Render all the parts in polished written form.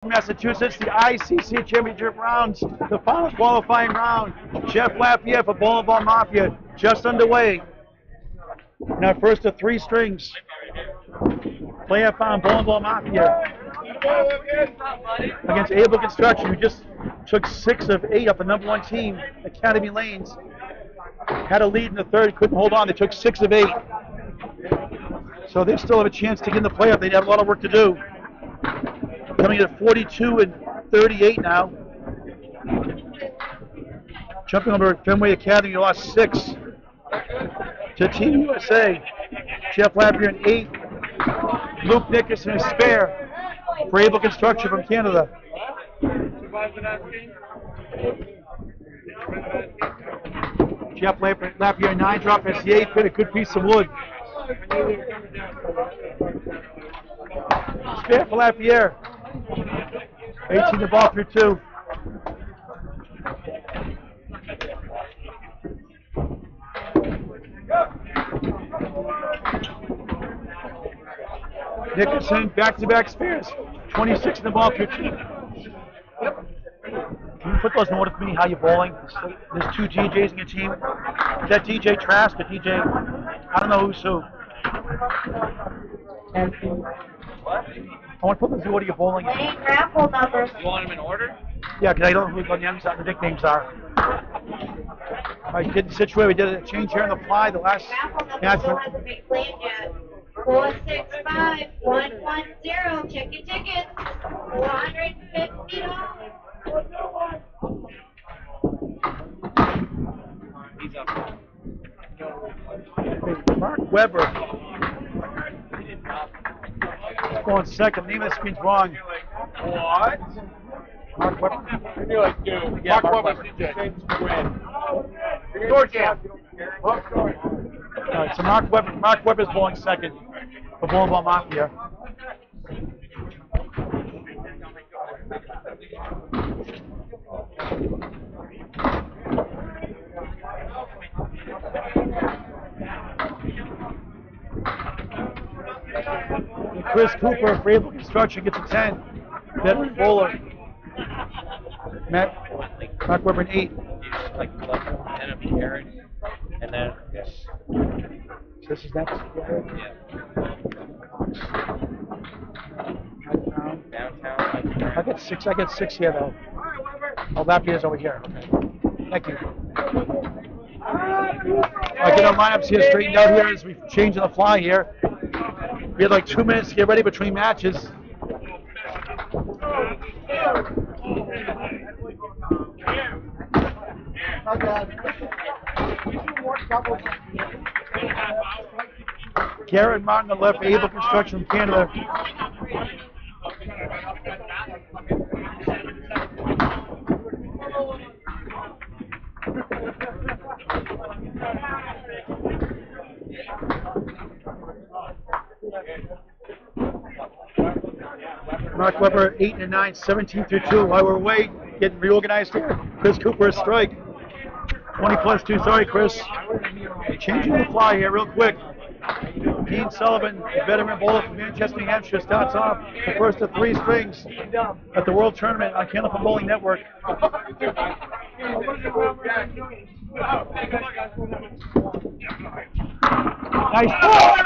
Massachusetts, the ICC championship rounds, the final qualifying round. Jeff Lafayette for Ball Mafia just underway. Now first of three strings. Playoff found Ball Mafia against Able Construction, who just took 6 of 8 up the #1 team, Academy Lanes. Had a lead in the third, couldn't hold on. They took 6 of 8. So they still have a chance to get in the playoff. They have a lot of work to do. Coming in at 42 and 38 now. Jumping over Fenway Academy, lost 6 to Team USA. Jeff Lafayette in 8. Luke Nickerson is spare for Able Construction from Canada. Jeff Lafayette 9 drop as the 8th hit a good piece of wood. Spare for Lafayette. 18 the ball through 2. Nickerson back-to-back spares. 26 in the ball through 2. Can you put those in order for me, how you're bowling? There's 2 DJs in your team. Is that DJ Trask or DJ? I don't know who's who. I want to put those in order you're bowling. Raffle numbers. You want them in order? Yeah, because I don't know who the nicknames are. All right, getting situated. We did a change here on the fly. The last match. Still hasn't been claimed yet. 465-110. Check your tickets. $450. He's up. Mark Weber. Going second. Name of the screen's wrong. What? Mark Weber. I knew I'd do. Yeah, Mark Weber's Weber. Door jam. All right, so Mark Weber's bowling second for Ball Mafia. And Chris Cooper for Able Construction gets a 10. Veteran bowler. Mark Weber an 8. Like collecting 10 of carrots, and then yes. This is next. Yeah. Downtown. I get 6 here though. Oh, Lafayett's over here. Okay. Thank you. I get our lineups here straightened out here as we change on the fly here. We had like 2 minutes to get ready between matches. Garrett Martin on the left, Able Construction from Canada. Mark Weber 8 and 9, 17 through 2. While we're away, getting reorganized here. Chris Cooper a strike. 20 plus 2. Sorry, Chris. Changing the fly here real quick. Dean Sullivan, a veteran bowler from Manchester, New Hampshire, starts off the first of 3 strings at the World Tournament on Canada Bowling Network. Nice ball!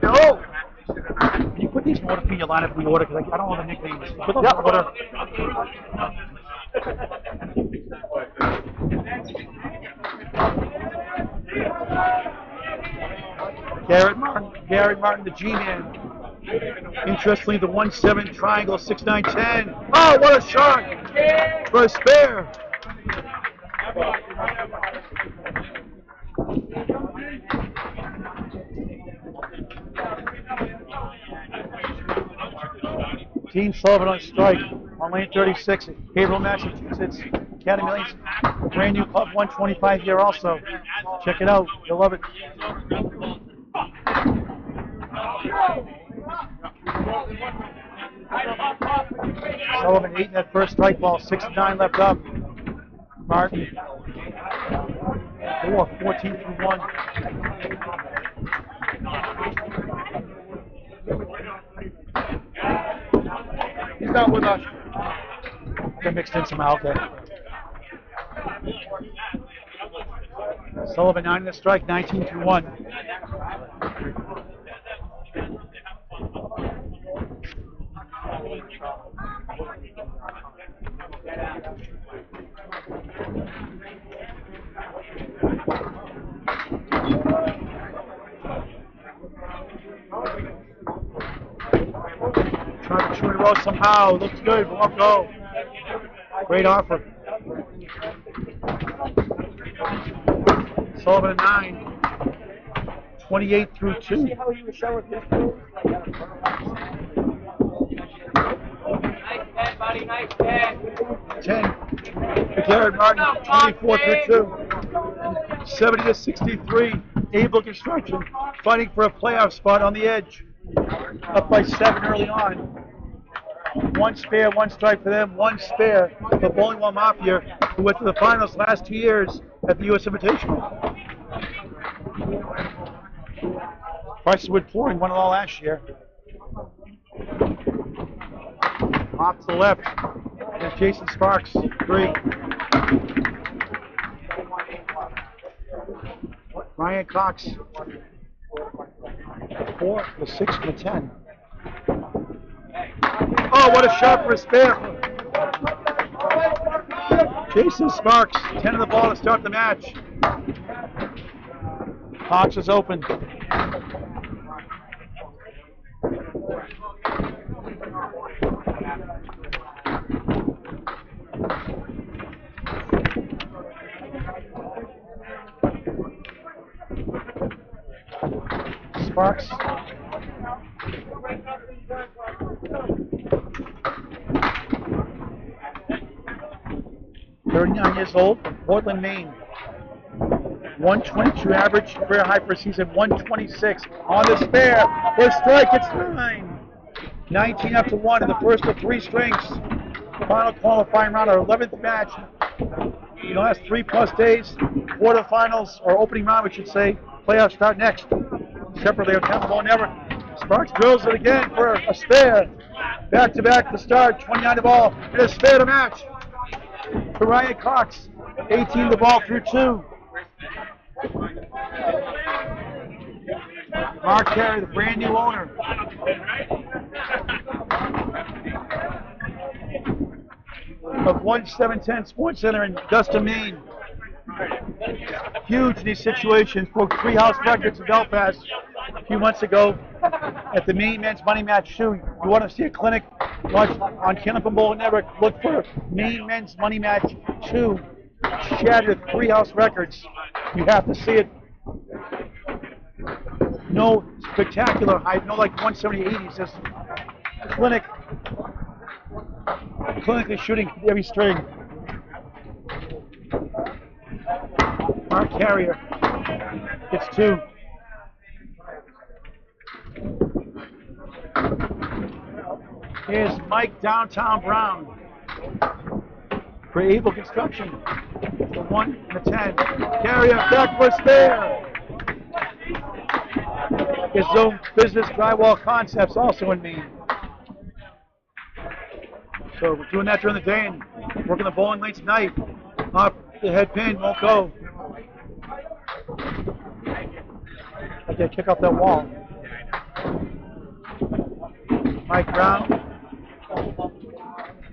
No! Can you put these in order for your lineup in the order? Because I don't know the nicknames. Put them in order. Garrett Martin, the G-Man. Interestingly, the 1-7 triangle, 6-9-10. Oh, what a shot! For a spare. Dean Sullivan on strike on lane 36 at Haverhill, Massachusetts. Academy Lanes, brand new club, 125 here also. Check it out, you'll love it. Sullivan 8 in that first strike ball, 6-9 left up. Martin, 14 through 1. out with us. Got mixed in somehow, okay. Sullivan 9 in the strike, 19-1. Trying to shoot roll somehow. Looks good, but won't go. Great offer. Sullivan at 9. 28-2. See how you were showing this move? Nice bad, buddy. Nice bad. 10. Jared Martin, 24-2. 70-63. Able Construction fighting for a playoff spot on the edge. Up by 7 early on. One spare, one strike for them, one spare for Ball Mafia, who went to the finals last 2 years at the U.S. Invitational. Pricewood Flooring won it all last year. Off to the left, and Jason Sparks, 3. Ryan Cox, 4, the 6, and the 10. Oh, what a shot for a spare. Jason Sparks, 10 of the ball to start the match. Cox is open. Sparks. Years old, from Portland, Maine. 122 average, career high for season, 126 on the spare. First strike, it's 9. 19-1 in the first of 3 strings. Final qualifying round, our 11th match. In the last 3+ days, quarterfinals, or opening round, we should say. Playoffs start next. Separately on Temple Ball Network. Sparks drills it again for a spare. Back to back to start, 29 to ball, and a spare to match. For Ryan Cox, 18 the ball through 2. Mark Carey, the brand new owner. Of 1710 Sports Center in Augusta, Maine. Huge in these situations. Broke 3 house records in Belfast a few months ago at the Maine Men's Money Match 2. You want to see a clinic? Watch on Climax Bowl Network. Look for Maine Men's Money Match 2. Shattered 3 house records. You have to see it. No spectacular height, no like 170-80s. Just clinically shooting every string. Mark Carrier gets 2. Here's Mike Downtown Brown for Able Construction. The 1 and the 10. Carrier back for a spare. His own business, Drywall Concepts, also in Maine. So we're doing that during the day and working the bowling lanes at night. Off the head pin, won't go. I can't kick off that wall. Mike Brown,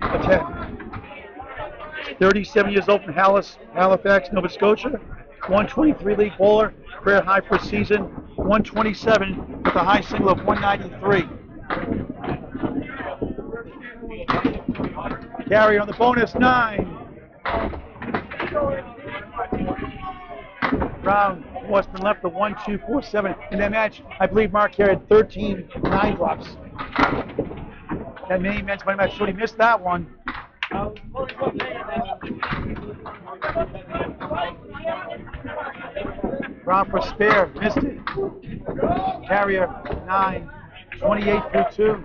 a 10. 37 years old from Halifax, Nova Scotia. 123 league bowler, career high per season. 127 with a high single of 193. Carry on the bonus, 9. Brown, Western left the 1, 2, 4, 7. In that match, I believe Mark Carey had 13 9 drops. That Maine Men's Money Match, he missed that one. Brown for spare, missed it. Carrier, 9, 28 through 2.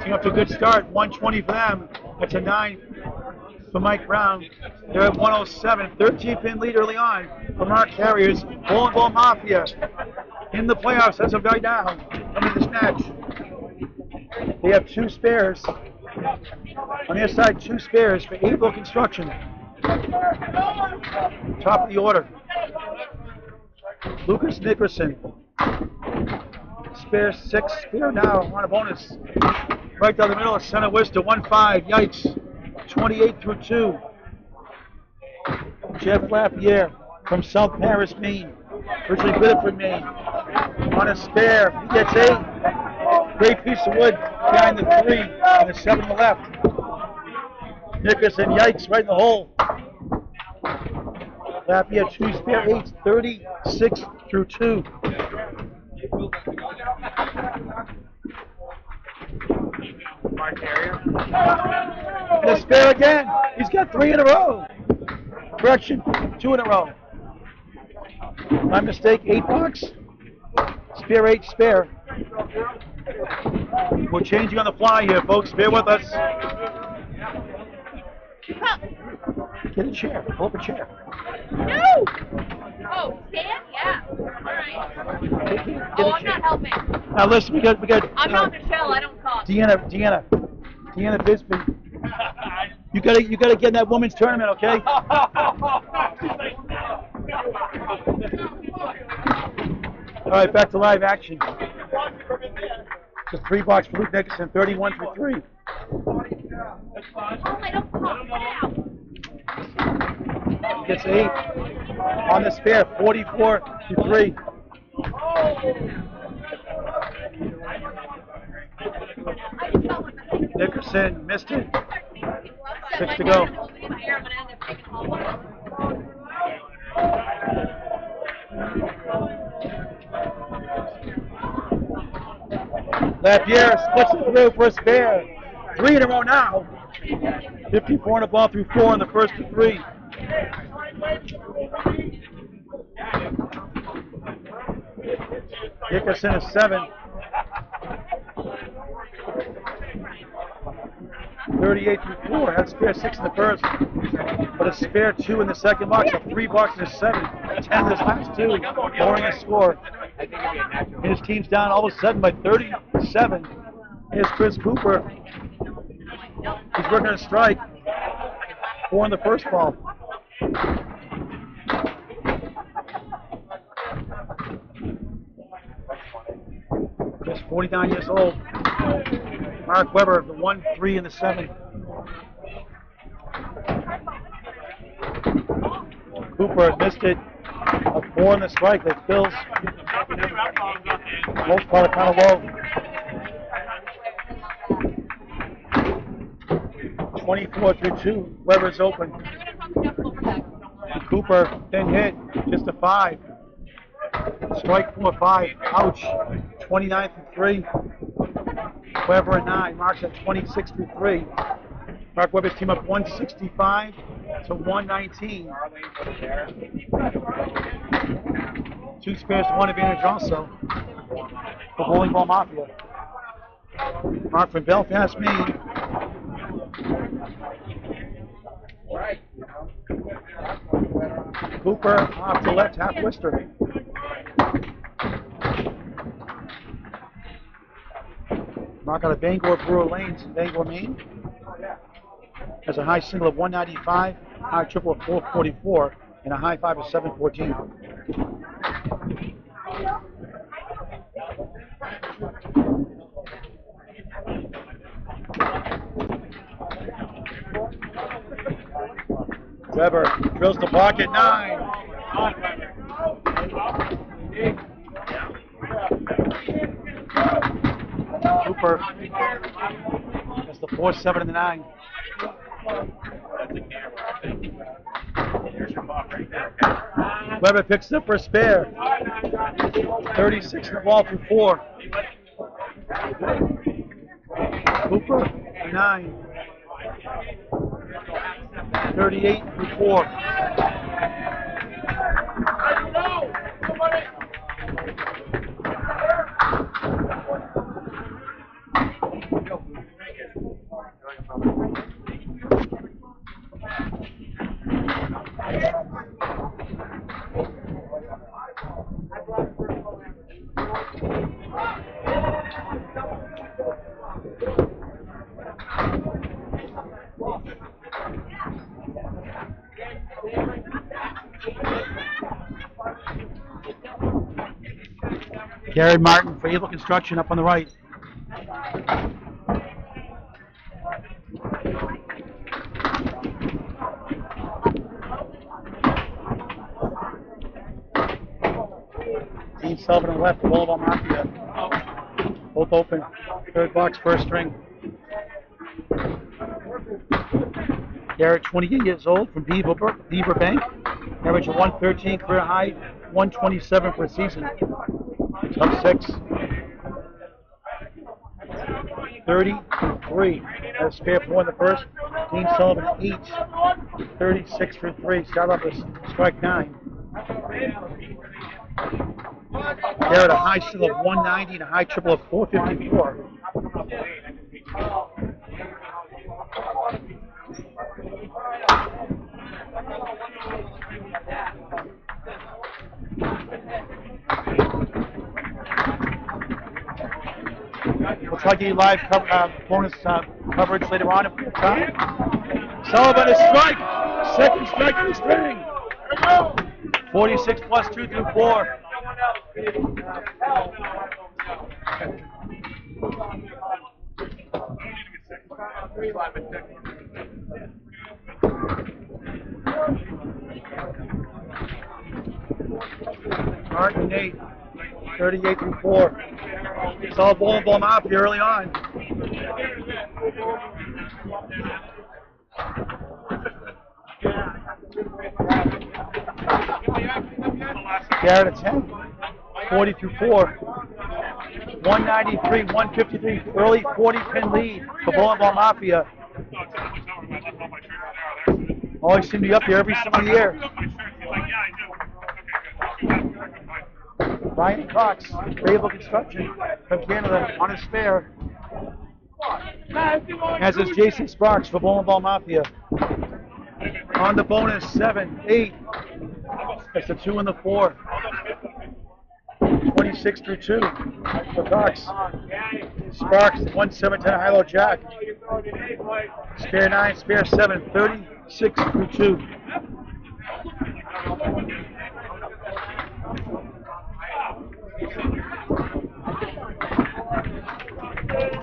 Team up to a good start, 120 for them. That's a 9 for Mike Brown. They're at 107, 13-pin lead early on for Mark Carriers. Ball Mafia in the playoffs as of right now. coming to this match. They have 2 spares. On their side, 2 spares for Able Construction. Top of the order. Lucas Nickerson. Spare 6, spare now on a bonus. Right down the middle of Center Worcester, 1-5, yikes. 28 through 2. Jeff Lapierre from South Paris, Maine. Originally Biddeford, Maine. On a spare, he gets 8. Great piece of wood behind the 3 and the 7 on the left. Nickerson, yikes, right in the hole. Lapierre, 2 spare 8s, 36 through 2. And a spare again. He's got 3 in a row. Correction, 2 in a row. My mistake, 8 bucks. Spare 8, spare. We're changing on the fly here, folks. Bear with us. Get a chair. Pull up a chair. No! Oh, stand? Yeah. All right. Oh, I'm not helping. Now listen, we got. I'm not Michelle. I don't talk. Deanna Bisbee. You gotta get in that women's tournament, okay? All right, back to live action. Just $3 for Luke Nickerson, 31 through 3. Oh, I don't talk. Now. Gets 8 on the spare, 44 to 3. Nickerson missed it. 6 to go. Lapierre splits it through for a spare. 3 in a row now. 54 on the ball through 4 in the first to 3. Nickerson is 7. 38 through 4. Had a spare 6 in the first, but a spare 2 in the second box. So $3 and a 7. 10 this last 2. Lowering his score. And his team's down all of a sudden by 37. Here's Chris Cooper. He's working a strike. 4 in the first ball. Just 49 years old. Mark Weber, the 1-3 and the 7. Cooper missed it. A 4 in the strike. That fills. Most part kind of low. 24 through 2. Weber's open. Cooper, thin hit. Just a 5. Strike 4-5. Ouch. 29 through 3. Weber at 9. Mark's at 26 through 3. Mark Weber's team up 165 to 119. 2 spares to 1 advantage also for Bowling Ball Mafia. Mark from Belfast, Maine. Cooper off to left, half Worcester. Mark out of Bangor Brewer Lanes in Bangor, Maine. Has a high single of 195, high triple of 444, and a high 5 of 714. Weber drills the block at 9. Cooper has the 4, 7, and the 9. Weber picks up for a spare. 36 in the ball through 4. Cooper, 9. 38 through 4. Gary Martin for Evil Construction up on the right. Dean Sullivan on the left, Ball Mafia. Both open. Third box, first string. Garrett, 28 years old from Beaver Bank. Average of 113, career high, 127 per season. Top 6. 33. That's spare 4 in the first. Dean Sullivan, 8. 36 for 3. Start off with strike 9. Garrett, a high single of 190 and a high triple of 454. We'll try to get you live bonus coverage later on if we have time. Sullivan, a strike. Second strike of the string. 46 plus 2 through 4. Martin 8, 38 through 4. It's all Ball Mafia early on. Garrett at 10, 40 through 4. 193, 153, early 40 pin lead for Ball Mafia. Always seem to be up here every single year. Ryan Cox, Able Construction from Canada on his spare. As is Jason Sparks for Ball Mafia. On the bonus, 7, 8. That's the 2 and the 4. 26 through 2 for Cox. Sparks, 1-7-10 high-low jack. Spare 9, spare 7, 36 through 2.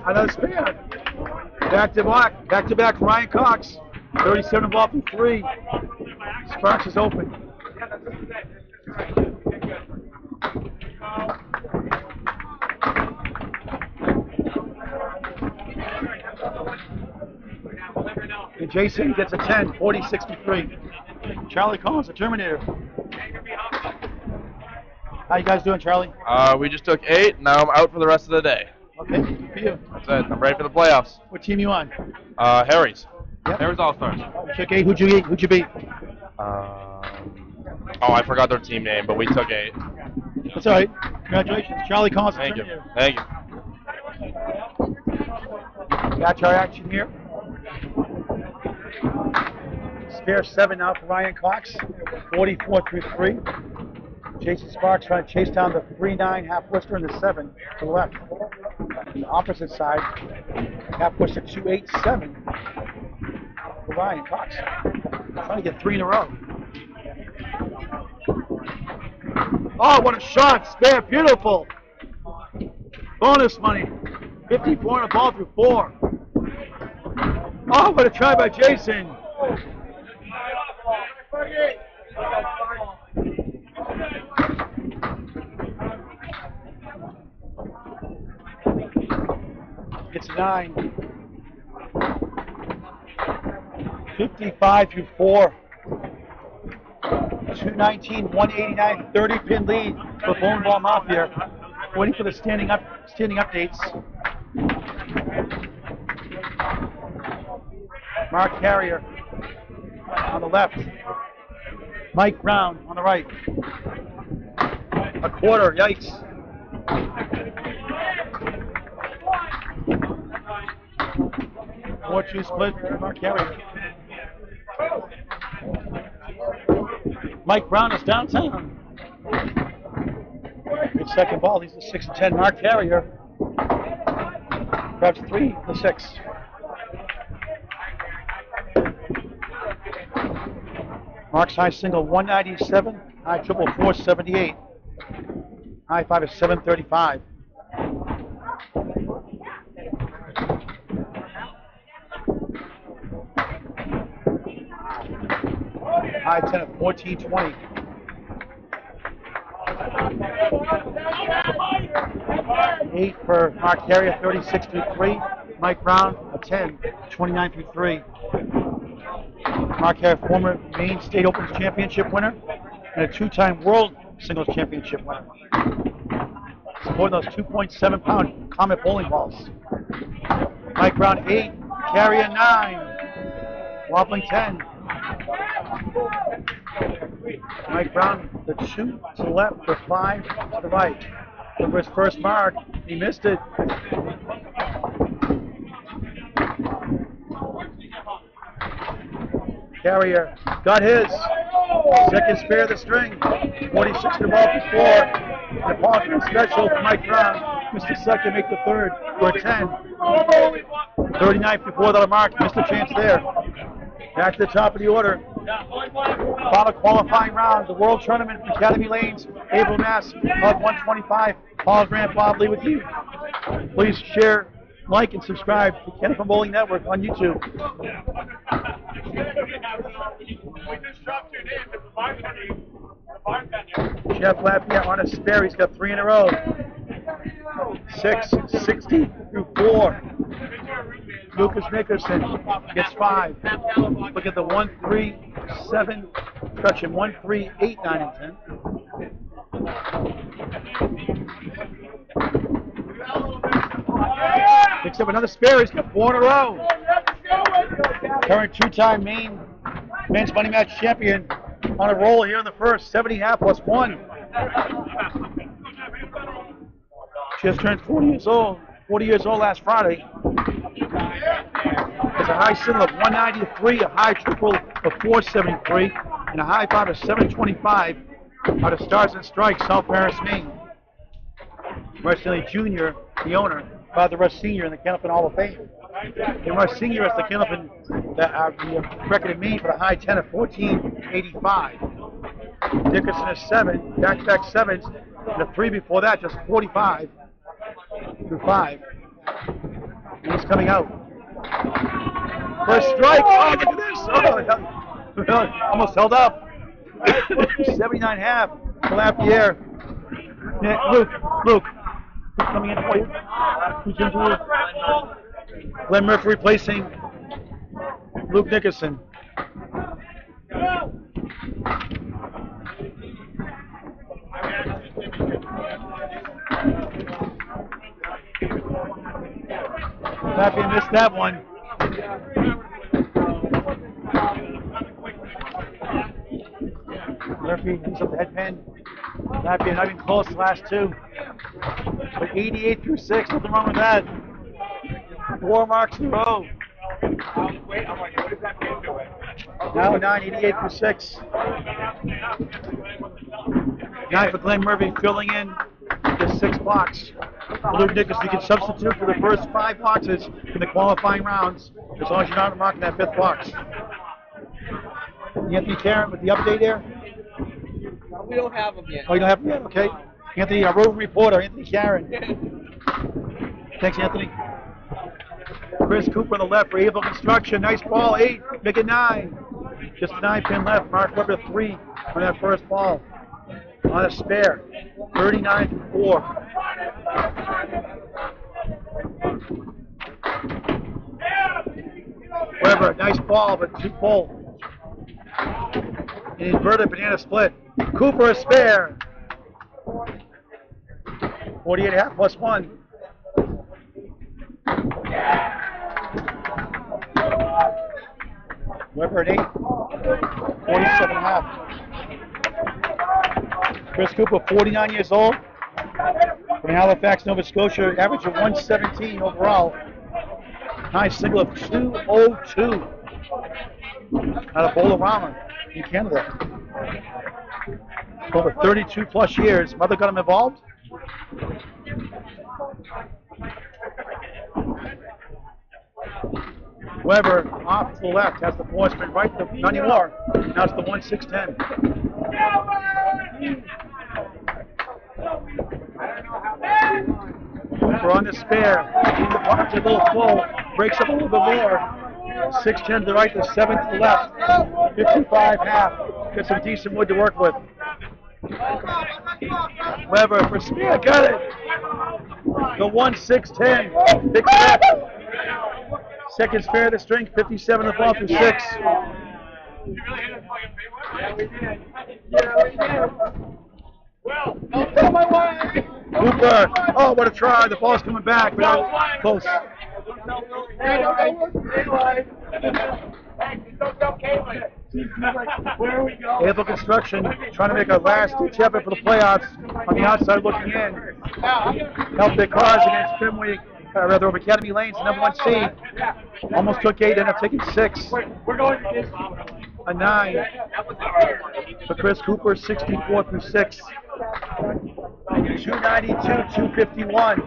Another spare. Back to back Ryan Cox. 37 ball from 3. Sparks is open. And Jason gets a 10, 40-63. Charlie Collins, the Terminator. How you guys doing, Charlie? We just took 8. Now I'm out for the rest of the day. Okay, good for you. That's it. I'm ready for the playoffs. What team you on? Harry's. Yep. Harry's All-Stars. Took 8. Who'd you beat? I forgot their team name, but we took 8. That's all right. Congratulations. Charlie Collins, the Thank you. Terminator. Thank you. Got our action here. Spare 7 now for Ryan Cox. 44 through 3. Jason Sparks trying to chase down the 3-9 half Worcester and the 7 to the left. On the opposite side, half Worcester 2-8-7 for Ryan Cox. Trying to get 3 in a row. Oh, what a shot! Spare, beautiful. Bonus money. 54 on a ball through 4. Oh, what a try by Jason. It's 9. 55 through 4. 219, 189, 30 pin lead for Ball Mafia. Waiting for the standing updates. Mark Carrier on the left. Mike Brown on the right. A quarter, yikes. More 2 split for Mark Carrier. Mike Brown is downtown. Good second ball. He's the 6-10 Mark Carrier. Grabs 3, the 6. Mark's high single 197, high triple 478. High five is 735. High 10 at 1420. Eight for Mark Harry at 36-3. Mike Brown a 10, 29-3. Mark Harry, former Maine State Opens Championship winner and a two-time World Singles Championship winner. Supporting those 2.7-pound Comet bowling balls. Mike Brown 8, Carey a 9, wobbling 10. Mike Brown the 2 to the left, the 5 to the right. Look for his first mark, he missed it. Carrier got his second spare of the string. 46 to the ball before. The Paul special for Mike Brown. Missed the second, make the third for a 10. 39 before the mark, missed a chance there. Back to the top of the order. Final qualifying round, the World Tournament from Academy Lanes, April, Mass. Hub 125. Paul Grant, Bob Lee with you. Please share, like, and subscribe to Kenneth from Bowling Network on YouTube. Jeff Lafayette on a spare. He's got 3 in a row. 6-60-4. Lucas Nickerson gets 5. Look at the 1-3-7. Touch him. 1-3-8, 9, and 10. Picks up another spare. He's got 4 in a row. Current two-time Maine men's money match champion on a roll here in the first. 70.5 plus 1. Just turned 40 years old. 40 years old last Friday. There's a high single of 193, a high triple of 473, and a high five of 725 out of Stars and Strikes, South Paris, Maine. Russ Neely Jr., the owner, Father Russ Sr. in the Kennelpin Hall of Fame. And Russ Sr. is the Kennelpin the record in Maine for the high 10 of 1485. Dickerson is 7, back-to-back 7s, and the 3 before that, just 45 through 5. And he's coming out. First strike. Oh, look at this. Oh, almost held up. 79.5. Clap the air. Luke. Who's coming in for you? Who's in for you? Glenn Murphy replacing Luke Nickerson. Happy missed that one. Murphy picks up the headpin. Happy not even close the last 2. But 88 through 6, nothing wrong with that. 4 marks in a row. Now 9, 88 through 6. 9 for Glenn Murphy filling in the 6 blocks. Luke Nickerson can substitute for the first 5 boxes in the qualifying rounds, as long as you're not marking that 5th box. Anthony Tarrant with the update there? We don't have them yet. Oh, you don't have them yet? Okay. Anthony, our roving reporter, Anthony Karen. Thanks, Anthony. Chris Cooper on the left for Able Construction. Nice ball, 8, make it 9. Just a 9-pin left. Mark Weber 3 on that first ball. On a spare, 39 through 4. Weber, nice ball, but too full. An inverted banana split. Cooper a spare. 48.5 plus 1. Weber at 8. 47.5. Chris Cooper, 49 years old, from Halifax, Nova Scotia, average of 117 overall. High single of 202 out of Bolorama in Canada. Over 32 plus years. Mother got him involved. Weber off to the left, has the force spin right to not anymore. Now it's the 1-6-10. to spare. The box a little full. Breaks up a little bit more. 6-10 to the right, the 7 to the left. 55 half. Got some decent wood to work with. Weber for Spear, got it. The 1-6-10. Picks it up. Second spare the string, 57 to the ball through 6. Cooper. Oh, what a try. The ball's coming back, but not close. Able Construction trying to make a last-ditch effort for the playoffs on the outside looking in. Help their cause against Fenway, rather over Academy Lanes, number 1 seed. Almost took 8, ended up taking 6. A 9 for Chris Cooper, 64 through 6. 292, 251.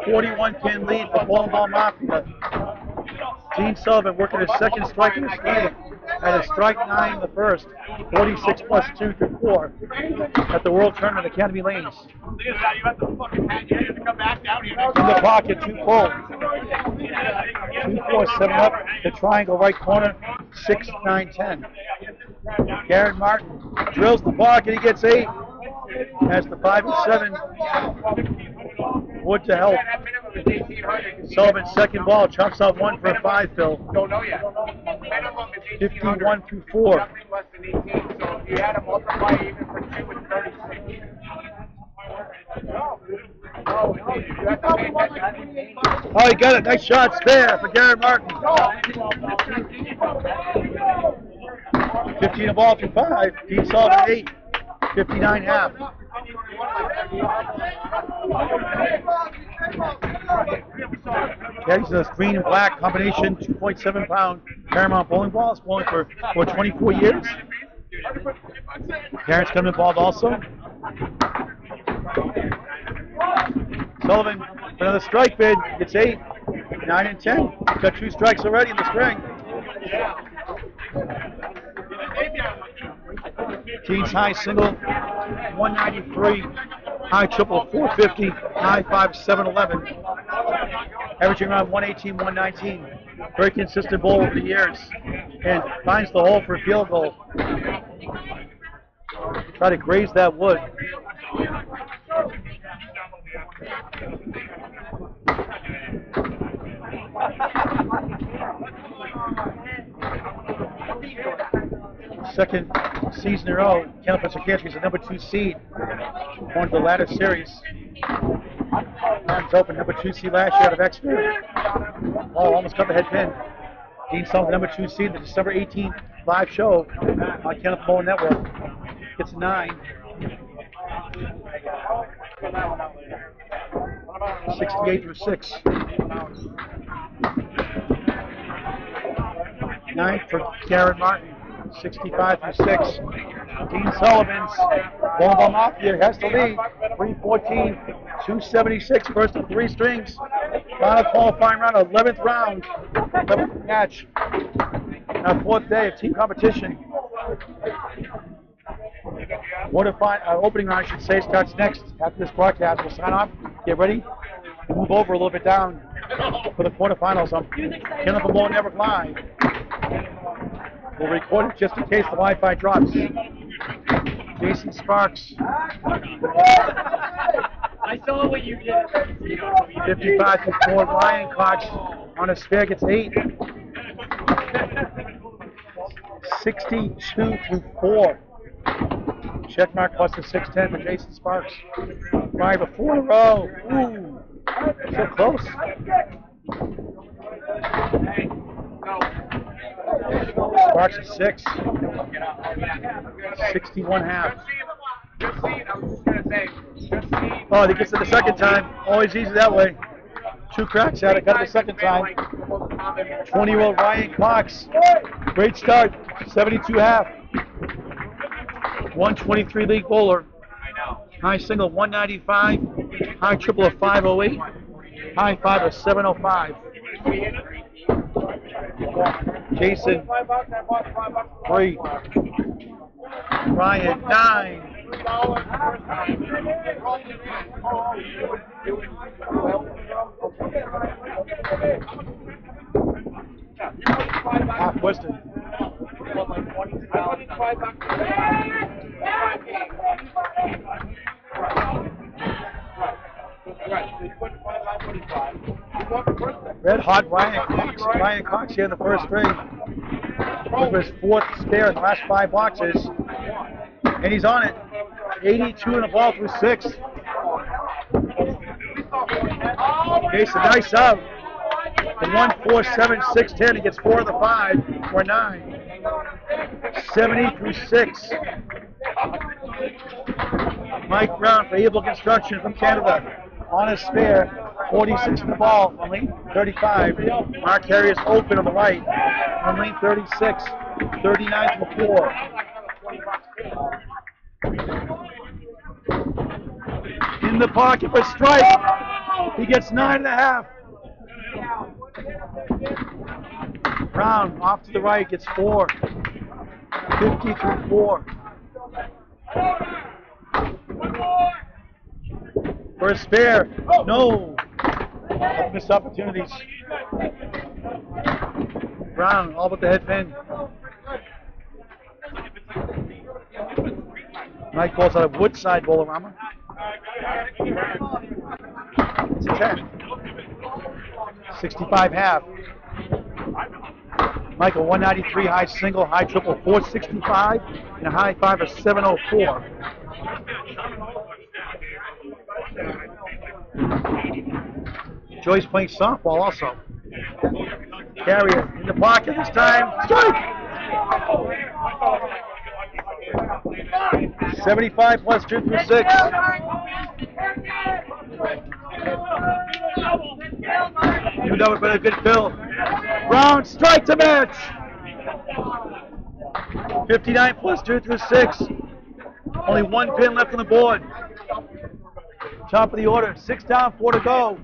41-pin lead for Ball Mafia. Gene Sullivan working his second strike in this game. Had a strike 9 in the first. 46 plus 2 through 4 at the World Tournament Academy Lanes. In the pocket, 2 full. 2-4-7 up. The triangle right corner. 6-9-10. Garrett Martin drills the pocket. He gets 8. Has the 5 and 7. Wood to help. Sullivan's second ball chops out 1 for a 5 fill. 51 through 4. Oh, he got it. Nice shot spare for Garrett Martin. 15 a ball through 5. Dean Sullivan 8. 59 half. Caddies this green and black combination 2.7 pound Paramount bowling balls, bowling for 24 years. Parents come involved also. Sullivan for another strike bid. It's 8, 9 and 10. Got 2 strikes already in the string. Gene's high single 193, high triple 450, high 5 711. Averaging around 118, 119. Very consistent bowl over the years. And finds the hole for a field goal. Try to graze that wood. Second season in a row, Canada Psychiatry is the number 2 seed. Going to the ladder series. Arms open, number 2 seed last year out of Exeter. Oh, almost cut the head pin. Dean Sullivan, number 2 seed, the December 18th live show on Kenneth Bowling Network. Gets a 9. 68 through 6. 9 for Garrett Martin. 65 through 6. Dean Sullivan's Ball Mafia has the lead. 314, 276. First of 3 strings. Final qualifying round, 11th round. 11th match. Our 4th day of team competition. Opening round, I should say, starts next after this broadcast. We'll sign off, get ready, and move over a little bit down for the quarterfinals on Kenneth Bowling Network Live. We'll record it just in case the Wi-Fi drops. Jason Sparks. I saw what you did. 55 to 4. Ryan Cox on a spare gets 8. 62 through 4. Check mark plus the 610 for Jason Sparks. 5 of 4 in a row. Ooh, so close. Sparks at 6. 61 half. Oh, he gets it the second time. Always easy that way. 2 cracks at it. Got it the second time. 20-year-old Ryan Cox. Great start. 72 half. 123 league bowler. High single 195. High triple of 508. High 5 of 705. Jason 3. Ryan 9. Half Western. Red hot Ryan Cox here in the first string. With his fourth spare in the last 5 boxes. And he's on it. 82 in the ball through 6. Okay, so nice out. The 1-4-7-6-10. He gets 4 of the 5 or 9. 70 through 6. Mike Brown for Able Construction from Canada. On his spare. 46 in the ball on lane 35. Mark Harriers open on the right. On lane 36. 39 to the 4. In the pocket for strike. He gets 9.5. Brown off to the right gets 4. 50 through 4. For a spare. No. Missed opportunities. Brown all but the head pin. Mike calls out a Woodside Bolorama. It's a 10. 65 half. Michael 193 high single, high triple 465, and a high 5 of 704. Joyce playing softball also. Carrier in the pocket this time. Strike! 75 plus 2 through 6. New double for a good fill. Brown strike to match. 59 plus 2 through 6. Only 1 pin left on the board. Top of the order. 6 down, 4 to go.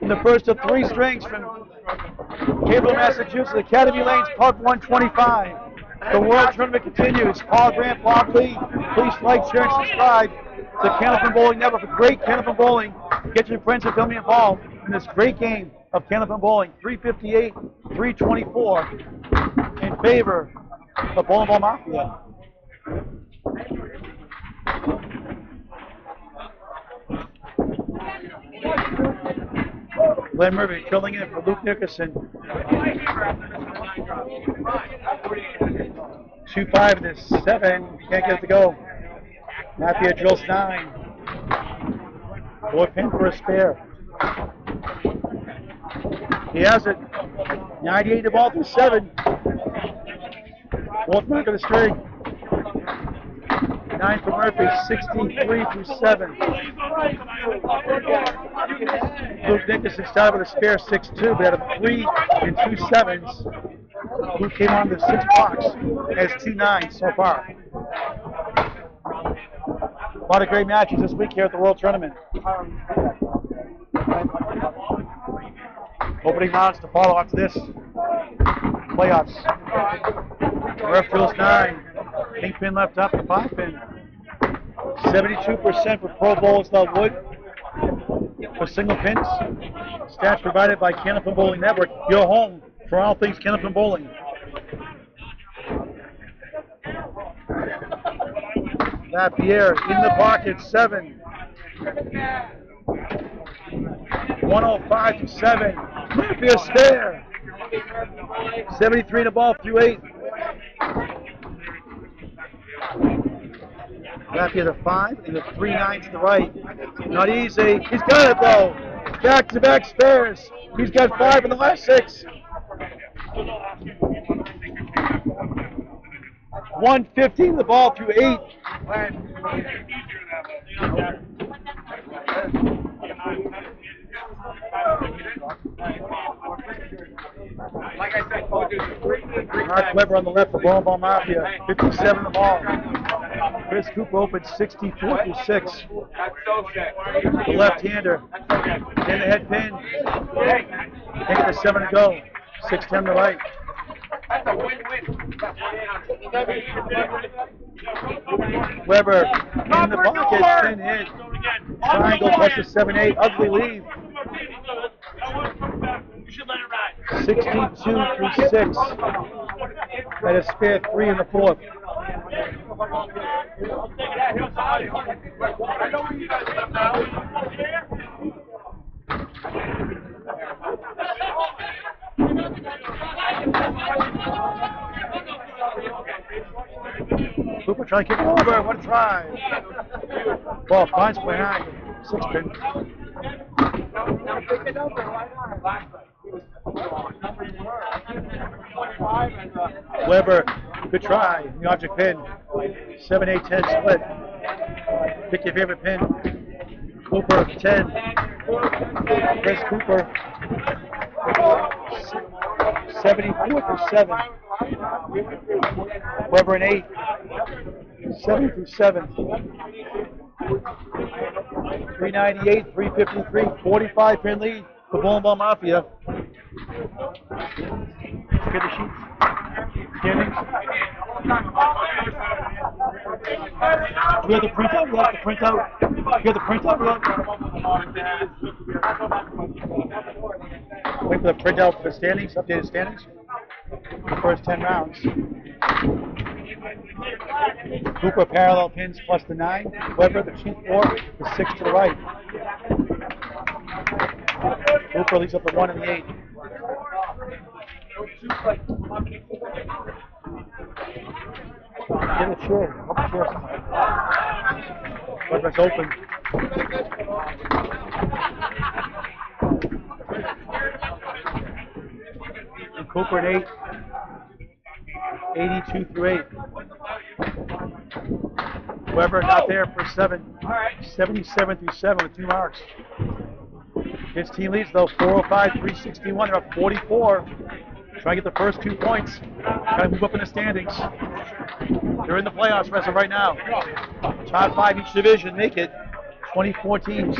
In the first of 3 strings from Cable, Massachusetts, Academy Lanes, Park 125. The World Tournament continues. Paul Grant, Bob Lee. Please like, share, and subscribe to Candlepin Bowling Network for great Candlepin Bowling. Get your friends and family involved in this great game of Candlepin Bowling. 358, 324 in favor of Ball Mafia. Glenn Murphy filling in for Luke Nickerson. 2-5 to 7. Can't get it to go. Mafia drills 9. 4 pin for a spare. He has it. 98 to ball through 7. Fourth mark of the string. 9 for Murphy, 63 through 7. Luke Nickerson started with a spare 6-2, but had a 3 and 2 7s. Luke came on to 6 blocks, has 2 9s so far. A lot of great matches this week here at the World Tournament. Opening rounds to follow after this. Playoffs. Ref drills 9. Pink pin left up, the 5 pin. 72% for Pro Bowls without wood. For single pins. Stats provided by Candlepin Bowling Network. Your home for all things Candlepin Bowling. Lapierre in the pocket, 7. 105 to 7. Lapierre spare. 73 in the ball through 8. Lapierre the 5 and the 3 9s to the right. Not easy. He's got it though. Back-to-back spares. He's got 5 in the last 6. 115 the ball through 8. Like I said, Mark Weber on the left for Ball Mafia. 57 the ball. Chris Cooper opened 64 through 6. That's so sick. The left-hander. In the head pin. Can't get the 7 to go. 6-10 to right. That's a win-win. Weber in the pocket, pin hit. Triangle plus a 7-8, ugly lead. 62 through 6. At a spare 3 in the fourth. Cooper trying to kick it over. What a try. Ball finds behind. 6 pin. Weber, good try. The object pin. 7-8-10 split. Pick your favorite pin. Cooper 10. Chris Cooper. 74 through 7. Weber an 8. 7 through 7. 398, 353, 45 pin lead for Ball Mafia. Look at the sheets. Standings. We have the printout. We have the printout. We have the printout. Wait for the printout for the standings. Updated standings. The first 10 rounds. Cooper parallel pins plus the 9. Weber the cheat 4, the 6 to the right. Cooper leaves up the 1 and the 8. Get a chair. Up a chair. Weber's open. And Cooper at 8. 82 through 8. Weber not there for 7. 77 through 7 with 2 marks. His team leads though 405, 361. They're up 44. Trying to get the first 2 points. Trying to move up in the standings. They're in the playoffs as of right now. Top 5 each division make it. 24 teams.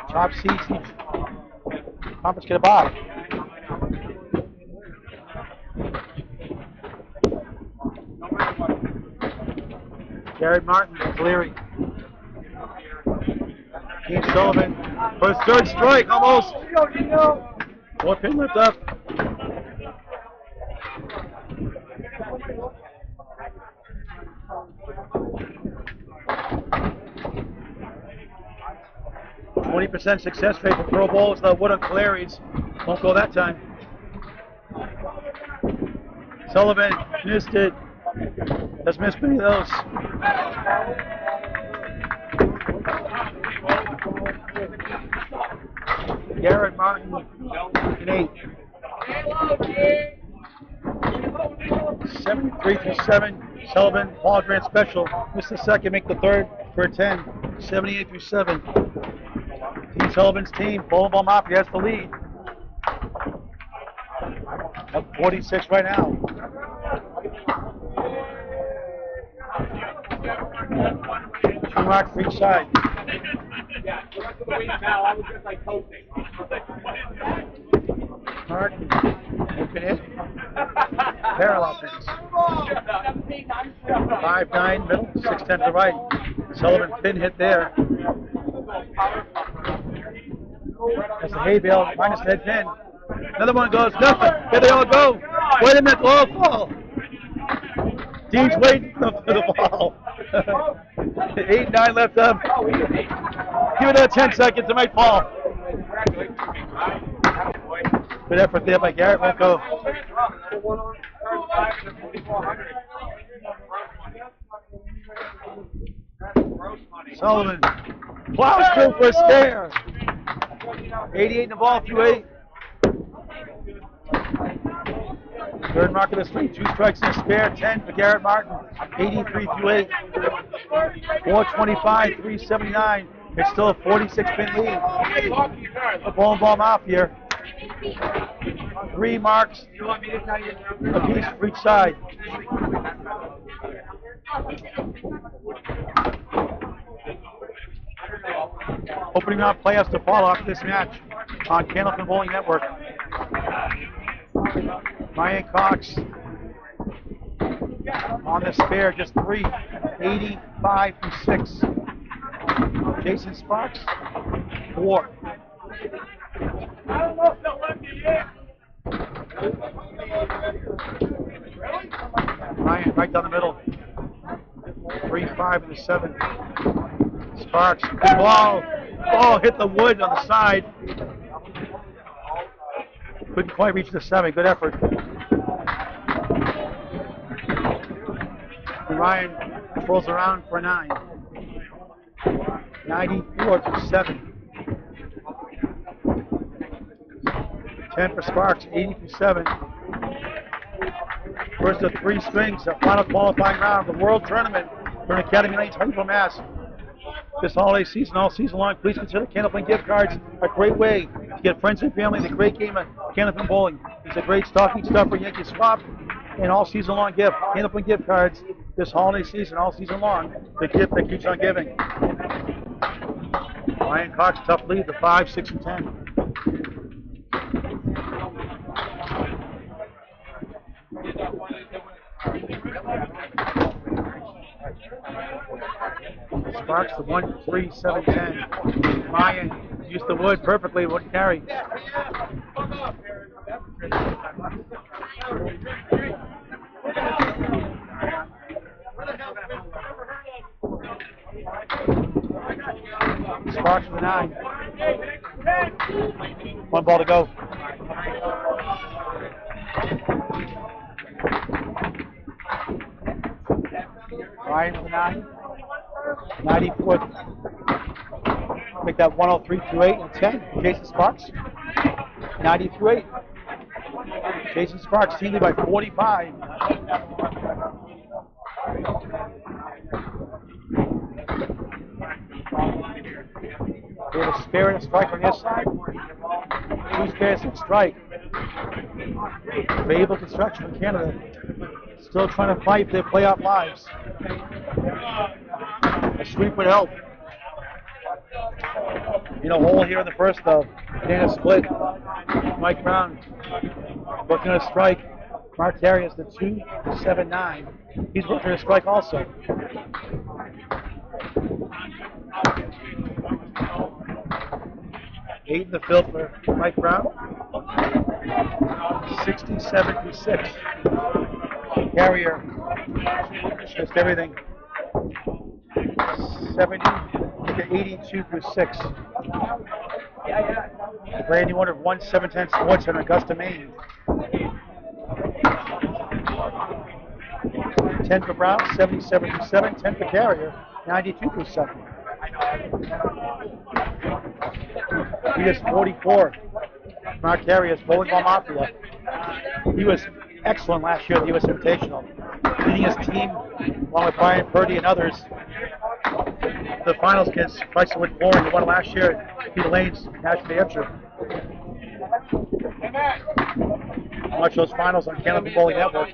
Top seeds each conference get a bye. Garrett Martin, Cleary. Keith Sullivan for his 3rd strike, almost. 4 pin lift up. %, success rate for Pro Bowls, the Wood on Cleary's. Won't go that time. Sullivan missed it. Has missed many of those. Garrett Martin, an 8. 73 through 7. Sullivan, Paul Grant special. Missed the second, make the 3rd for a 10. 78 through 7. Team Sullivan's team, Ball Mafia has the lead. Up 46 right now. Two marks for each side. Martin, open it. Parallel pins. 5-9 middle, 6-10 to the right. Sullivan pin hit there. That's the hay bale minus the head pin. Another one goes, nothing. Here they all go. Wait a minute, they'll all fall. Dean's waiting for the ball. 8-9 left up. Give it another 10 seconds, it might fall. Good effort there by Garrett, won't go. Sullivan plows through for a spare. 88 in the ball through 8. 3rd mark of the street, 2 strikes and a spare, 10 for Garrett Martin. 83 through 8. 425, 379. It's still a 46 pin lead. The Ball Mafia. 3 marks apiece for each side. Opening round playoffs to follow after this match on Candlepin Bowling Network. Ryan Cox On the spare, just 3. 85 from 6. Jason Sparks, 4. Ryan right down the middle. 3, 5 and a 7. Sparks, good ball. Oh, hit the wood on the side. Couldn't quite reach the 7. Good effort. And Ryan twirls around for a 9. 94 to 7. 10 for Sparks, 80 to 7. First of 3 strings, the final qualifying round of the World Tournament for an Academy Lanes High School Mass. This holiday season, all season long, please consider Candlepin gift cards a great way to get friends and family the great game of Candlepin bowling. It's a great stocking stuffer, Yankee swap, and all season long gift. Candlepin gift cards this holiday season, all season long, the gift that keeps on giving. Ryan Cox, tough lead, the 5, 6, and 10. Sparks, the 1, 3, 7, 10. Ryan used the wood perfectly, would carry. Sparks for the 9. 1 ball to go. Ryan for the 9. 94th. Make that 103 through 8 and 10. Jason Sparks. 90 through 8. Jason Sparks team lead by 45. We have a spare and a strike on this side. 2 spares and a strike. Able Construction from Canada. Still trying to fight for their playoff lives. A sweep would help. In a hole here in the first, though. Dana split. Mike Brown working a strike. Mark Harris, the 2, 7, 9. He's working a strike also. Eight in the field for Mike Brown. 67 to 6. Carrier missed everything. 70 to 82 through 6. The brand new owner of 1710 Sports in Augusta, Maine. 10 for Brown, 77 through 7. 10 for Carrier, 92 through 7. He is 44. Mark Harris, Ball Mafia. He was excellent last year at the U.S. Invitational, leading his team along with Brian Purdy and others. The finals against Chrysler Flooring, who won last year at Peter Lane's National New Hampshire. Watch those finals on Candlepin Bowling Network.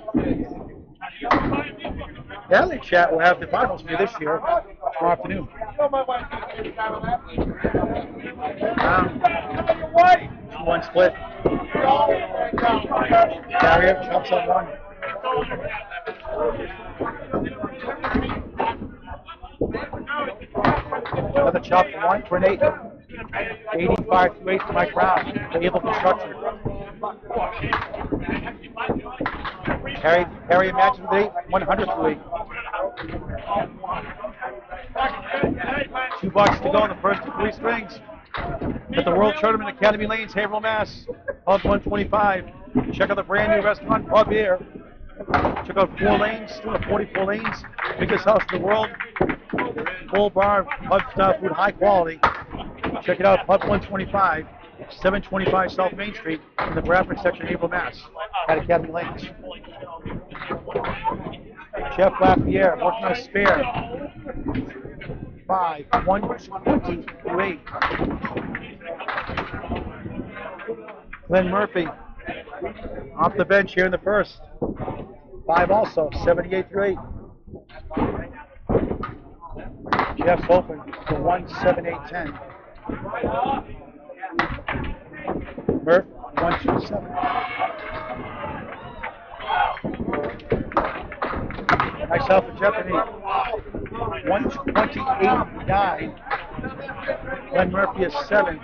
Daily Chat will have the finals for you this year tomorrow afternoon. 2-1 split. Carrier chops on 1. Another chop for 1 for an 8. 85 to 8 for Mike Brown. Able Construction. Harry matches with 8. 100 to 8. $2 to go in the first 3 strings. At the World Tournament, Academy Lanes, Haverhill, Mass. Pub 125. Check out the brand new restaurant, Pub here. Check out 4 lanes, still 44 lanes. Biggest house in the world. Full bar, pub style food, high quality. Check it out, Pub 125, 725 South Main Street in the Bradford section of Haverhill, Mass. At Academy Lanes. Chef Lafayette working on a spare. 5, 120 to 8. Glenn Murphy off the bench here in the first. 5 also, 78 through 8. Jeff's open for 1, 7, 8, 10. Murph, 1, 2, 7. Nice out for Jeff and 128-9. Glenn Murphy is 7.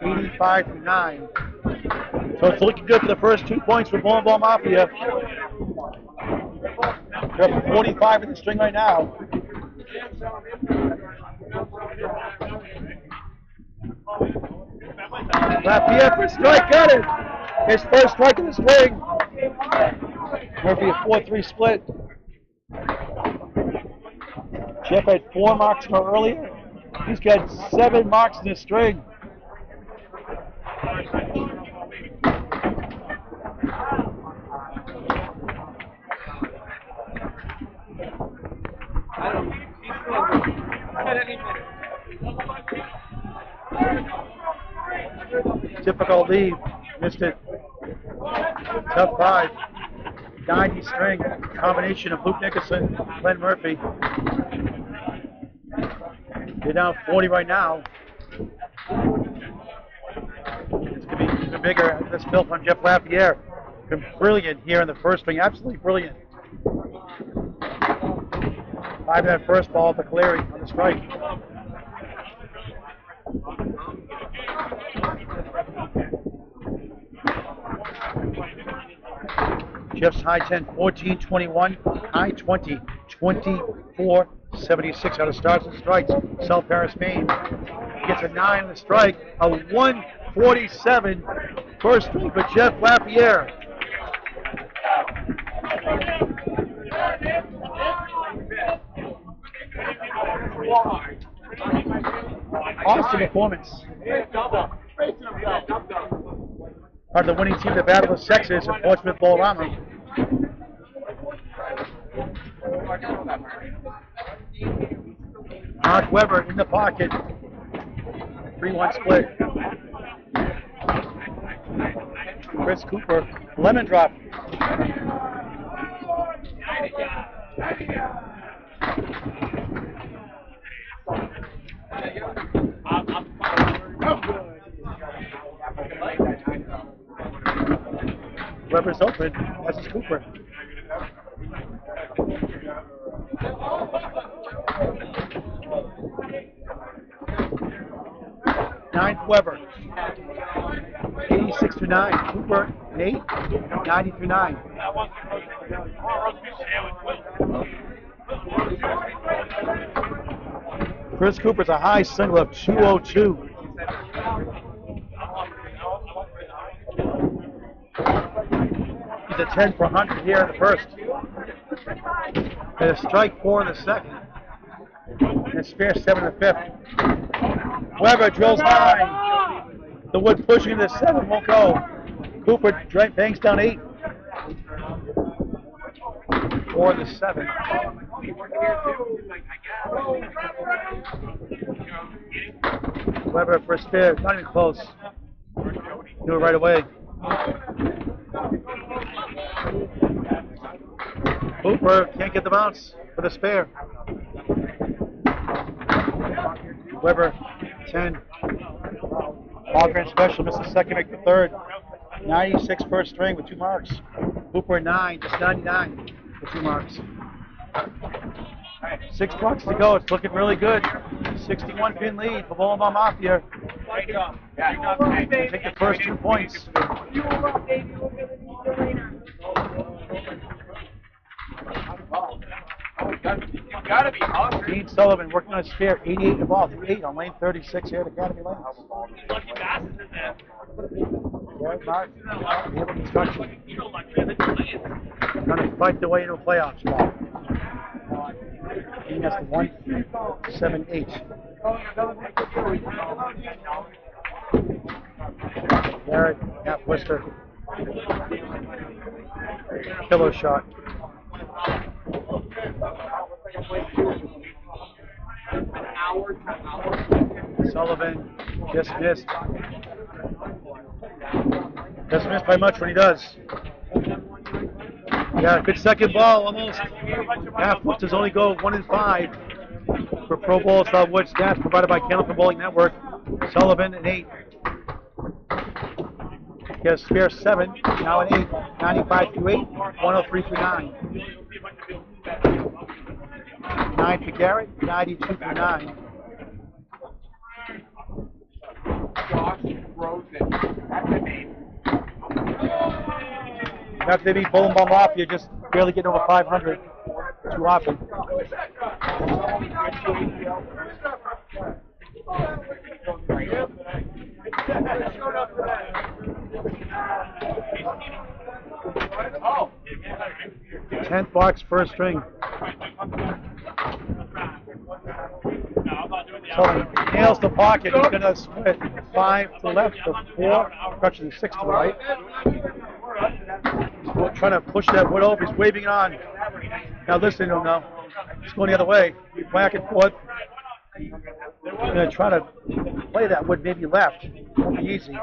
85-9. So it's looking good for the first 2 points for Ball Mafia. They're up 45 in the string right now. Lafayette for a strike, got it! His first strike in the string. Murphy a 4-3 split. Jeff had 4 marks more earlier. He's got 7 marks in his string. Difficult lead, missed it. Tough 5. 90 string, combination of Luke Nicholson, Glenn Murphy. They're down 40 right now. It's going to be even bigger. This built on Jeff Lafayette. Been brilliant here in the first string, absolutely brilliant. 5 that first ball to Cleary on the strike. Jeff's high 10, 14-21, high 20, 24-76 out of starts and strikes. South Paris, Maine gets a 9 on the strike, a 147 first string for Jeff Lafayette. Awesome performance. Part of the winning team of the Battle of the Sexes at Portsmouth Bolorama. Mark Weber in the pocket. 3-1 split. Chris Cooper, lemon drop. Weber's open. That's his Cooper. Ninth Weber. 86-9. Cooper an 8. 90-9. Chris Cooper's a high single of 202. He's a 10 for 100 here in the first. And a strike 4 in the second. And a spare 7 in the fifth. Weber drills high. The wood pushing into 7 won't go. Cooper bangs down 8. 4 in the 7. Weber for a spare, not even close. Do it right away. Cooper can't get the bounce for the spare. Weber 10. Hallgren special, missed the second, make the third. 96 first string with 2 marks. Cooper 9, just 99 with 2 marks. $6 to go. It's looking really good. 61 pin lead for Ball Mafia. Take the first 2 points. You gotta be hungry. Dean Sullivan working on a spare 88 in the ball through 8 on lane 36 here at Academy Lanes. Jared Martin, Naval Construction. Trying to fight their way into a playoff spot. Team has the 1-7-8. Garrett, half Worcester. Killer shot. Sullivan just missed. Doesn't miss by much when he does. Yeah, good second ball, almost. Half Worcester's only go 1 in 5 for Pro Bowl style wood stats provided by Candlepin Bowling Network. Sullivan an 8. He has spare 7, now an 8. 95 through 8, 103 through 9. 9 for Garrett, 92 for 9. Josh Rosen. That's the name. After they beat Ball Mafia, just barely getting over 500 too often. 10th box, first string. So he nails the pocket. He's going to split 5 to the left, to 4, actually 6 to the right. He's trying to push that wood over. He's waving it on. Now listen to him now. He's going the other way. Back and forth. He's going to try to play that wood maybe left. Won't be easy.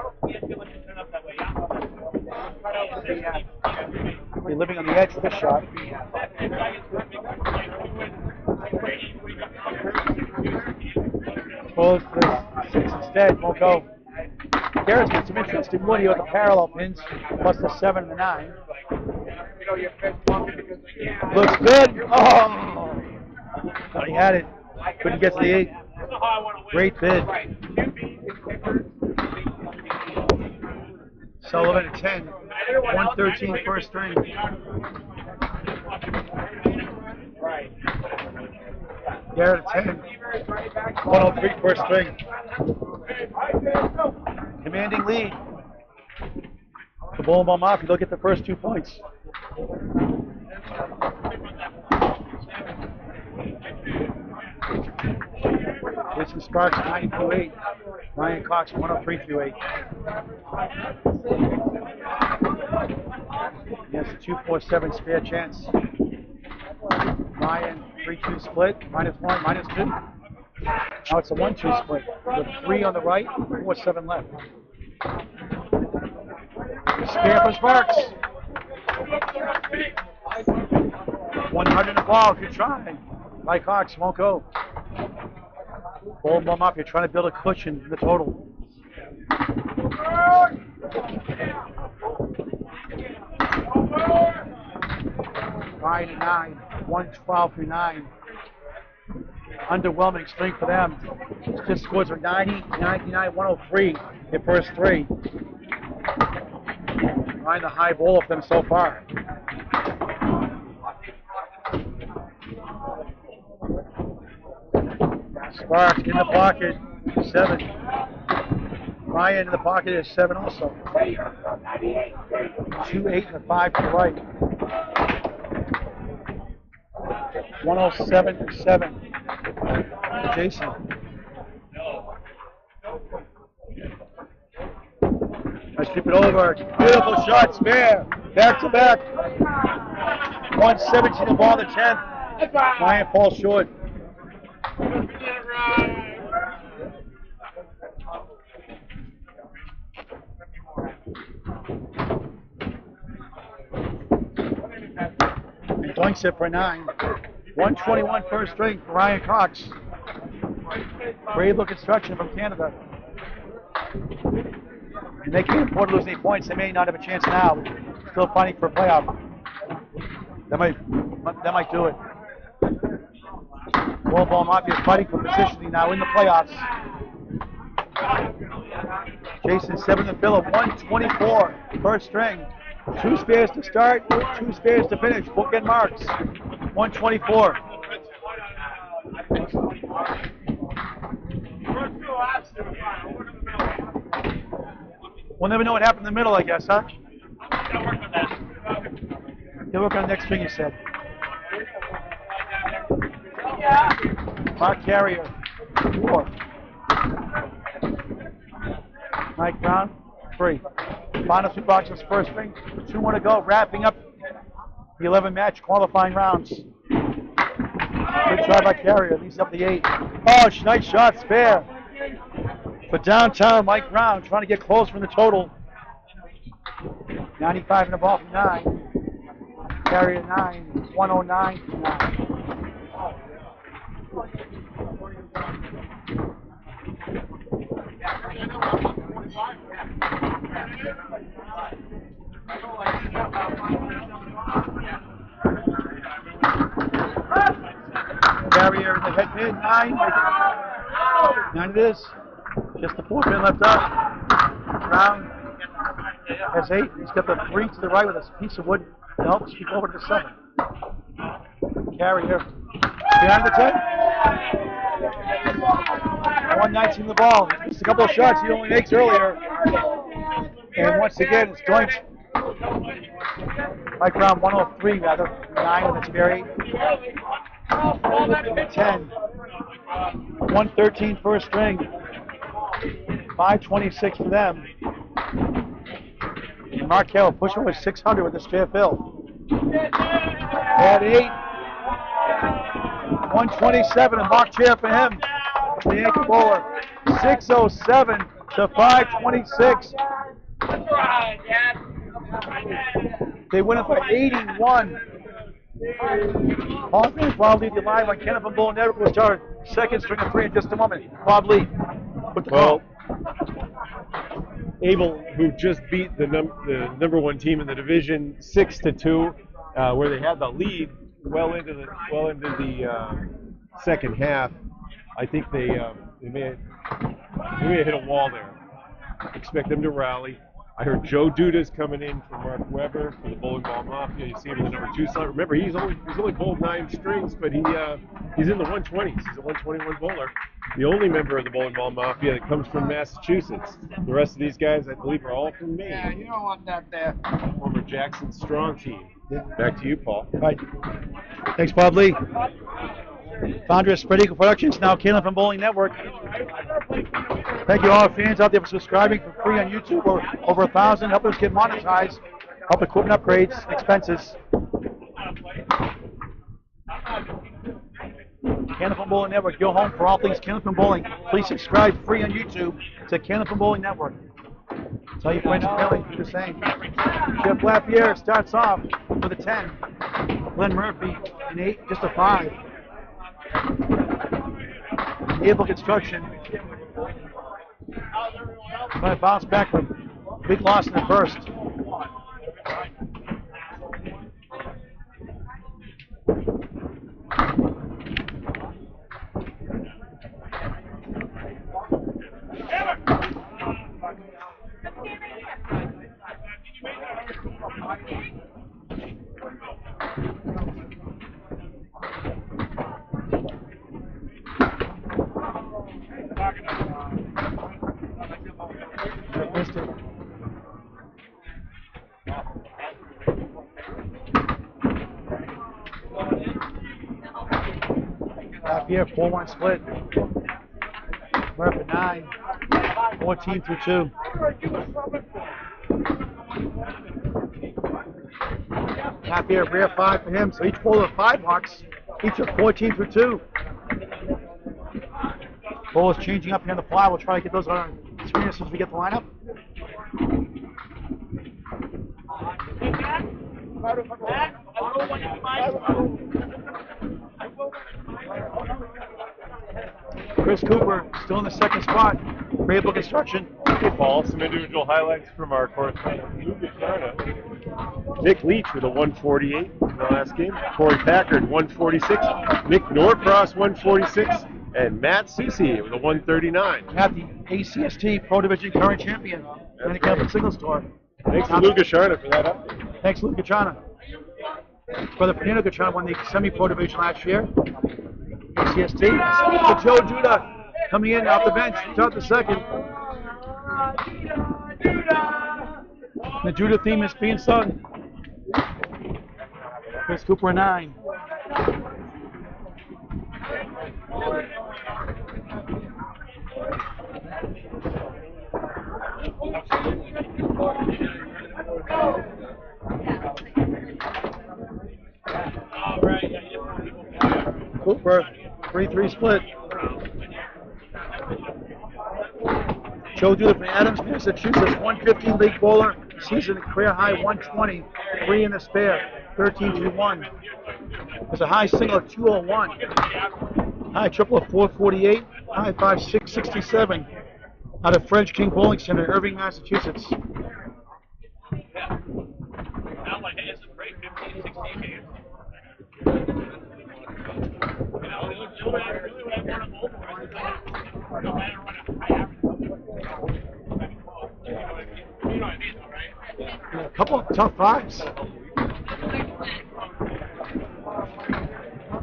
We're living on the edge of this shot. Close to the 6 instead. Won't go. Garrett's got some interesting wood here with the parallel pins, plus the 7 and the 9. Looks good. Oh! Thought he had it. Couldn't get to the 8. Great bid. Sullivan at 10. 113 first string. Garrett at 10. 103 first string. Commanding lead. The Ball Mafia, they'll get the first 2 points. Jason Sparks 90-8. Ryan Cox 103-8. Yes, a 2-4-7 spare chance. Ryan 3-2 split, -1, -2. Now it's a 1-2 split with 3 on the right, 4-7 left. Spare for Sparks. 100 in the ball, good try. Mike Cox won't go. Ball Mafia trying to build a cushion in the total. Ryan at 9, 112 through 9. Underwhelming strength for them. Just scores are 90, 99, 103 in first 3. Ryan the high ball of them so far. Sparks in the pocket, 7. Ryan in the pocket is 7 also. 2, 8, and a 5 to the right. 107 to 7. Jason. Let's keep it over. Beautiful shot, spare. Back to back. 117 the ball, the 10th. Ryan falls short. And Doinks it for 9. 121 first string for Ryan Cox. Great look instruction from Canada. And they can't afford to lose any points. They may not have a chance now. Still fighting for a playoff. That might do it. Ball Mafia is fighting for positioning now in the playoffs. Jason 7 to fill at 124 first string. 2 spares to start, 2 spares to finish. Bookend marks. 124. We'll never know what happened in the middle, I guess, huh? You'll work on the next string, you said. Mark Carrier, 4. Mike Brown, 3. Final 2 boxes, first string. 2 more to go, wrapping up the 11 match qualifying rounds. Good try by Carrier, leads up the 8. Oh, nice shot, spare. For downtown, Mike Brown trying to get close from the total. 95 in the ball from 9. Carrier 9, 109 from 9. Carrier in the head pin, 9. 9 it is. Just the 4 pin left up. Brown has 8. He's got the 3 to the right with a piece of wood to help sweep over to the 7. Carrier behind the 10. 119 the ball. He's missed a couple of shots he only makes earlier. And once again, it's Deutsch. Right round 103 rather. 9 and it's Barry. 10. 113 first string. 526 for them. And Mark Carroll pushing with 600 with this fair fill. At 8. 127, a mock chair for him. The Yankee bowler. 607 to 526. They win it by 81. Paul Green, Bob Lee, live on Kenneth and Bull Network. We'll start second string of 3 in just a moment. Bob Lee, with the call. Abel, who just beat the number 1 team in the division 6-2, where they had the lead well into the second half. I think they may have hit a wall there. Expect them to rally. I heard Joe Duda's coming in for Mark Weber for the Bowling Ball Mafia. You see him in the number 2 slot. Remember, he's only bowled 9 strings, but he's in the 120s. He's a 121 bowler. The only member of the Bowling Ball Mafia that comes from Massachusetts. The rest of these guys, I believe, are all from Maine. Yeah, you don't want that there. Former Jackson Strong team. Back to you, Paul. All right. Thanks, Bob Lee. Founder of Spread Eagle Productions, now Kalen from Bowling Network. Thank you all our fans out there for subscribing for free on YouTube. We're over 1,000. Help us get monetized. Help equipment upgrades, expenses. Kalen from Bowling Network, your home for all things Kalen from Bowling. Please subscribe free on YouTube to Kalen from Bowling Network. Tell your friends and family do the same. Jeff Lapierre starts off with a 10. Glenn Murphy, an 8, just a 5. Able Construction. Trying to bounce back from big loss in the first. Missed it. Up here, 4-1 split. We're up at 9. 14 through 2. Up here, rear 5 for him. So each bowler 5 marks. Each of 14 through 2. Bowlers changing up here on the fly. We'll try to get those on our screen as soon as we get the lineup. Chris Cooper still in the second spot. Able Construction. Hey, Paul, some individual highlights from our correspondent, Lou Bicharna. Nick Leach with a 148 in the last game. Corey Packard, 146. Nick Norcross, 146. And Matt Susi with a 139. At the ACST Pro Division current champion. Handicap and Singles Tour. Thanks to Lou Bicharna for that update. Thanks, Lou Gachana. Brother Fernando Gachana won the semi-pro division last year. ACST. So Joe Judah coming in off the bench, start the second. The Judah theme is being sung. Chris Cooper, 9. Cooper, 3-3 split. Joe Judah from Adams, Massachusetts, 115 league bowler, season career high 120, 3 in the spare, 13-1. There's a high single of 201, high triple of 448, high 5-6-67 out of French King Bowling Center, Irving, Massachusetts. tough fives.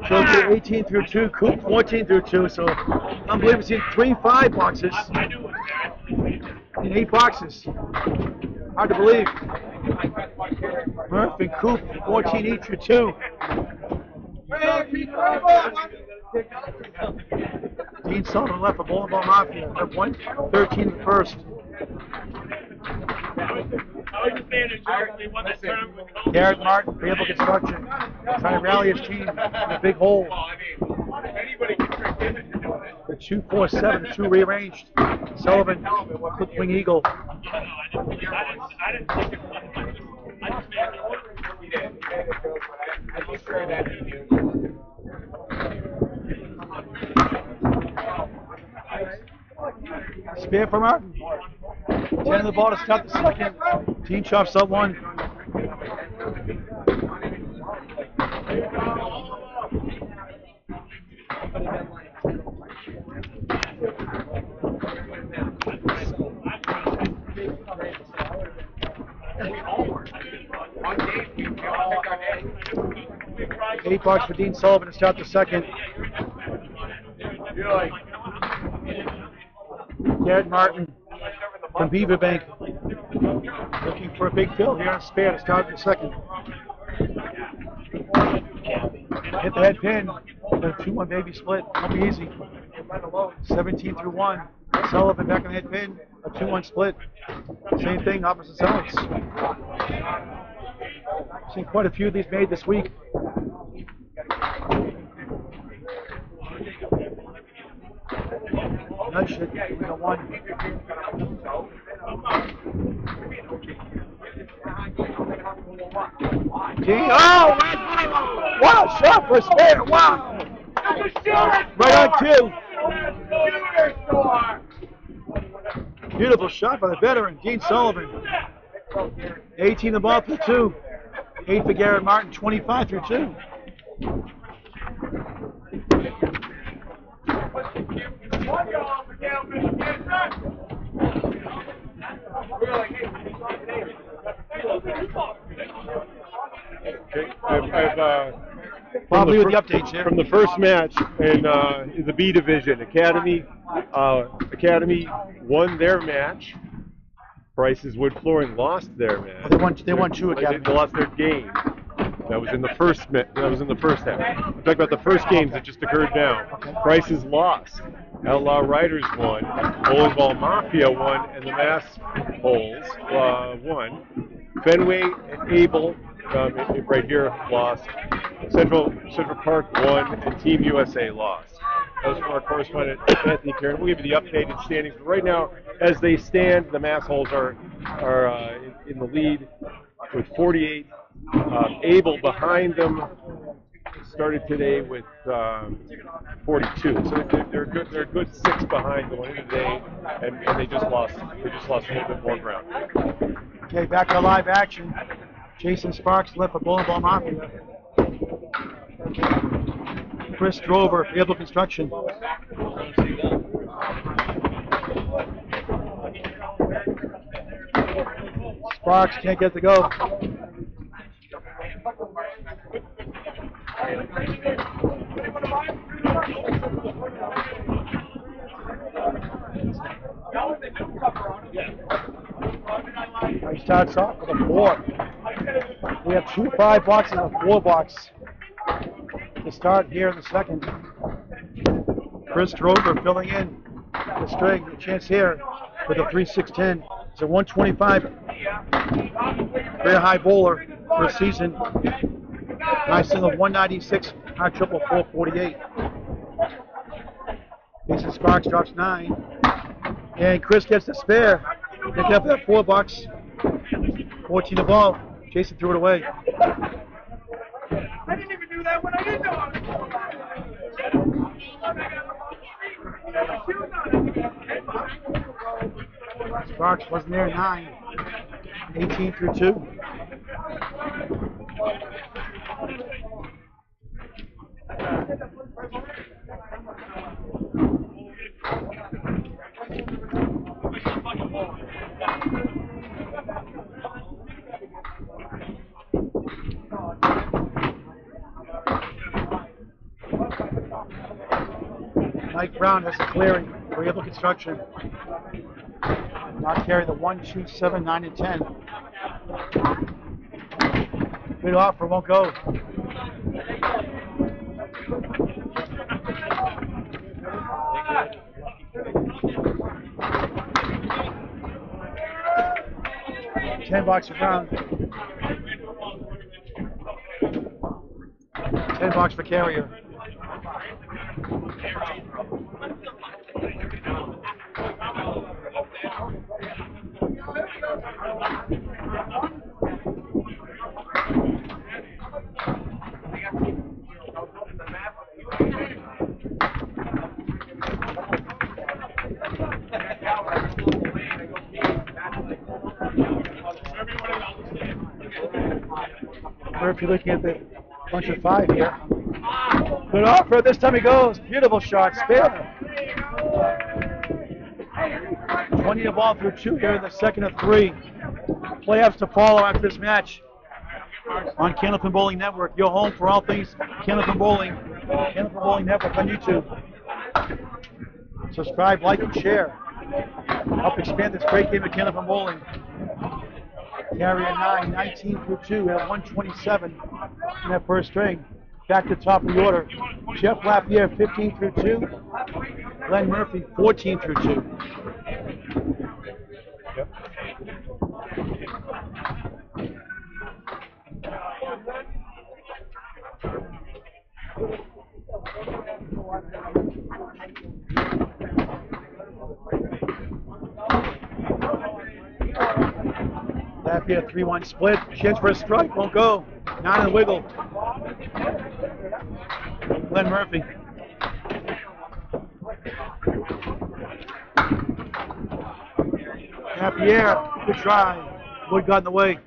Joe 18 through 2, Coop 14 through 2, so unbelievable. We've seen 3 5 boxes in 8 boxes. Hard to believe. Murph and Coop 14 each through 2. Dean Sullivan left for Ball Mafia. Have 113 in the first. Garrett Martin, Able Construction, trying to rally his team in a big hole. The 2-4-7, 2 rearranged. Sullivan, Clip Wing Eagle. Spear for Martin. 10 in the ball to start the second. Team chops up 1. $8 for Dean Sullivan to start the second. Garrett Martin from Beaver Bank looking for a big fill here on Spare to start the second. Hit the head pin. The 2-1 baby split. Won't be easy. 17 through 1. Sullivan back on the head pin. A 2-1 split. Same thing, opposite sides. Seen quite a few of these made this week. Nudge it. We got 1. Oh, what a shot for Spare. Wow. Right on 2. Beautiful shot by the veteran, Dean Sullivan. 18 the ball for 2. 8 for Garrett Martin, 25 through 2. Probably with the updates here. From the first match in the B division, Academy won their match. Price's Wood Flooring lost their match. They won 2 Academy. They lost their game. That was in the first half. I'm talking about the first games that just occurred now. Price's lost. Outlaw Riders won. Ball Mafia won, and the Mass Holes won. Fenway and Able right here lost. Central Park won, and Team USA lost. That was from our correspondent Anthony Karen. We'll give you the updated standings. But right now, as they stand, the Mass Holes are in the lead with 48. Able behind them started today with 42. So they're good. They're a good 6 behind going into today, and they just lost. They just lost a little bit more ground. Okay, back to live action. Jason Sparks left for Ball Mafia. Chris Drover, Able Construction. Sparks can't get to go. He starts off with a 4. We have 2 5 boxes and a 4 box to start here in the second. Chris Drover filling in the string. A chance here with a 3-6-10. It's a 125 very high bowler for a season. High single 196, high triple 448. Jason Sparks drops 9. And Chris gets the spare. Picking up that 4 bucks. 14 the ball. Jason threw it away. I didn't even do that when I didn't know I was. Sparks wasn't there at 9. 18 through 2. Mike Brown has a clearing. Variable construction. Not carry the 1, 2, 7, 9, and 10. Good offer, won't go. $10 for Brown. $10 for Carrier. Murphy looking at the bunch of 5 here. Good offer. This time he goes. Beautiful shot. Spare. 20 to ball through 2 here in the second of 3. Playoffs to follow after this match on Candlepin Bowling Network. Your home for all things Candlepin Bowling. Candlepin Bowling Network on YouTube. Subscribe, like, and share. Help expand this great game of Candlepin Bowling. Carrier 9, 19 through 2 at 127 in that first string. Back to the top of the order. Jeff Lapierre 15 through 2. Glenn Murphy 14 through 2. Yep. Lapierre 3-1 split. Chance for a strike. Won't go. 9 and wiggle. Glenn Murphy. Lapierre, good try. Wood got in the way.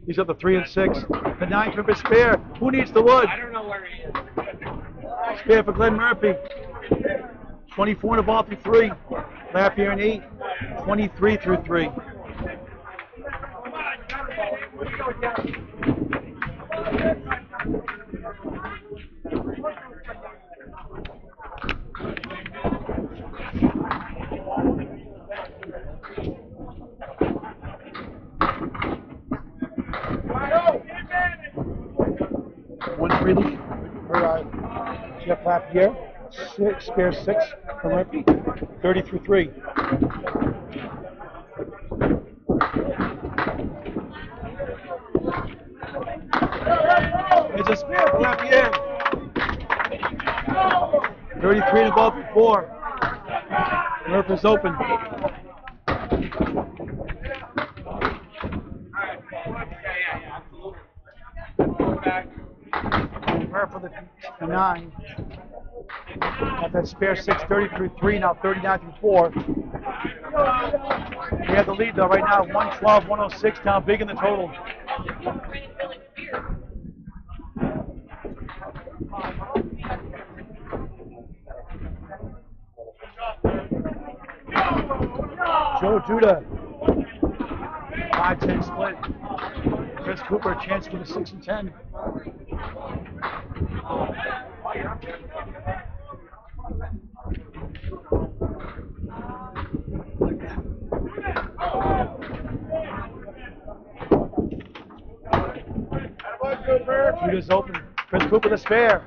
He's up to 3 and 6. The 9 for Spare. Who needs the wood? I don't know where he is. Spare for Glenn Murphy. 24 in the ball through 3. Lapierre and 8. 23 through 3. Lead for Jeff Lapierre. Spare 6 for Murphy. 30 through 3. It's a spare for Lapierre. 33 in the ball through 4. Murphy's open. For the 9. Got that spare 6, 30 through 3, now 39 through 4. We have the lead though right now, 112, 106, down big in the total. Joe Duda, 5-10 split. Chris Cooper, a chance for the 6 and 10. Duda's open. Chris Cooper the spare.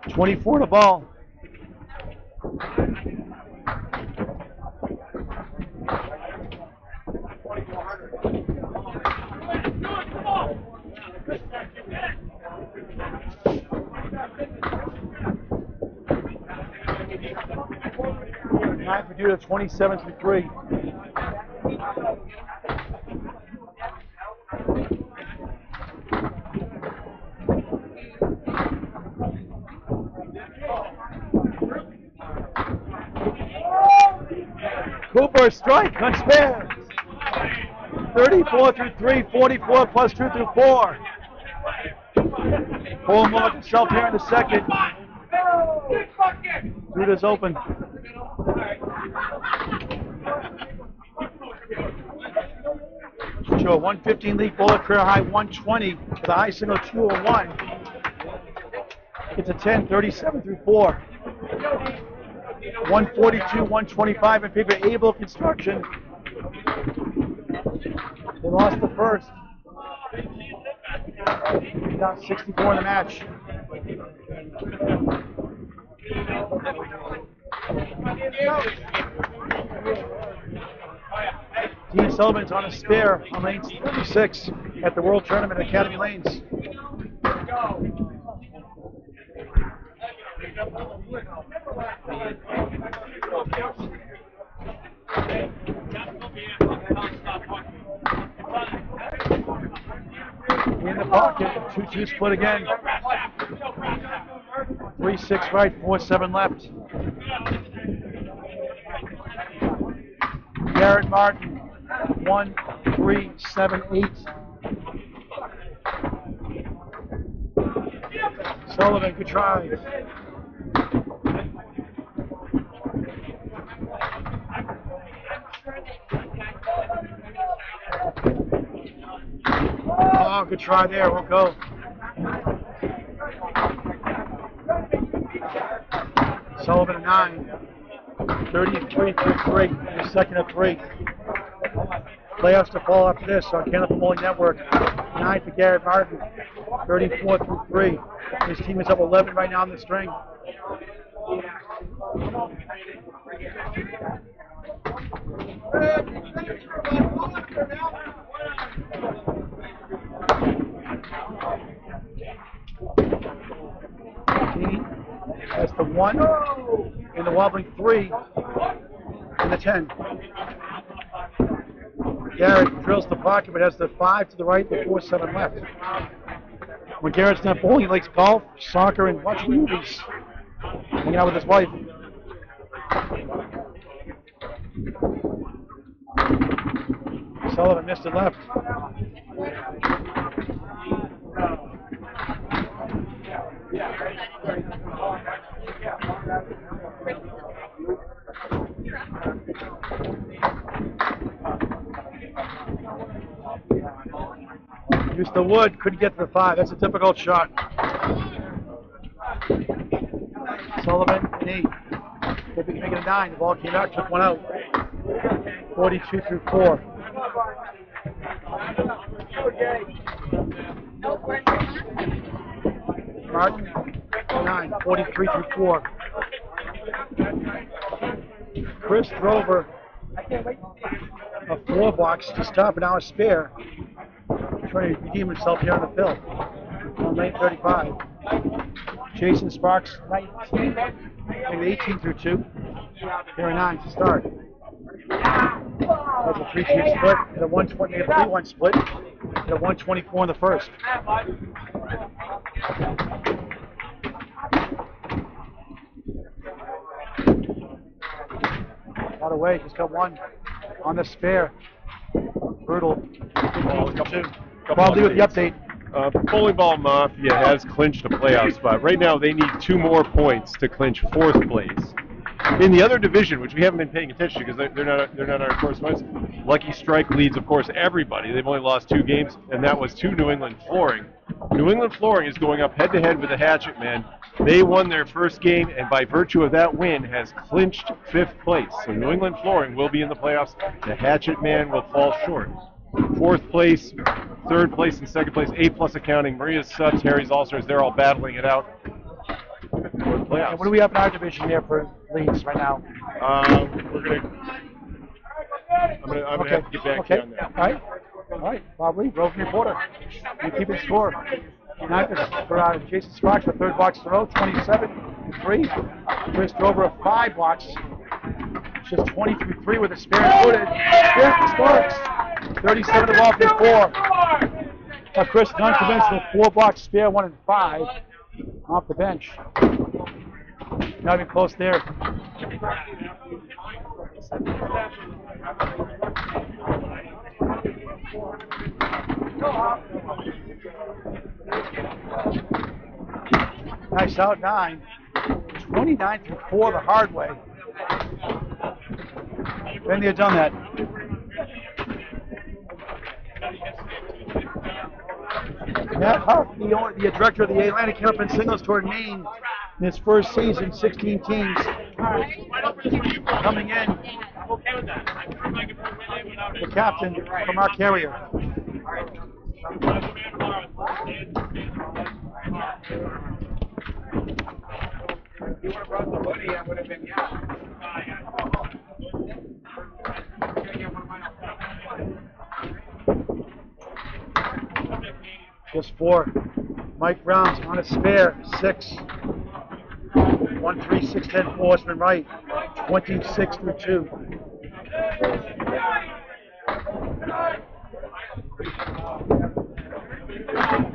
24 to ball. Nine for Duda, 27 through 3. Cooper strike on spare. 34 through 3, 44 plus 2 through 4. Paul Moore himself here in the second. Duda's open. To a 115 league bowler, career high 120 with a high single 201. It's a 10, 37 through 4. 142, 125 in favor of Able Construction. They lost the first. Down 64 in the match. Dean Sullivan's on a spare on lane 36 at the World Tournament at Academy Lanes. In the pocket, 2-2 split again. 3-6 right, 4-7 left. Garrett Martin, 1-3-7-8. Sullivan, good try. Oh, good try there. Won't go. Sullivan, 9. 33-3. The second of 3. Playoffs to fall after this on Canada Bowling Network. 9 for Garrett Martin. 34-3. His team is up 11 right now on the string. That's the 1 and the wobbling 3 and the 10. Garrett drills the pocket but has the 5 to the right, the 4-7 left. When Garrett's not bowling, he likes golf, soccer, and watching movies. Hanging out with his wife. Sullivan missed it left. Used the wood, couldn't get to the 5. That's a difficult shot. Sullivan, an 8. If he can make it a 9, the ball came out, took one out. 42-4. Martin, 9. 43-4. Chris Drover, a 4 box to stop, and now a spare. Trying to redeem himself here on the field. On lane 35. Jason Sparks, 19, maybe 18-2. Here are 9 to start. That's a 3-2 split, and a 120, a 3-1 split, and a 124 in the first. Not away, he's got 1 on the spare. Brutal. 15-2. Probably with the update. Ball Mafia has clinched a playoff spot. Right now, they need 2 more points to clinch 4th place. In the other division, which we haven't been paying attention to because they're not our correspondents, Lucky Strike leads, of course, everybody. They've only lost 2 games, and that was to New England Flooring. New England Flooring is going up head-to-head with the Hatchet Man. They won their first game, and by virtue of that win, has clinched 5th place. So New England Flooring will be in the playoffs. The Hatchet Man will fall short. 4th place, 3rd place, and 2nd place, A+ accounting. Maria's Subs, Harry's All-Stars, they're all battling it out for the playoffs. And what do we have in our division here for leads right now? I'm gonna have to get back to you on that. All right. Bob Lee, roving reporter. You keep it score. 9 for Jason Sparks for 3rd box in a row, 27-3. Chris Drover, a 5 box. Just 23-3 with a spare footed. 5th Sparks. 37 to ball for 4. Chris unconventional 4 box spare, 1 and 5 off the bench. Not even close there. Nice out 9. 29-4 the hard way. Then they had done that. Matt Huff, the director of the Atlantic Hairpin Singles Tour in Maine, in his first season, 16 teams, Coming in, the captain from our carrier. If you would have brought the hoodie, I would have been, Just 4. Mike Brown's on a spare. 6. 1, 3, 6, 10, 4, horseman right. 26 through 2.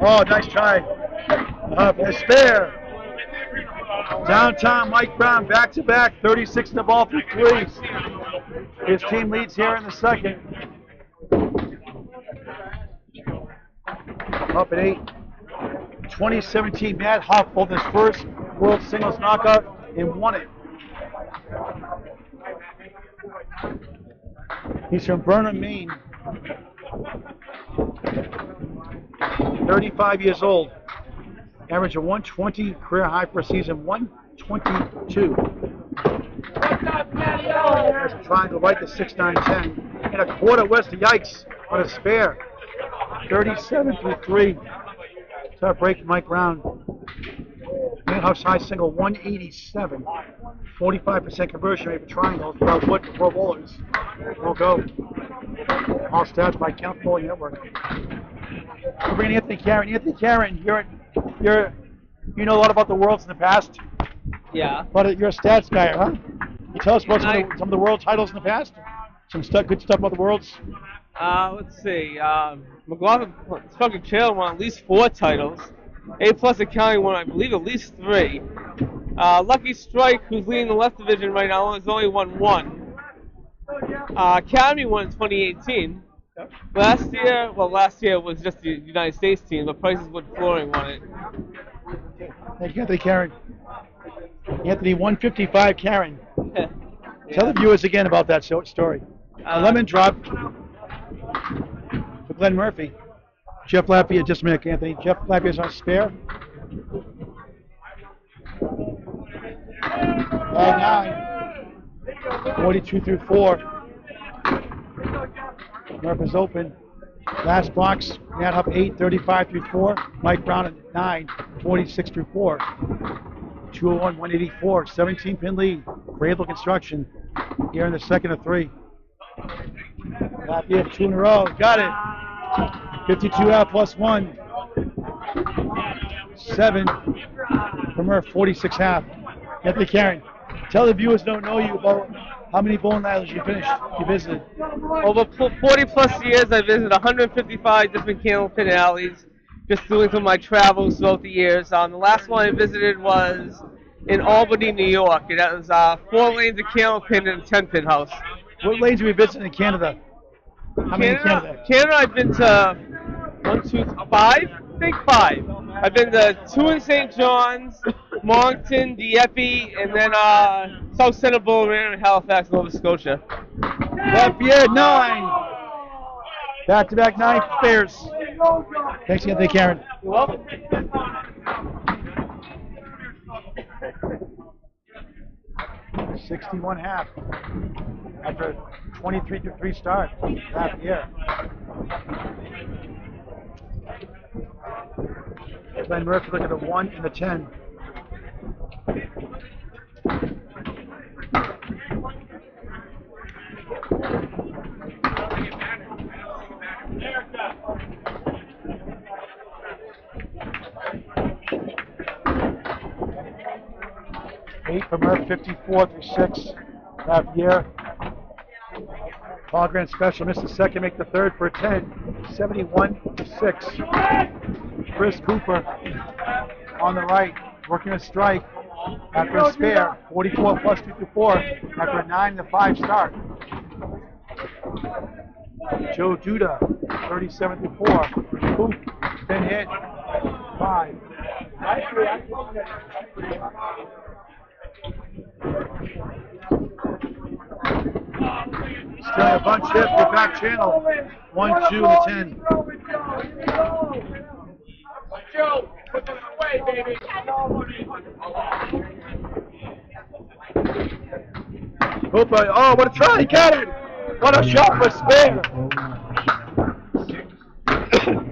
Oh, nice try. A spare. Downtown Mike Brown, back to back, 36 in the ball through 3. His team leads here in the second. Up at 8. 2017, Matt Huff pulled his first World Singles knockout and won it. He's from Burnham, Maine. 35 years old. Average of 120, career high for a season, 122. There's a triangle right to 6, 9, 10. And a quarter west of Yikes on a spare. 37 through 3. Tough break, Mike Brown. Manhouse high single, 187. 45% conversion rate for triangles, about wood for pro bowlers. We'll go. All stats by Count Bowling Network. We're bringing Anthony Karen. Anthony Karen, you know a lot about the worlds in the past. Yeah. But you're a stats guy, huh? You tell us about some of the world titles in the past. Some good stuff about the worlds. Let's see. McLaughlin fucking Trail won at least 4 titles. A+ Accounting won, I believe, at least 3. Lucky Strike, who's leading the left division right now, has only won 1. Academy won in 2018. Last year was just the United States team, but Price's Wood Flooring won it. Thank you, Anthony Karen. Anthony, 155 Karen. Yeah. Tell the viewers again about that story. A lemon drop for Glenn Murphy. Jeff Lappia, just a minute, Anthony. Jeff Lappia's on spare. Bag 9. 42 through 4. Murphy's open. Last box, Matt Huff 8, 35 through 4. Mike Brown at 9, 46 through 4. 201, 184, 17 pin lead. Cradle Construction here in the second of 3. Lappia 2 in a row. Got it. 52 out plus 1. 7 from Murph, 46 half. Anthony Karen, tell the viewers don't know you about how many bowling alleys you visited. Over 40 plus years, I visited 155 different candlepin alleys, just doing some of my travels throughout the years. The last one I visited was in Albany, New York, and that was 4 lanes of candlepin and a 10-pin house. What lanes have you visited in Canada? How many in Canada? Canada, I've been to 1, 2, 5. I think 5. I've been to 2 in St. John's, Moncton, Dieppe, and then South Center Bowl in Halifax, Nova Scotia. Lafayette 9. Back-to-back 9 spares. Thanks again, Karen. You're welcome. 61 half. After a 23 to 3 start. Lafayette. Glenn Murphy looking at the 1 and the 10. Eight for Murph, 54 through 6. Lafayette. Paul Grant special, missed the second, make the third for a 10. 71 to 6. Chris Cooper on the right, working a strike after a spare. 44 plus 2 to 4 after a 9 to 5 start. Joe Duda, 37 to 4. Coop, then hit 5. Still a bunch hit, get back channel. 1, 2, and 10. Joe, put this away, baby. Cooper, oh, what a try, he got it! What a shot for spare!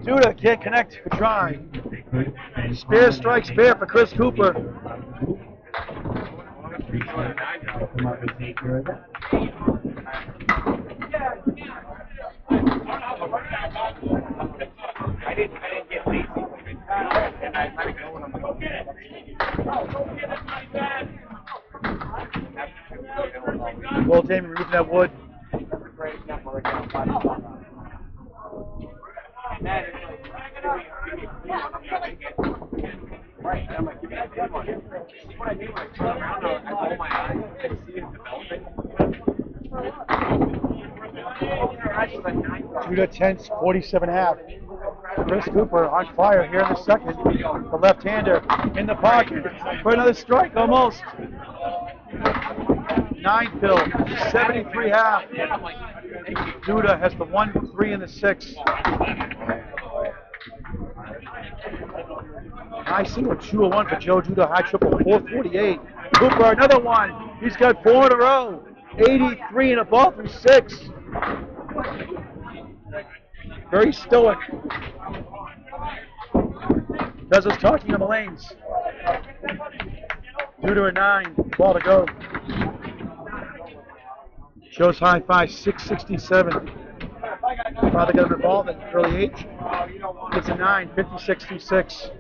Duda can't connect, good try. Spare strike, spare for Chris Cooper. I didn't get lazy. And I kind of go when I'm like, Goal team removing that wood. great example right now. And that is right. And I'm like, give me that good one. See what I do when I turn around, I roll my eyes and see it developing. Judah tenths, 47.5. Chris Cooper on fire here in the second. The left-hander in the pocket for another strike almost. 9 pill, 73.5. Judah has the 1-3 in the 6. I see a 2-1 for Joe Judah, high triple, 448. Cooper, another one. He's got 4 in a row. 83 and a ball through 6. Very stoic. Does his talking on the lanes. Judah at 9, ball to go. Joe's high 5, 667. Father got him involved at early age. Gets a 9, 56-6.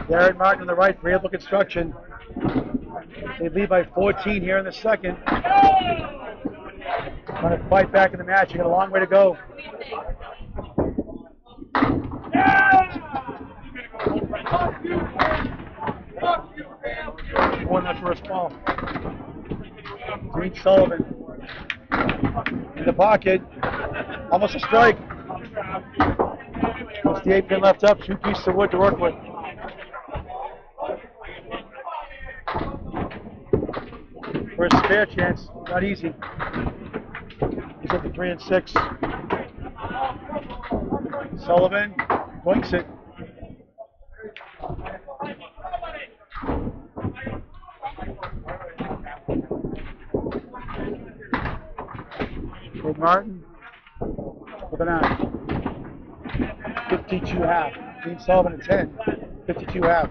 Garrett Martin on the right for Able Construction. They lead by 14 here in the second. Trying to fight back in the match. You got a long way to go. One that first ball. Dean Sullivan in the pocket. Almost a strike. What's the 8-pin left up? 2 pieces of wood to work with. First spare chance, not easy. He's at the 3 and 6. Sullivan winks it. Big Martin with a 9. 52.5. Dean Sullivan at 10. 52.5.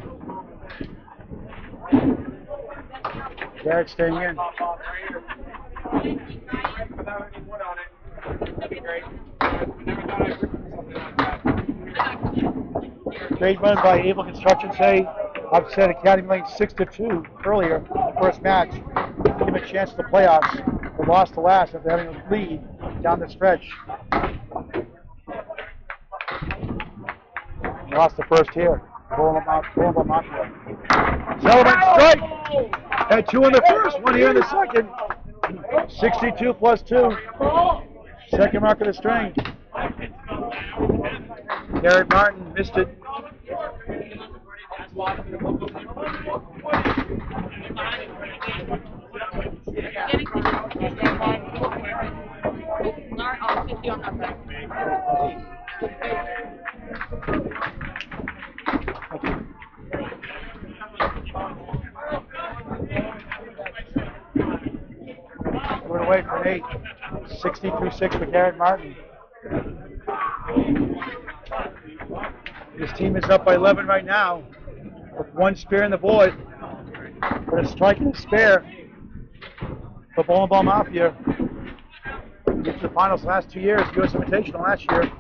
Garrett staying in. Great run by Able Construction today. Upset Academy Lane 6-2 earlier in the first match. Give him a chance to the playoffs. They lost the last after having a lead down the stretch. Lost the first here. Ball Mafia. Sullivan strike! Had 2 in the first, 1 here in the second. 62 plus 2. Second mark of the string. Garrett Martin missed it. We're away from 8. 60-6 for Garrett Martin. His team is up by 11 right now, with 1 spare in the board, but a strike and a spare for Ball Mafia. Get to the finals the last 2 years, US Invitational last year.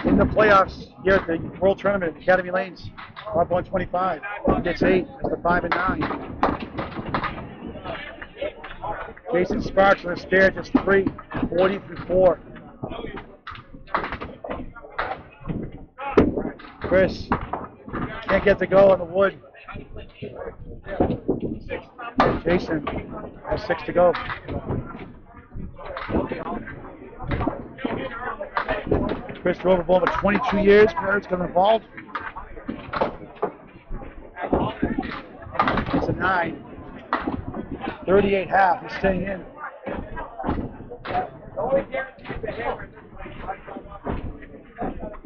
In the playoffs here at the World Tournament, Academy Lanes, up 125. Gets 8 as the 5 and 9. Jason Sparks with a spare, just 3, 40 through 4. Chris can't get the go on the wood. Jason has 6 to go. Chris drove a ball for 22 years. Parents got involved. It's a 9. 38 half. He's staying in.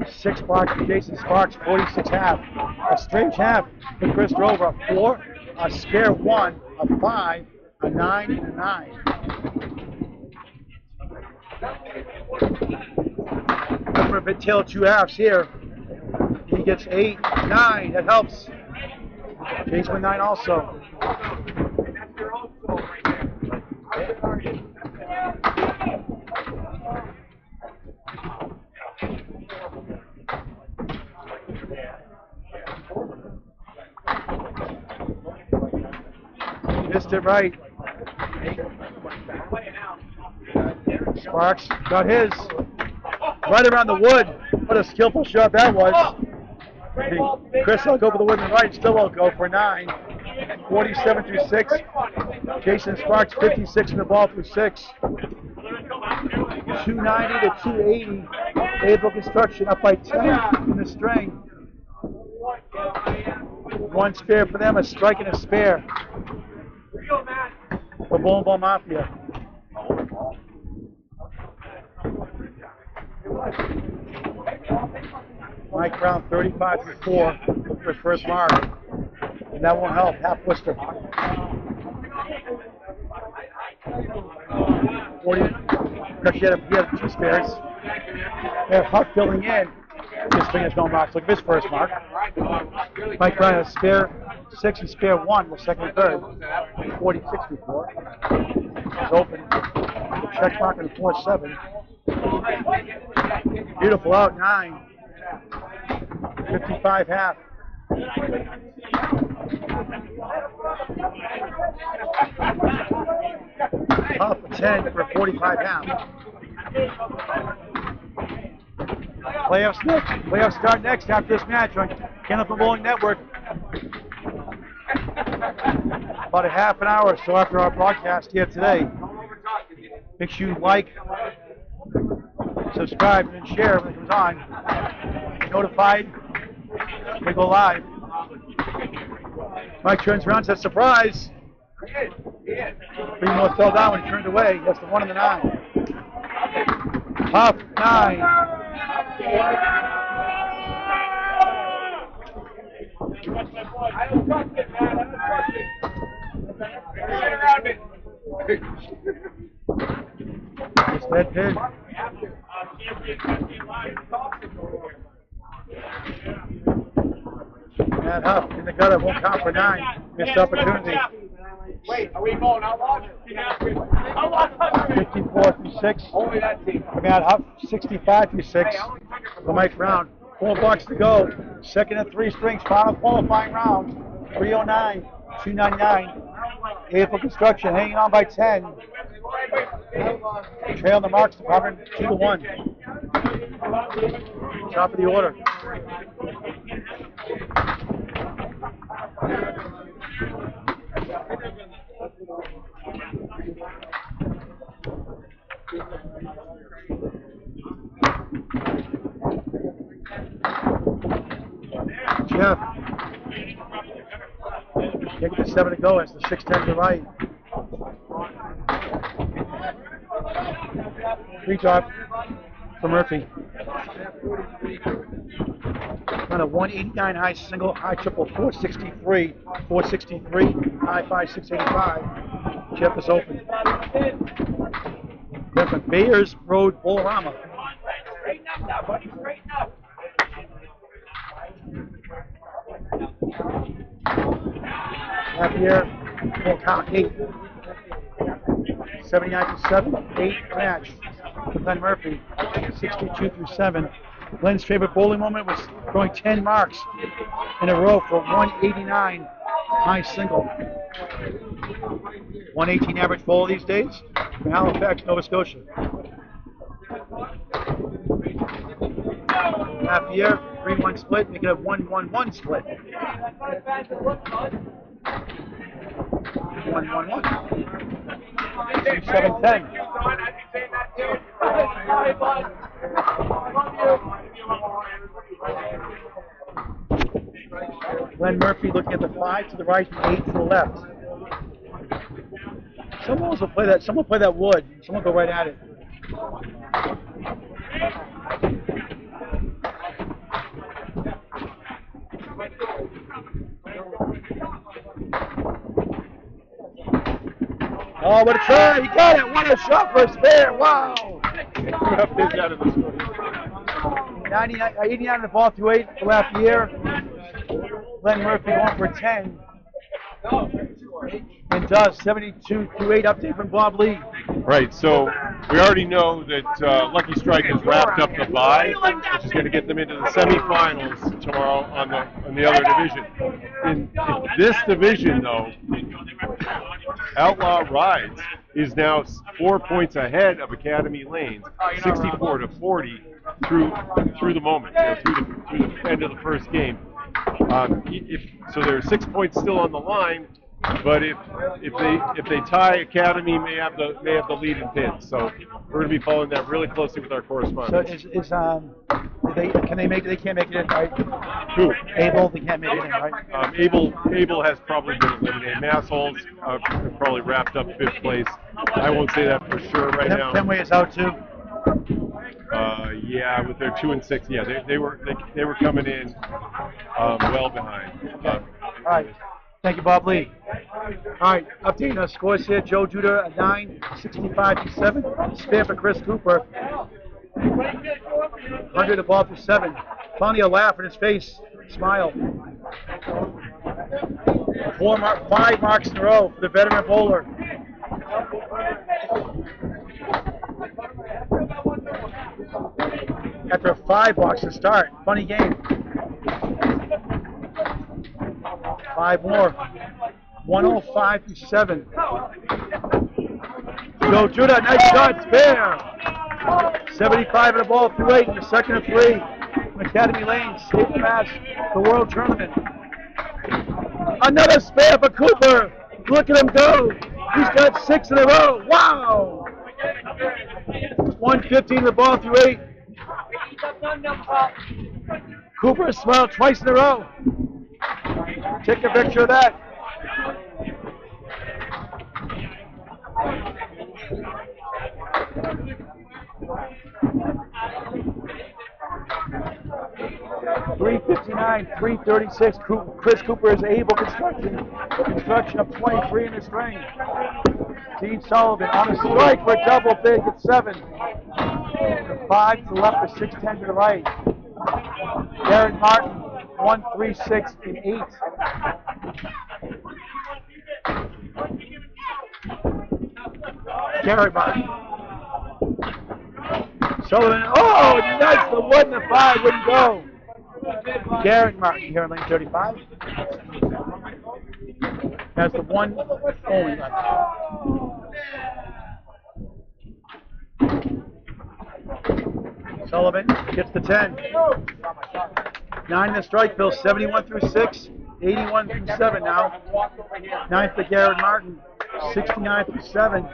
Six blocks for Jason Sparks, 46 half. A strange half for Chris Drover. 4, a spare 1, a 5, a 9, and a 9. For a bit tail 2 halves here. He gets 8, 9. That helps. Jason with 9 also. Missed it right. Sparks got his. Right around the wood. What a skillful shot that was. Chris will go for the wood and right. Still won't go for 9. 47 through 6. Jason Sparks 56 in the ball through 6. 290 to 280. Able Construction up by 10 in the string. 1 spare for them, a strike and a spare for Ball Mafia. Mike Brown 35 through 4 for his first mark. And that won't help. Half Worcester. 40. He had 2 spares. They have Huff filling in. This thing has no marks. Look at his first mark. Mike Brown has spare 6 and spare 1, the second and third. 46 through 4. It's open. Check mark in 4-7. Beautiful out 9. 55 half. Off a 10 for 45 half. Playoffs next. Playoffs start next after this match on Candlepin Bowling Network. About a half an hour or so after our broadcast here today. Make sure you like, subscribe, and share when it comes on. Be notified when we go live. Mike turns around and says, surprise! 3 more fell down when he turned away. That's the 1 and the 9. Huff 9. I don't trust it, man. I don't trust it. Get around me. Just that pin. Matt Huff in the gutter, won't count for 9. Missed opportunity. Wait, are we going outlaw? 54 through 6. Only that team. Matt Huff, 65 through 6. For Mike Brown. 4 blocks to go. Second and 3 strings. Final qualifying round. 309, 299. Able Construction hanging on by 10. Trail the marks department 2-1. Top of the order. Jeff. Can't get the 7 to go. It's the 6-10 to right. 3 drop for Murphy. On a 189 high single, high triple 463, 463, high 5 685. Jeff is open. Different Bayers Road Bolorama. Straighten up now, buddy. Straighten up. Half year, full count 8. 79 to 7, 8 match for Glenn Murphy. 62 through 7. Glenn's favorite bowling moment was throwing 10 marks in a row for 189 high single. 118 average bowl these days from Halifax, Nova Scotia. Half year, 3-1 split, making a 1-1-1 split. 1-1-1. 7-10. Glenn Murphy looking at the 5 to the right and 8 to the left. Someone else will play that. Someone play that wood. Someone go right at it. Oh, what a try! He got it! What a shot for a spare! Wow! 89 on the ball through 8 left here. Glenn Murphy going for 10. And does 72 through 8 update from Bob Lee. Right, so we already know that Lucky Strike has wrapped up the bye, which is going to get them into the semifinals tomorrow on the other division. In this division, though, Outlaw Rides is now 4 points ahead of Academy Lanes, 64 to 40 through the moment, through the end of the first game. So there are 6 points still on the line. But if they tie, Academy may have the lead in pins. So we're going to be following that really closely with our correspondents. So can they make it? They can't make it in, right? Who? Able, they can't make it in, right? Able has probably been eliminated. Massholes have probably wrapped up 5th place. I won't say that for sure right now. Kenway is out too. Yeah, with their 2 and 6. Yeah, they were coming in well behind. All right. Thank you, Bob Lee. All right, updating our scores here. Joe Judah a 9, 65 to 7. Spare for Chris Cooper. 100 the ball to 7. Finally a laugh in his face. Smile. 5 marks in a row for the veteran bowler. After 5 walks to start. Funny game. 5 more. 105 to 7. Joe Judah, nice shot, spare. 75 in the ball through 8 in the second of 3. Academy Lane, safe pass for World Tournament. Another spare for Cooper. Look at him go. He's got 6 in a row. Wow. 115 in the ball through 8. Cooper smiled twice in a row. Take a picture of that. .359, 336. Chris Cooper is able construction of 23 in the string. Dean Sullivan on a strike for a double big at 7. 5 to the left for 610 to the right. Darren Martin, 136 and 8. Garrett Martin. Sullivan, oh, nice, the 1 to 5 wouldn't go. Garrett Martin here in lane 35. Has the 1 only left. Sullivan gets the 10. 9 in the strike bill, 71 through 6, 81 through 7 now. 9th to Garrett Martin, 69 through 7,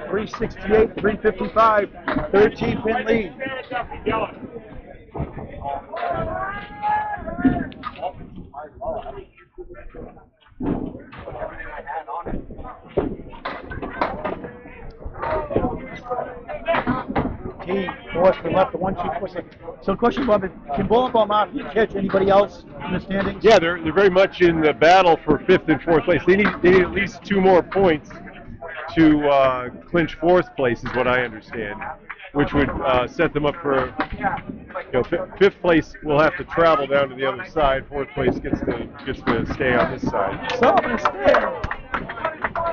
368, 355, 13 pin lead. T, Morris to the left, the 1-2. So, question, Bob, can Ball Mafia catch anybody else in the standings? Yeah, they're very much in the battle for 5th and 4th place. They need at least 2 more points to clinch 4th place, is what I understand, which would set them up for, 5th place will have to travel down to the other side. 4th place gets to stay on this side. Sullivan stay.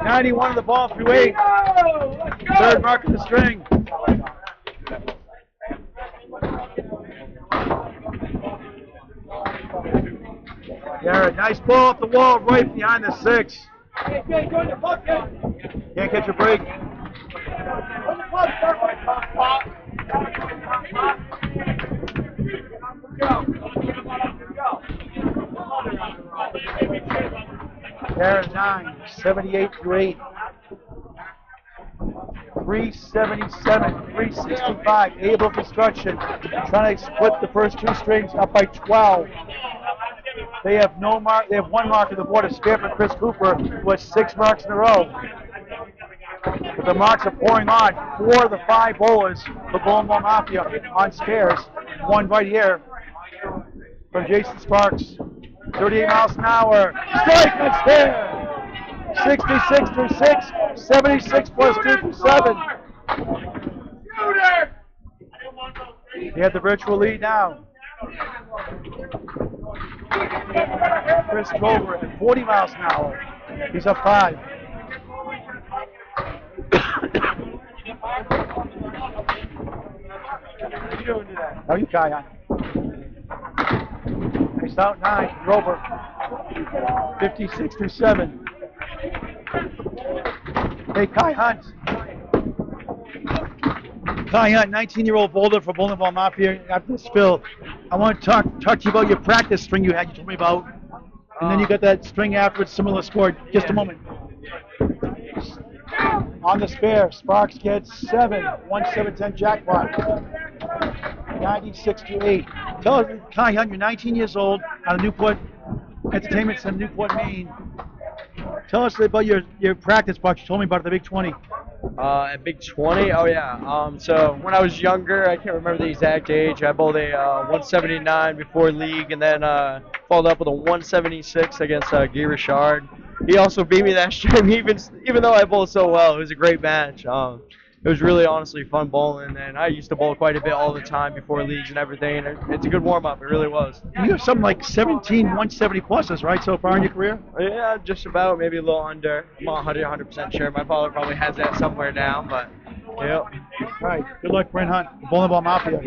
91 of the ball through 8. 3rd mark of the string. Garrett, nice ball off the wall right behind the 6. Can't catch a break. Garrett 9, 78 through 8. 377, 365, Able Construction, trying to split the first 2 strings up by 12. They have no mark. They have 1 mark on the board. A spare for Chris Cooper, who has 6 marks in a row. But the marks are pouring on. 4 of the 5 bowlers for Ball Mafia on spares. One right here from Jason Sparks. 38 miles an hour. Strike on spare. 66 through 6. 76 plus 2 through 7. They have the virtual lead now. Chris Grover at 40 miles an hour. He's up 5. How are you, Kai? He's out 9. Grover. 56 through 7. Hey, Kai Hunt. Kai Hunt, 19-year-old bowler for Bowling Ball Mafia. After this, Phil, I want to talk to you about your practice string you had. You told me about, and then you got that string afterwards, similar score. Just a moment. On the spare, Sparks gets 7. 1-7-10 jackpot. 96 to 8. Tell us, Kai Hunt, you're 19 years old out of Newport Entertainment Center, Newport, Maine. Tell us about your practice box. You told me about it, the Big 20. At Big 20? Oh, yeah. So when I was younger, I can't remember the exact age, I bowled a 179 before league and then followed up with a 176 against Guy Richard. He also beat me that string, even though I bowled so well. It was a great match. It was really honestly fun bowling, and I used to bowl quite a bit all the time before leagues and everything. It's a good warm-up. It really was. You have something like 17 170 pluses, right, so far in your career? Yeah, just about, maybe a little under. I'm not 100% sure. My father probably has that somewhere now, but yeah. All right. Good luck, Brent Hunt, Bowling Ball Mafia.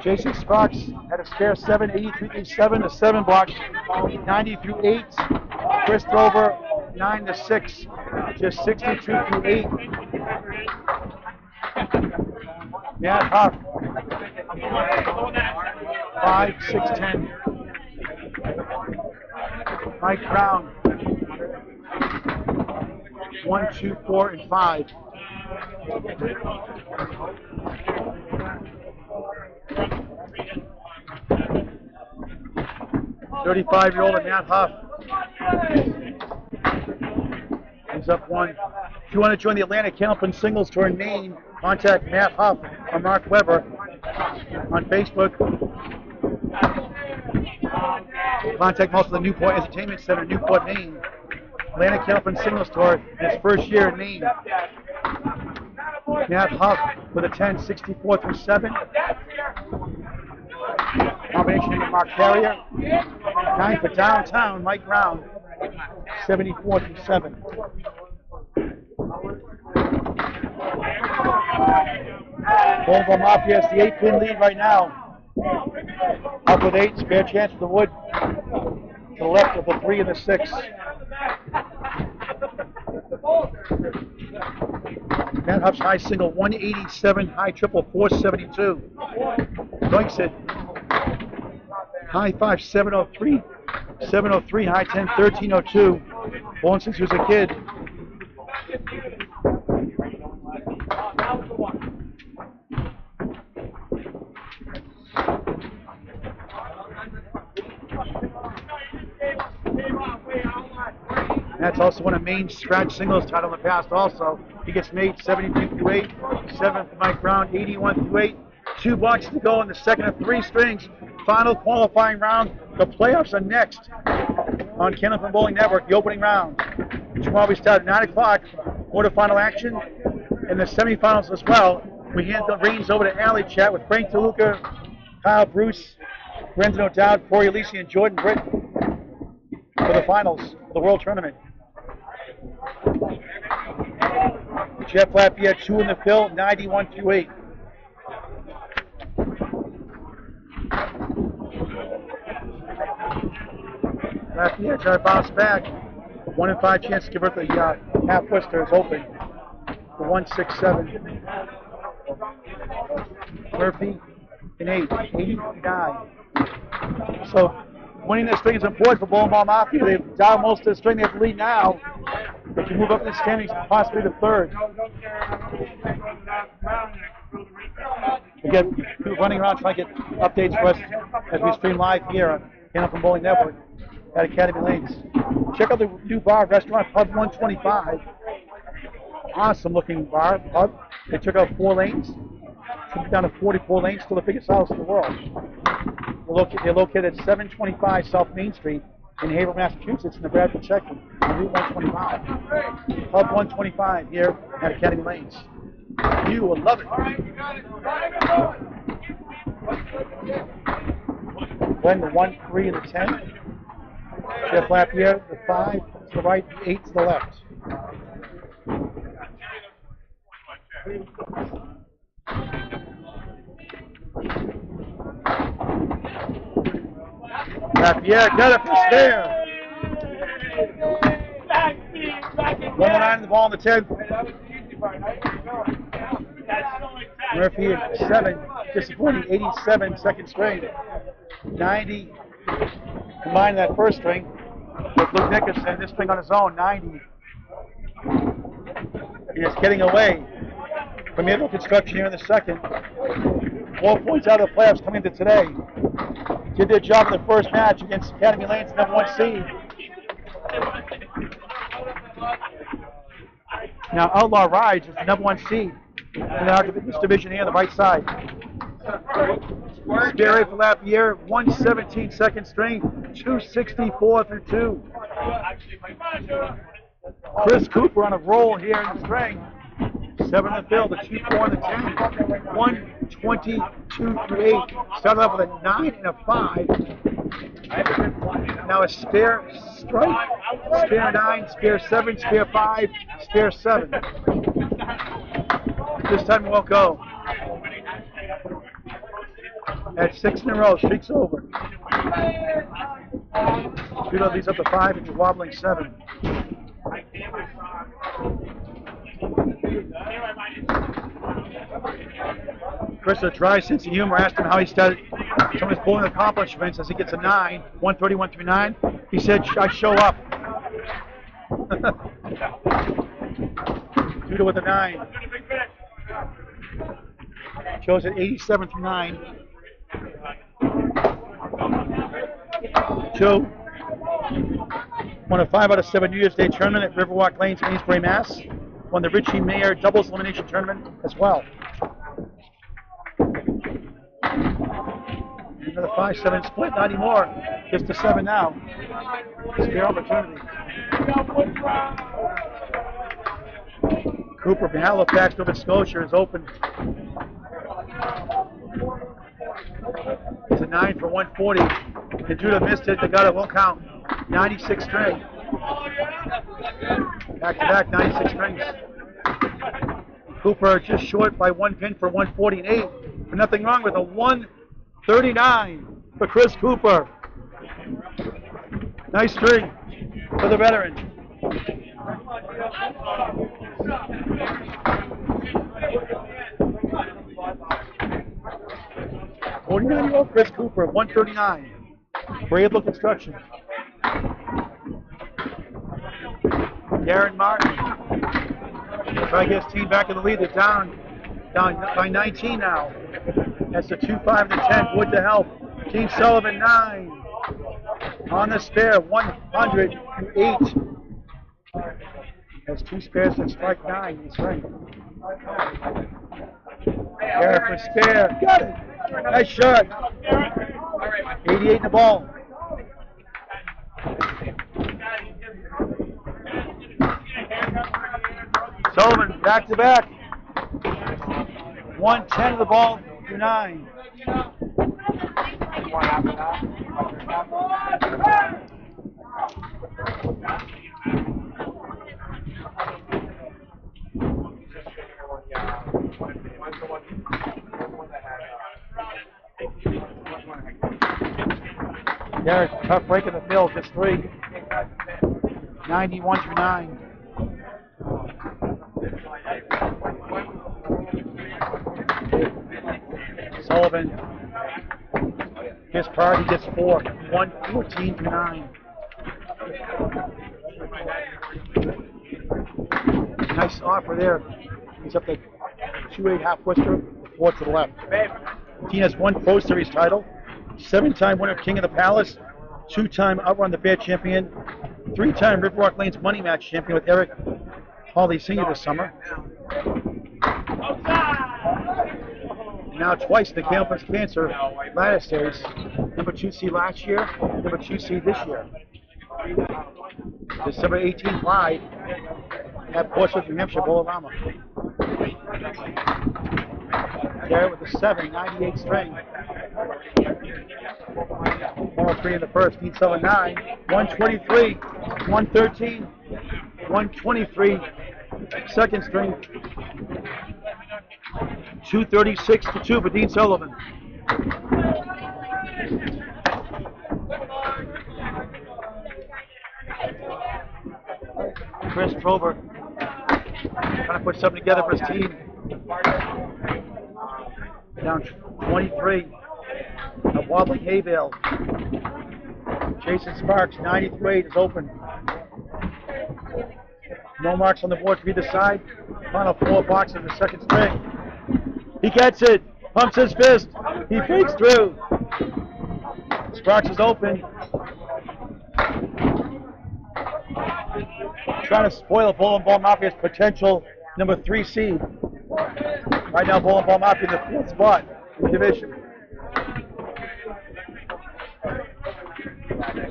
Jason Sparks had a spare 7, 83 through 7, a 7 block, 90 through 8. Chris Drover, 9 to 6, just 62 through 8. Matt Huff, 5, 6, 10. Mike Brown, 1, 2, 4, and 5. 35-year-old Matt Huff. He's up 1. If you want to join the Atlantic Candlepin Singles Tour in Maine, contact Matt Huff or Mark Weber on Facebook. Contact most of the Newport Entertainment Center, Newport, Maine. Atlantic Candlepin Singles Tour in his first year in Maine. Matt Huff with a 10, 64 through 7. Combination with Mark Carrier. 9 for downtown, Mike Brown, 74 through 7. Bowling Ball Mafia has the 8-pin lead right now. Up with 8, spare chance for the wood. To the left of the 3 and the 6. Matt Huff's high single 187, high triple 472. Doinks it. High 5 703, 703, high 10 1302. Bowling since he was a kid. That's also won a main scratch singles title in the past also. He gets an 8, 72 through 8. 7 for Mike Brown, 81 through 8. 2 blocks to go in the second of 3 strings. Final qualifying round. The playoffs are next on Candlepin Bowling Network, the opening round. Tomorrow we start at 9 o'clock. Quarterfinal action. In the semifinals as well, we hand the reins over to Alley Chat with Frank DeLuca, Kyle Bruce, Brendan O'Dowd, Corey Alisi, and Jordan Britt for the finals of the World Tournament. Jeff Lafayette, 2 in the fill, 91 through 8. Lafayette trying to bounce back. 1 in 5 chance to convert the half twister is open. For 167. Murphy in 8, 89. So winning this string is important for Bowling Ball Mafia. They've down most of the string. They have the lead now. They can move up in the standings, possibly the 3rd. Again, people running around trying to get updates for us as we stream live here on Candlepin Bowling Network. at Academy Lanes. Check out the new bar, restaurant, Pub 125. Awesome looking bar, pub. They took out 4 lanes, took it down to 44 lanes, still the biggest house in the world. They're located at 725 South Main Street in Haverhill, Massachusetts, in the Bradford section on Route 125. Pub 125 here at Academy Lanes. You will love it. Glenn, the 1, 3, and the 10. Jeff Lapierre, the 5 to the right, the 8 to the left. Lapierre got it from Spare. 109 the ball on the 10. Murphy at 7, disappointing 87 second string. 90 combined that first string with Luke Nickerson, this string on his own, 90. He is getting away from Able Construction here in the second. 4 points out of the playoffs coming into today. Did their job in the first match against Academy Lane's number 1 seed. Now Outlaw Rides is the number 1 seed in this division here on the right side. Spare for Lapierre, 117 second string, 264 through 2. Chris Cooper on a roll here in the string. 7 in the field, the 2, 4, and the 10. 122 through 8. Started off with a 9 and a 5. Now a spare strike, spare 9, spare 7, spare 5, spare 7. This time it won't go. At 6 in a row, streak's over. Shoot all these up to 5 and you're wobbling 7. Chris, a dry sense of humor, asked him how he started some of his bowling accomplishments as he gets a 9, 131 through 9. He said, I show up. Judah with a 9. Shows at 87 through 9. Joe won a 5 out of 7 New Year's Day tournament at Riverwalk Lanes, Amesbury, Mass. Won the Richie Mayer doubles elimination tournament as well. Another 5-7 split, not anymore. Just a 7 now. Spare opportunity. Cooper from Halifax, Nova Scotia is open. It's a 9 for 140. And Judah missed it. They got it. Won't count. 96 string. Back to back, 96 strings. Cooper just short by 1 pin for 148. But nothing wrong with a 139 for Chris Cooper. Nice string for the veteran. '49-year-old Chris Cooper, 139. Brable Construction. Darren Martin. Try to get his team back in the lead. They're down by 19 now. That's the 2-5 and the 10. Wood to help. Gene Sullivan, 9. On the spare, 108. Has 2 spares and strike 9 in the string. Garrett for spare. Got it. Nice shot. 88 in the ball. Sullivan back to back. 110 of the ball to 9. Derek, tough break in the field, just 3. 91 through 9. Sullivan, his card, he gets 4. 114 through 9. Nice offer there. He's up to 2-8 half Worcester, 4 to the left. He has 1 Pro Series title. 7-time winner, King of the Palace. two-time Outrun the Fair champion, three-time Riverwalk Lanes Money Match champion with Eric Hawley Sr. this summer. Now twice in the Campus Cancer Ladder Series. Number 2 seed last year, number 2 seed this year. December 18th live at Portsmouth, New Hampshire, Bolorama. There with the 798 string. 103 in the first, Dean 7-9, 123, 113, 123, second string, 236-2 for Dean Sullivan. Chris Trover trying to put something together for his team. Down 23 at Wobbling Hayvale. Jason Sparks, 93 is open. No marks on the board for either side. Final 4 boxes in the second string. He gets it. Pumps his fist. He fakes through. Sparks is open. Trying to spoil Ball Mafia's potential number 3 seed. Right now, Ball Mafia in the 4th spot in the division.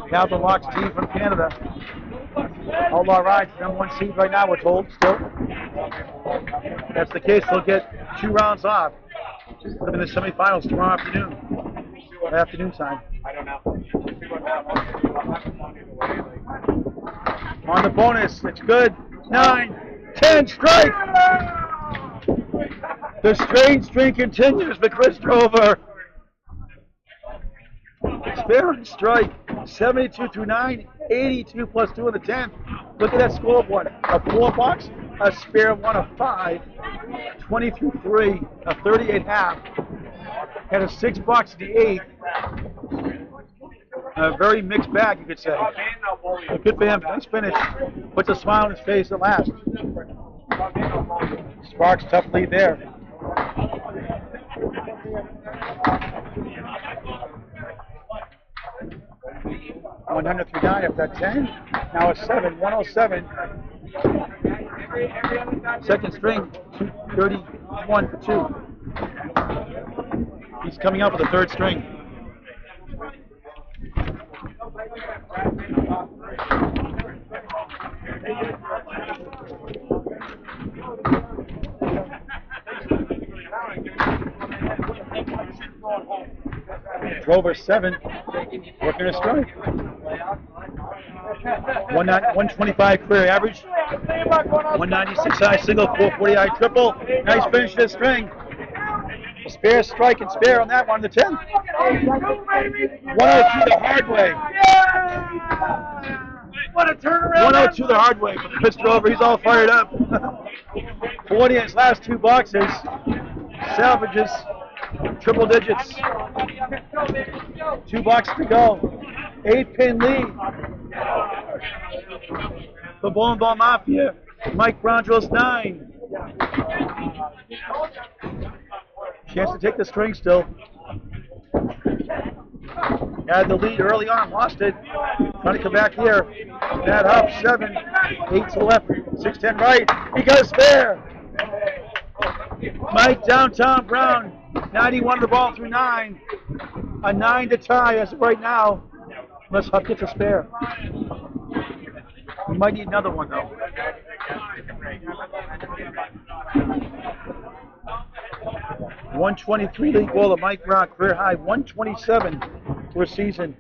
Calvin Locke's team from Canada. Outlaw Rides, number 1 seed right now, we're told, still. If that's the case, they'll get 2 rounds off. They'll be in the semifinals tomorrow afternoon time. I don't know. On the bonus, it's good. 9, 10, strike! The strange string continues for Chris Trover. Spare and strike. 72 through 9, 82 plus 2 in the 10th. Look at that scoreboard. A 4 box, a spare 1 of 5, 20 through 3, a 38 half. Had a 6 box in the 8th. A very mixed bag, you could say. Good for him. Nice finish. Puts a smile on his face at last. Sparks, tough lead there. $100 after that 10. Now a 7, 107. Second string, 231 for 2. He's coming out for the third string. Trover 7, working a strike. 125 career average, 196 high single, 440 high triple. Nice finish to the string. Spare, strike, and spare on that one, the 10. 102 the hard way. What a turnaround! 102 the hard way for Chris Trover. He's all fired up. 40 in his last 2 boxes. Salvages, triple digits. 2 boxes to go. 8-pin lead for Ball Mafia. Mike Brondros 9. Chance to take the string still. Had the lead early on, lost it. Trying to come back here. Matt Huff 7, 8 to the left, 6-10 right. He got a spare. Mike Downtown Brown, 91 of the ball through 9. A 9 to tie as of right now, unless Huff gets a spare. We might need another one though. $123 league ball of Mike Brown, career high 127 for a season.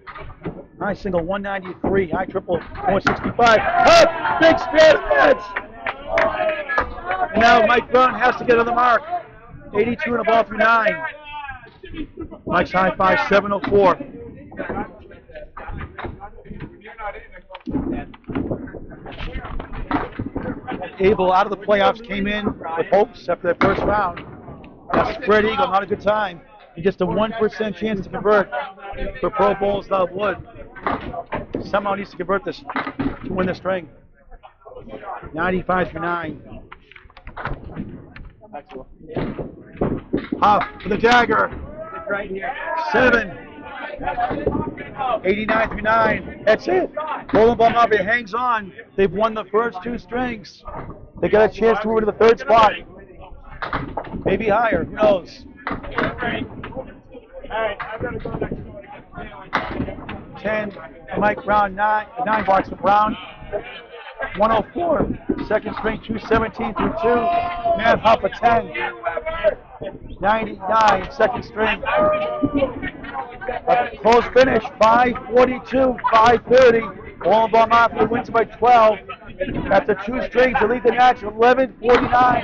High single 193, high triple 465. Up, big spare catch. Now Mike Brown has to get on the mark. 82 in the ball through 9. Mike's high 5, 704. Abel out of the playoffs, came in with hopes after that first round. A spread eagle, not a good time. And just a 1% chance to convert for Pro Bowls without Wood. Somehow needs to convert this to win the string. 95 for 9. Huff for the dagger. 7. 89 through 9. That's it. Bowling Ball Mafia hangs on. They've won the first 2 strings. They got a chance to move into the 3rd spot. Maybe higher. Who knows? 10. Mike Brown. 9 blocks for Brown. 104. Second string. 217 through 2. Matt Huff a 10. 99. Second string. Close finish, 5:42, 5:30. Ball Mafia wins by 12. After 2 strings, they lead the match 11:49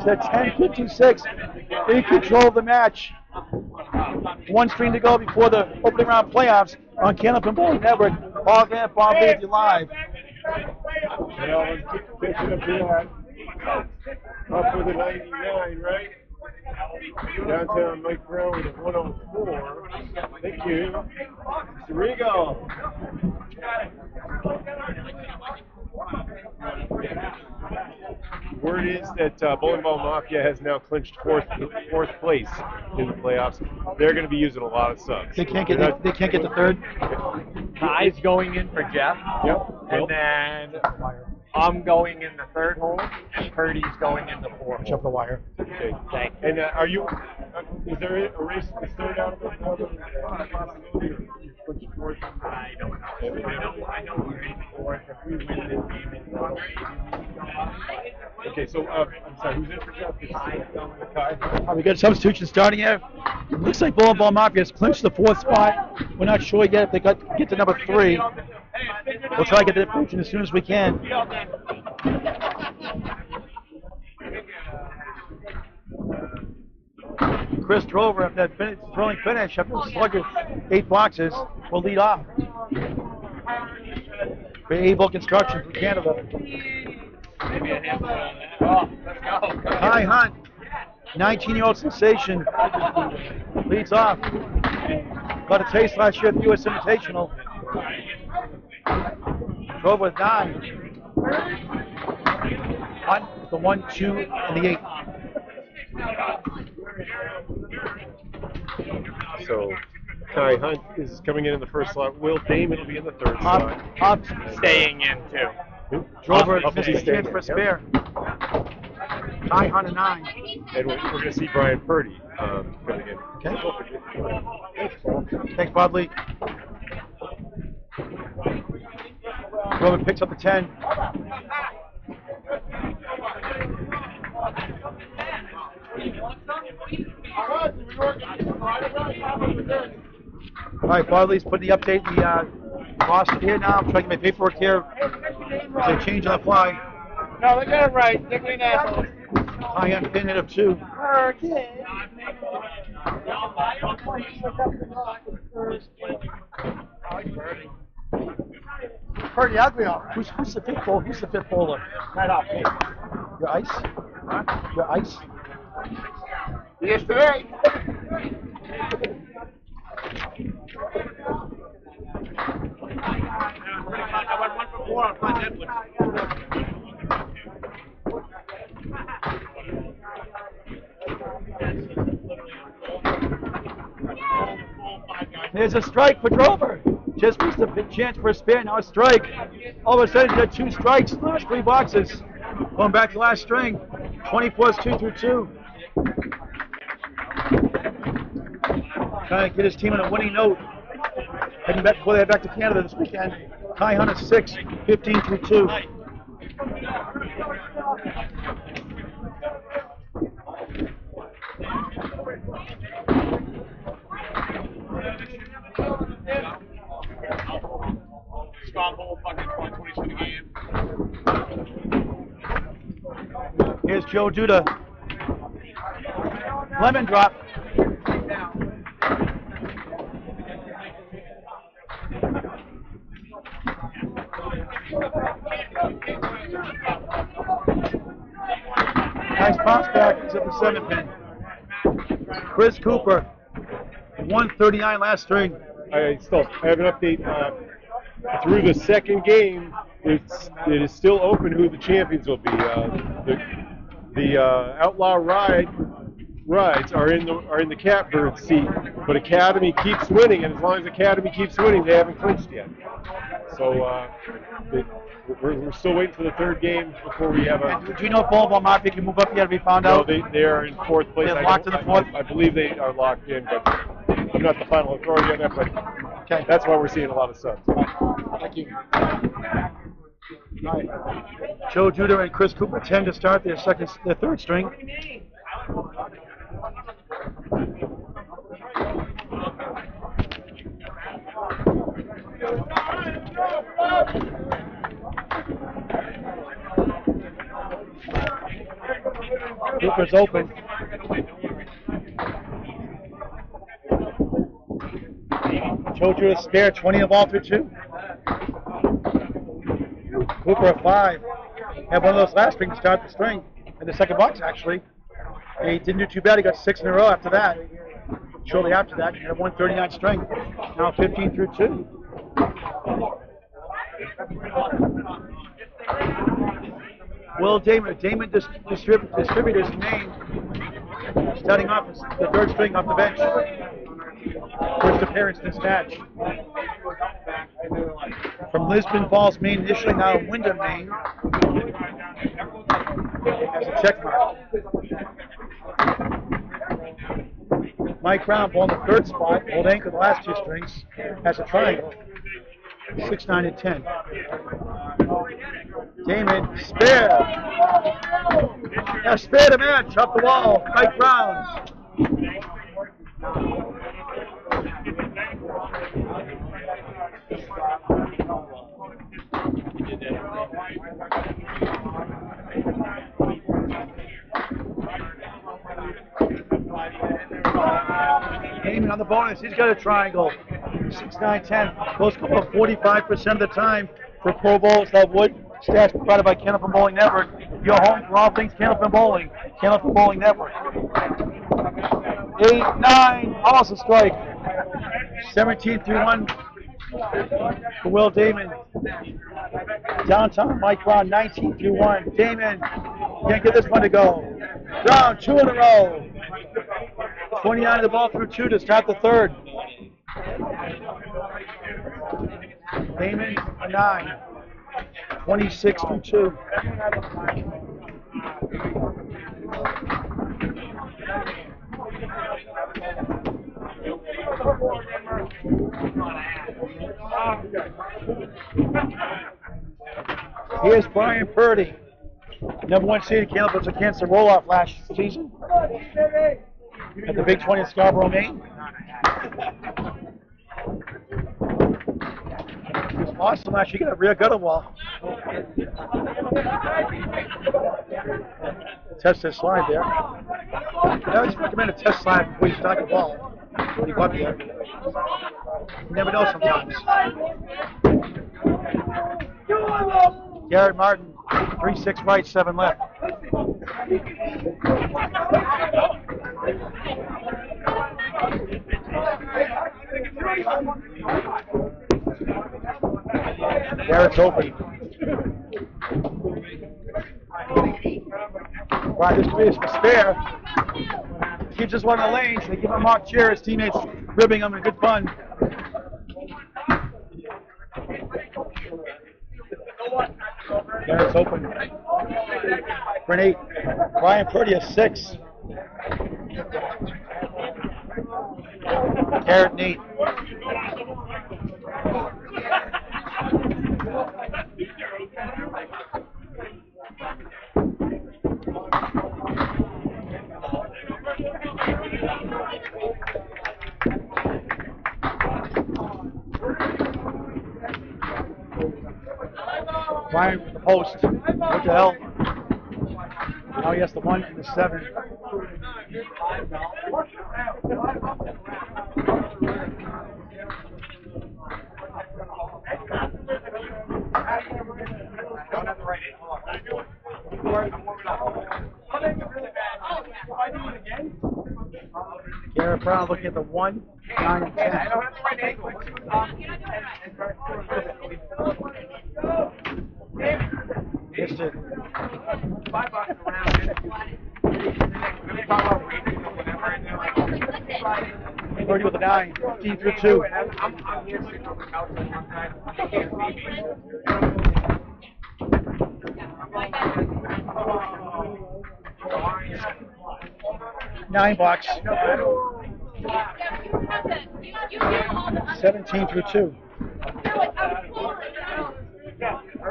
to 10:56. In control of the match. 1 string to go before the opening round playoffs on Candlepin Bowling Network. Ball Van Ball Mafia live. Up with a 99, right? Downtown Mike Brown with a 104. Thank you. Mr. Regal. Word is that Bowling Ball Mafia has now clinched fourth place in the playoffs. They're going to be using a lot of subs. They can't get the 3rd. Ty's going in for Jeff. Yep. And then I'm going in the 3rd hole, and Purdy's going in the 4th Jump the wire. Okay. Thank you. And are you? Is there a race to start out of the possibility? Or you clinched fourth? I don't know. I know we're in 4th. If we win this game, it's not Okay, so I'm sorry. Who's in for Jeff? Ty. We got substitution starting here. It looks like Bowling Ball Mafia has clinched the 4th spot. We're not sure yet if they get to number 3. We'll try to get the information as soon as we can. Chris Drover, after that thrilling finish, after a sluggish 8 boxes, will lead off. For Able Construction from Canada. Ty Hunt, 19-year-old sensation, leads off. Got a taste last year at the U.S. Invitational. Drove with 9. Hunt, the 1, 2, and the 8. So Ty Hunt is coming in the 1st slot. Will Damon will be in the 3rd slot. Up, staying in too. Drover, Up is he missed staying chance for a in? spare. Ty Hunt, a 9. And we're going to see Brian Purdy coming in. Okay. Thanks, Bob Lee. Drover picks up the 10. All right, Barley's putting the update in the roster here now. I'm trying to get my paperwork here. They change on the fly. No, they got it right. They're being assholes. I am pinhead of 2. Pretty ugly, all right. Who's the 5th bowler? Who's the 5th bowler? Right off me. Your ice? Huh? Your ice? Yes, today. There's a strike for Drover. Just missed a big chance for a spare. Now a strike. All of a sudden, he's got 2 strikes. Last 3 boxes. Going back to last string. 20 plus 2 through 2. Trying to get his team on a winning note. Heading back before they head back to Canada this weekend. Ty Hunt at 6, 15 through 2. Here's Joe Duda. Lemon drop. Nice bounce back. He's at the 7 pin. Chris Cooper, 139 last string. I have an update. Through the 2nd game, it is still open who the champions will be. The Outlaw Ride rides are in the catbird seat, but Academy keeps winning, and as long as Academy keeps winning, they haven't clinched yet. So we're still waiting for the third game before we have a. Do you know if Ball Mafia can move up yet? Have we found out? No, they are in fourth place. They're locked in the fourth? I believe they are locked in, but I'm not the final authority on that. But Okay. that's why we're seeing a lot of subs. Thank you. All right. Joe Judah and Chris Cooper tend to start their third string. Cooper's open. Joe Judah spare 20 of all through 2. Cooper a 5. Had one of those last strings to start the string in the second box actually. And he didn't do too bad. He got 6 in a row after that. Shortly after that, he had a 139 string. Now 15 through 2. Will Damon Distributors named starting off as the third string off the bench. First appearance in this match. From Lisbon Falls, Maine, initially now Wyndham, Maine. As a check mark. Mike Brown ball in the third spot, hold anchor the last 2 strings, has a triangle. 6, 9, and 10. Damon, spare. Now spare the match, up the wall, Mike Brown. Damon on the bonus, he's got a triangle. 6, 9, 10. Close call 45% of the time for Pro Bowls that would. Stats provided by Candlepin Bowling Network. Your home for all things Candlepin Bowling. Candlepin Bowling Network. 8, 9, also strike. 17 through 1 for Will Damon. Downtown Mike Brown, 19 through 1. Damon can't get this one to go. Brown, 2 in a row. 29 of the ball through 2 to start the third. Damon, a 9. 26 through 2. Here's Brian Purdy, number 1 seed Candlepins against the roll-off last season at the Big 20 in Scarborough, Maine. He was awesome last year. He got a rear gutter wall. Test his slide there. I always recommend a test slide before you start the ball. When you go up there. You never know sometimes. Garrett Martin, 3-6 right, 7 left. Garrett's open. Right, this could be a spare. Keeps us one in the lanes. They give him a mock cheer. His teammates ribbing him in good fun. Garrett's open. For an 8. Brian Purdy a 6. Garrett and 8. Brian with the post. What the hell? Now he has the 1 and the 7. Garrett Brown looking at the 1, 9, and 10. Missed it. Birdie with a 9, 15 through 2. I'm here sitting on the couch like one time. They can't see me. 9 box. 17 through 2.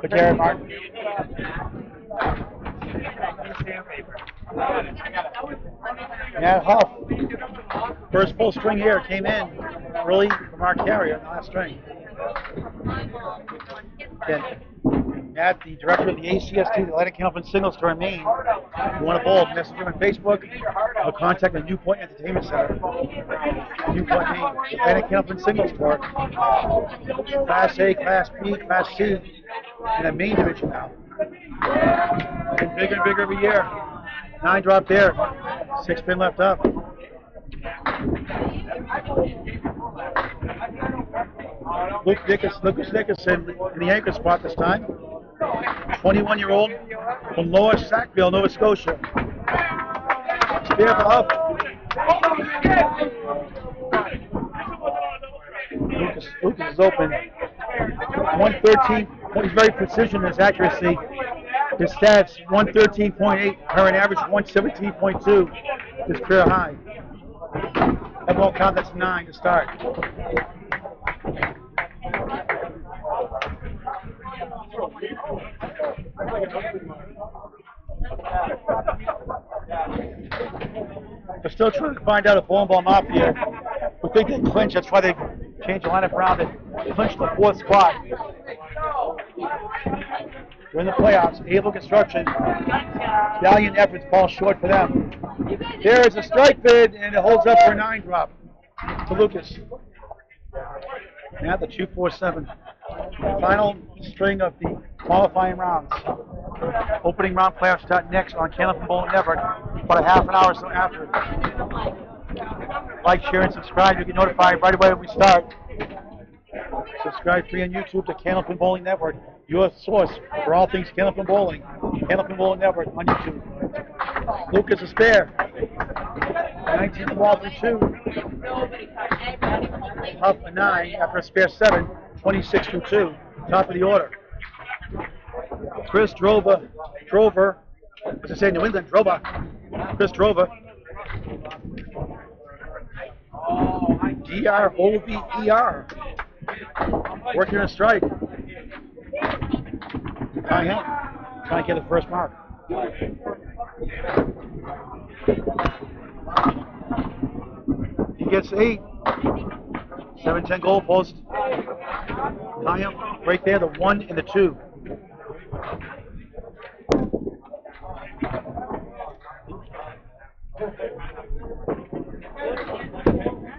For Garrett Martin. Matt Huff. First full string here came in early from our carrier in the last string. Then Matt, the director of the ACST, the Atlantic Candlepin Singles Tour in Maine. If you want to bowl, message him on Facebook or contact the Newport Entertainment Center. Newport, Maine. Atlantic Candlepin Singles Tour. Class A, Class B, Class C, in the main division now. Getting bigger and bigger every year. 9 drop there. 6 pin left up. Lucas Nickerson in the anchor spot this time. 21-year-old from Lower Sackville, Nova Scotia. Spear for Huff. Lucas is open. 113. He's very precision in his accuracy. His stats 113.8, current average 117.2. His career high. That won't count, that's 9 to start. We're still trying to find out if Ball Mafia, we think they clinch, that's why they changed the lineup around it. Clinch the 4th spot. We're in the playoffs. Able Construction. Valiant efforts fall short for them. There is a strike bid, and it holds up for a 9 drop to Lucas. Now the 2-4-7. Final string of the qualifying rounds. Opening round playoffs start next on Candlepin Bowling Network, about a half an hour or so after. Like, share, and subscribe. You get notified right away when we start. Subscribe free on YouTube to Candlepin Bowling Network, your source for all things Candlepin Bowling. Candlepin Bowling Network on YouTube. Lucas a spare. 19 ball through 2. Huff a 9 after a spare 7. 26 through 2. Top of the order. Chris Drover. What's it say? New England Drover. Chris Drover. D-R-O-V-E-R. Working a strike. Trying to get the first mark. He gets 8. 7-10 goal post. Tie him right there, the 1 and the 2.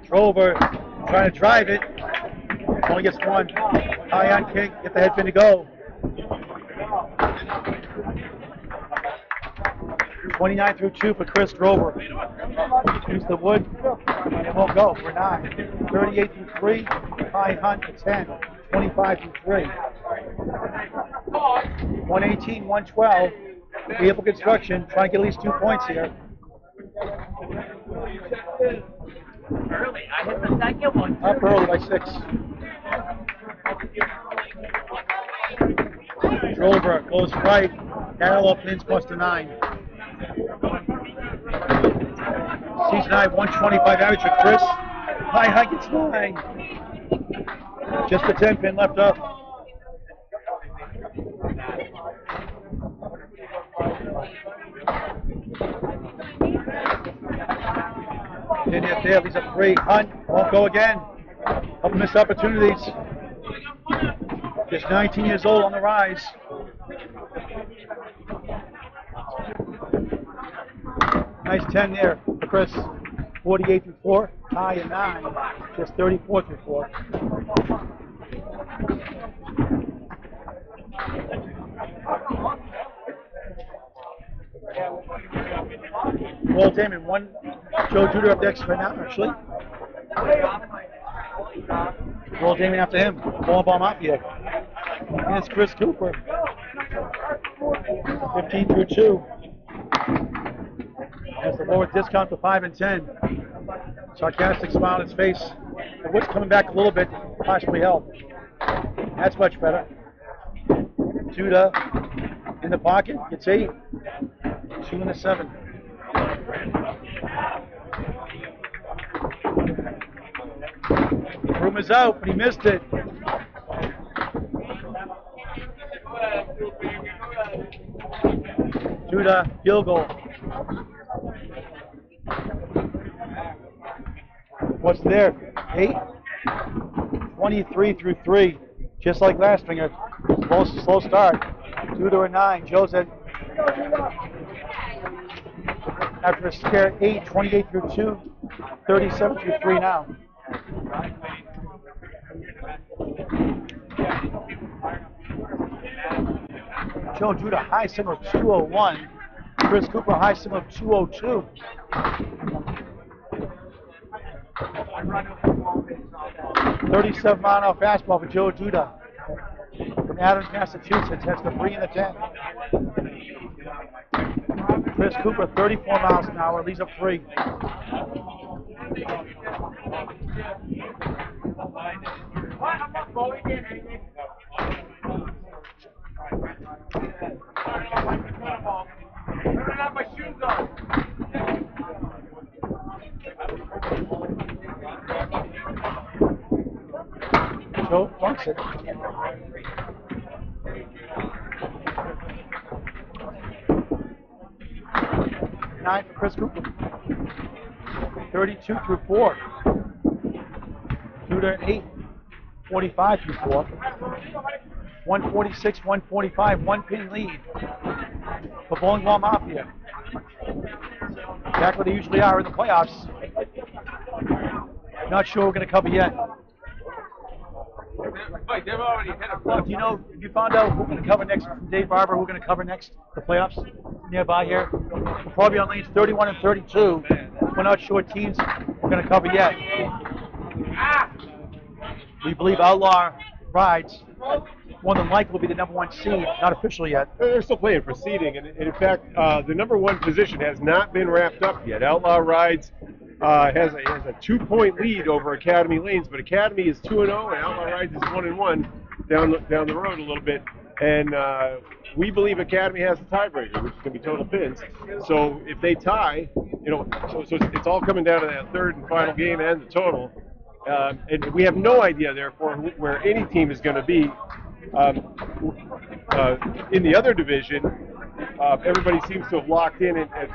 Trover trying to drive it. Only gets 1. High on kick, get the head pin to go. 29 through 2 for Chris Drover. Use the wood. It won't go for 9. 38 through 3. High hunt to 10. 25 through 3. 118, 112. Able Construction trying to get at least 2 points here. Early. I hit the second one. Up early by 6. Drover goes right. Parallel pins plus to 9. Season high 125 average for Chris. High high gets 9. Just the 10 pin left up. Didn't hit there, leaves a 3. Hunt won't go again. Up missed opportunities. Just 19 years old on the rise. Nice 10 there for Chris. 48 through 4. High and 9. Just 34 through 4. Walt Damon, 1 Joe Judah up next right now, actually. Walt Damon after him. Ball Mafia. And it's Chris Cooper. 15 through 2. Has the lower discount to 5 and 10. Sarcastic smile on his face. The wood's coming back a little bit, possibly help. That's much better. Judah in the pocket, gets 8. 2 and a 7. Room is out, but he missed it. Judah, field goal. What's there? 8? 23 through 3. Just like last finger. Slow start. Judah a 9. Joe's at after a scare 8, 28 through 2, 37 through 3 now. Joe Judah, high single of 201. Chris Cooper, high single of 202. $37-mile-an-hour fastball for Joe Judah from Adams, Massachusetts. That's the 3 and the 10. Chris Cooper, 34 miles an hour, leads up 3. Joe bunks it. Nine for Chris Cooper. 32 through 4. Judah 8. 45 through 4. 146, 145, 1-pin lead for Ball Mafia. Back where they usually are in the playoffs. Not sure we're going to cover yet. They've already hit a If you found out who we're going to cover next from Dave Barber, who we're going to cover next, the playoffs nearby here, we're probably on lanes 31 and 32. We're not sure what teams we're going to cover yet. We believe Outlaw Rides more than likely will be the number 1 seed, not official yet. They're still playing for seeding, and in fact, the number 1 position has not been wrapped up yet. Outlaw Rides has a 2-point lead over Academy Lanes, but Academy is 2-0, and Outlaw Rides is 1-1 down the road a little bit. And we believe Academy has the tiebreaker, which is going to be total pins. So if they tie, so it's all coming down to that third and final game and the total. And we have no idea, therefore, where any team is going to be. In the other division, everybody seems to have locked in at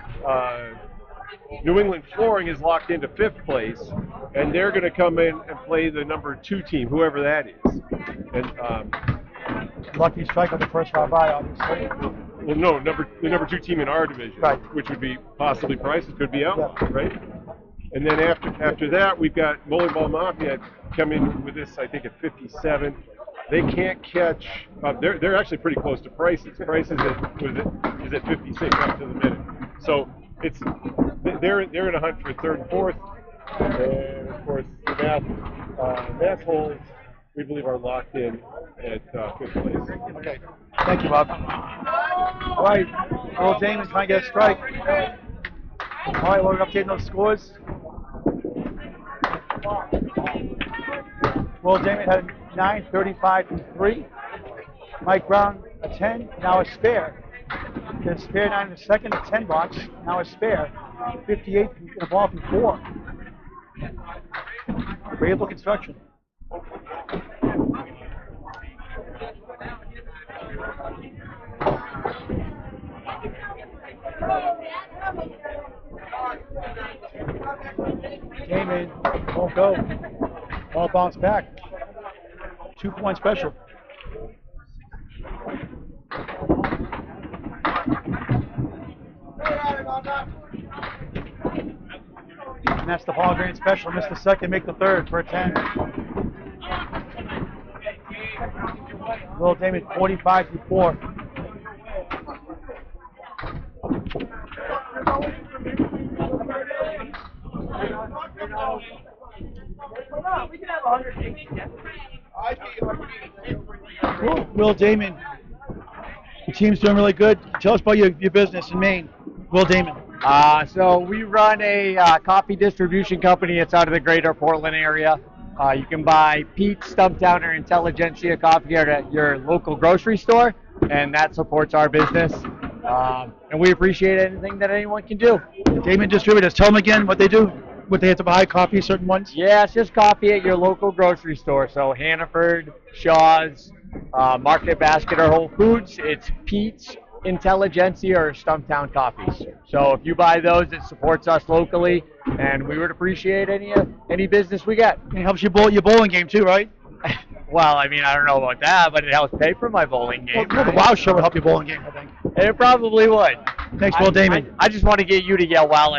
New England Flooring is locked into 5th place, and they're going to come in and play the number 2 team, whoever that is. And Lucky Strike on the first round bye, obviously. Well, no, the number 2 team in our division, right, which would be possibly Prices, could be out, yeah, right? And then after that, we've got Ball Mafia coming with this, I think, at 57. They can't catch. They're actually pretty close to Prices. Prices is at 56 up to the minute. So they're in a hunt for 3rd and 4th. And of course, the mass holes we believe are locked in at 5th place. Okay. Thank you, Bob. All right. Earl Damon trying to get a strike. All right, we're updating those scores. Will Damon had a 9, 35 through 3. Mike Brown a 10, now a spare. Then a spare 9 in the second, a 10 box, now a spare. 58 in the ball from 4. Variable construction. Damon won't go. Ball bounced back. 2-point special. And that's the ball grand special. Missed the second, make the third for a 10. Will Damon 45 through 4. Will Damon, your team's doing really good. Tell us about your business in Maine. Will Damon. So we run a coffee distribution company. It's out of the greater Portland area. You can buy Pete's, Stumptown, or Intelligentsia coffee at your local grocery store, and that supports our business. And we appreciate anything that anyone can do. Damon Distributors, tell them again what they do. What they have to buy, coffee, certain ones? Yeah, it's just coffee at your local grocery store. So Hannaford, Shaw's, Market Basket, or Whole Foods. It's Pete's, Intelligentsia, or Stumptown coffees. So if you buy those, it supports us locally, and we would appreciate any business we get. It helps you bowl your bowling game too, right? Well, I mean, I don't know about that, but it helps pay for my bowling game. Well, the WoW show will help your bowling game, I think. It probably would. Thanks, Will Damon. I just want to get you to yell wow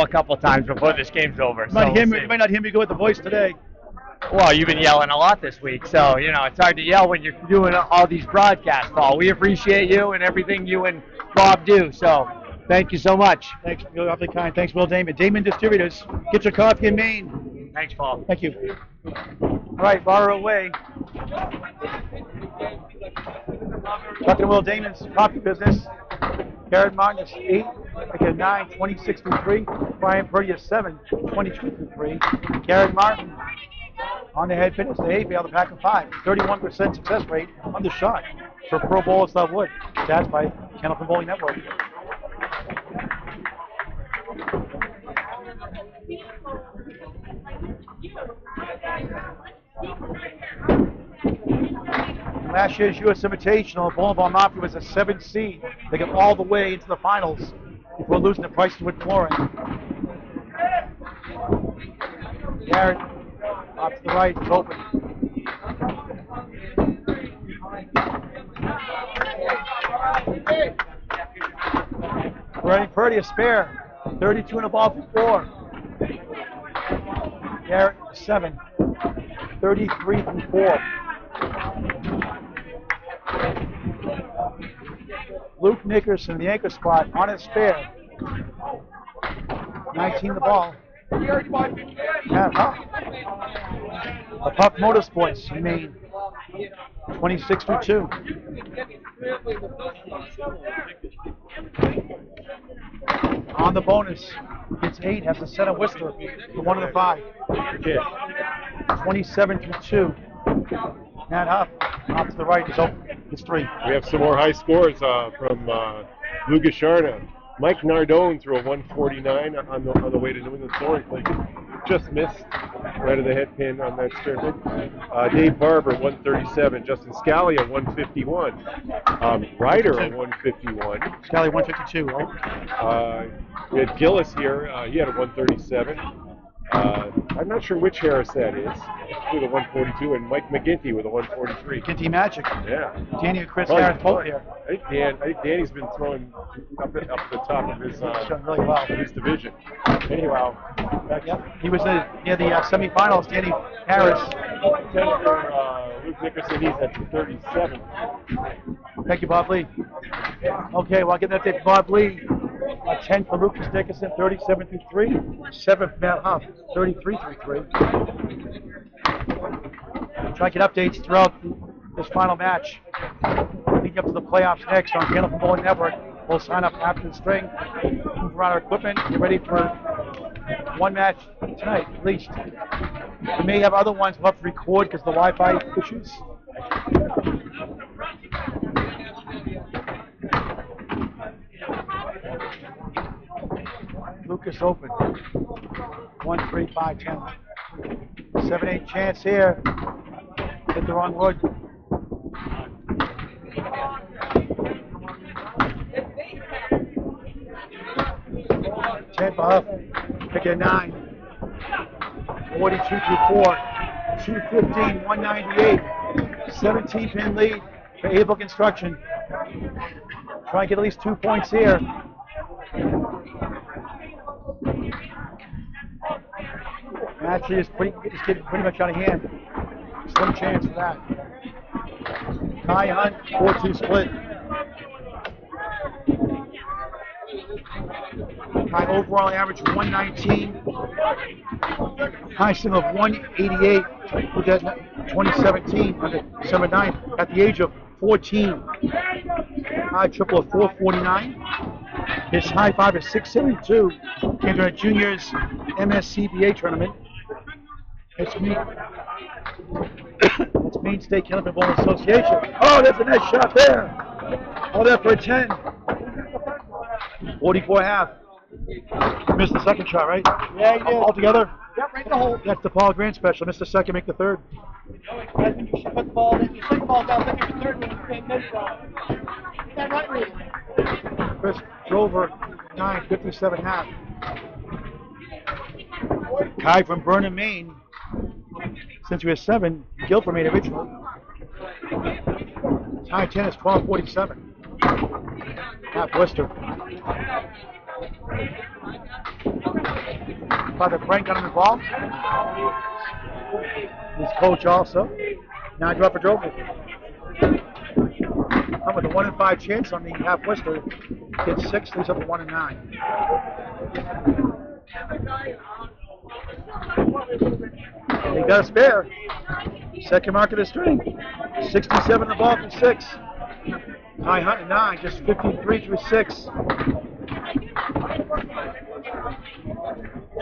a couple times before this game's over. You might not hear me go with the voice today. Well, you've been yelling a lot this week, so, you know, it's hard to yell when you're doing all these broadcasts, Paul. We appreciate you and everything you and Bob do, so thank you so much. Thanks, you're awfully kind. Thanks, Will Damon. Damon Distributors, get your coffee in Maine. Thanks, Paul. Thank you. All right, bar away. Chuck and Will Damon's coffee business. Garrett Martin is 8, again 9, 26 through 3. Brian Purdy is 7, 22 through 3. Garrett Martin on the head finish, the Hayfield, the pack of 5. 31% success rate on the shot for Pro Bowlers Love Wood. Stats by Candlepin Bowling Network. Last year's U.S. Invitational, Ball Mafia was a 7th seed. They got all the way into the finals before losing the Price with Flooring. Garrett off to the right, it's open. Brian Purdy a spare, 32 in the ball for 4. Garrett 7, 33 through 4. Luke Nickerson, the anchor spot, on his spare. 19 the ball. Yeah, the Puck Motorsports in Maine. 26 through 2. On the bonus, gets 8, has to set a Whistler for 1 of the 5. 27 through 2. Matt Huff, off to the right, is open. It's 3. We have some more high scores from Lou Gasharna. Mike Nardone threw a 149 on the way to New England Soaring Plate. Just missed right of the head pin on that stern. Dave Barber, 137. Justin Scallia, 151. Ryder, a 151. Scally 152. We had Gillis here. He had a 137. I'm not sure which Harris that is. With a 142, and Mike McGinty with a 143. McGinty Magic. Yeah. Danny and Chris Harris both here. I think Danny's been throwing up at the top of his done really well. His division. Anyhow, yep. He was near the semifinals. Danny Harris. Luke Nickerson, he's at 37. Thank you, Bob Lee. Okay, well, I'll get that update for Bob Lee. 10 for Lucas Dickerson, 37 through 3. 7 for Matt Huff, 33 through 3. Try to get updates throughout this final match. Leading up to the playoffs next on Candlepin Bowling Network. We'll sign up after the string, move around our equipment, get ready for one match tonight, at least. We may have other ones we'll have to record because of the Wi-Fi issues. Lucas open. 1, 3, 5, 10. 7-8 chance here. Hit the wrong wood. Huff. Pick a 9. 42 through 4. 215, 198. 17 pin lead for A Book Instruction. Try and get at least 2 points here. Actually, it's getting pretty much out of hand. Slim chance for that. Kai Hunt, 4-2 split. High overall average 119. High single of 188 with that 2017 under December 9th at the age of 14. High triple of 449. His high five is 672. Came to a juniors MSCBA tournament. It's Maine State California Bowling Association. Oh, there's a nice shot there. Oh, there for a 10. 44 half. Missed the second shot, right? Yeah, he did. All together? Yep, right in the hole. That's the Paul Grant special. Missed the second, make the third. That's when you should put the ball in. You second ball down, then your third one, you can't miss that. Is that right, Reed? Chris Drover, 9, 57 half. Kai from Burnham, Maine. Since we were 7, Guilford made originally. High 10 is 12:47. Half Worcester. Father Frank got him involved. His coach also. Now I drop for Drover. Come with a 1 in 5 chance on the half Worcester. Gets 6, leaves up to 1 in 9. He got a spare. Second mark of the string. 67 the ball from 6. High Hunt at 9, just 53 through 6.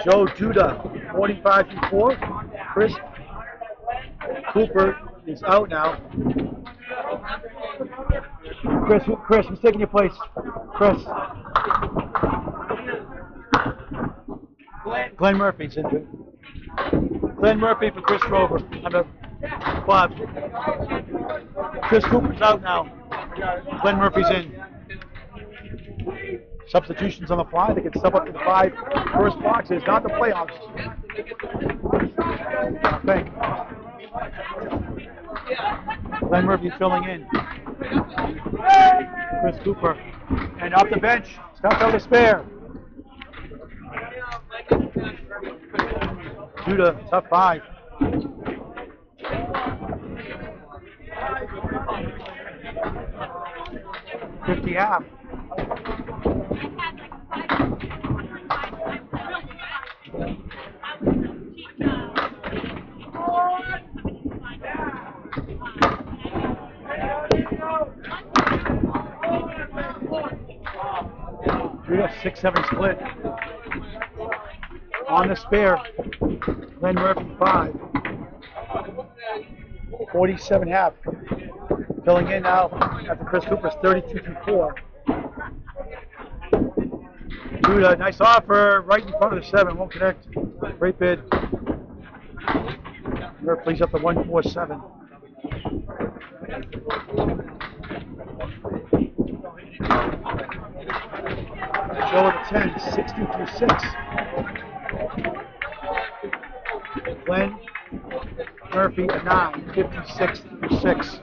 Joe Duda, 45 through 4. Chris Cooper is out now. Chris, who's taking your place? Chris. Glenn Murphy's injured. Glenn Murphy for Chris Drover. Bob. Chris Cooper's out now. Glenn Murphy's in. Substitutions on the fly. They can step up to the 5 first boxes, not the playoffs. Thank Glenn Murphy filling in. Chris Cooper. And off the bench, Scott out a spare. Judah, tough 5. $50 half. Judah 6-7 split. On the spare, Glenn Murphy 5. 47 half. Filling in now after Chris Cooper's 32 through 4. Judah, nice offer right in front of the 7. Won't connect. Great bid. Murphy leads up to 147. Joe with a 10, 60 through 6. Glenn Murphy a 9, 56 through 6.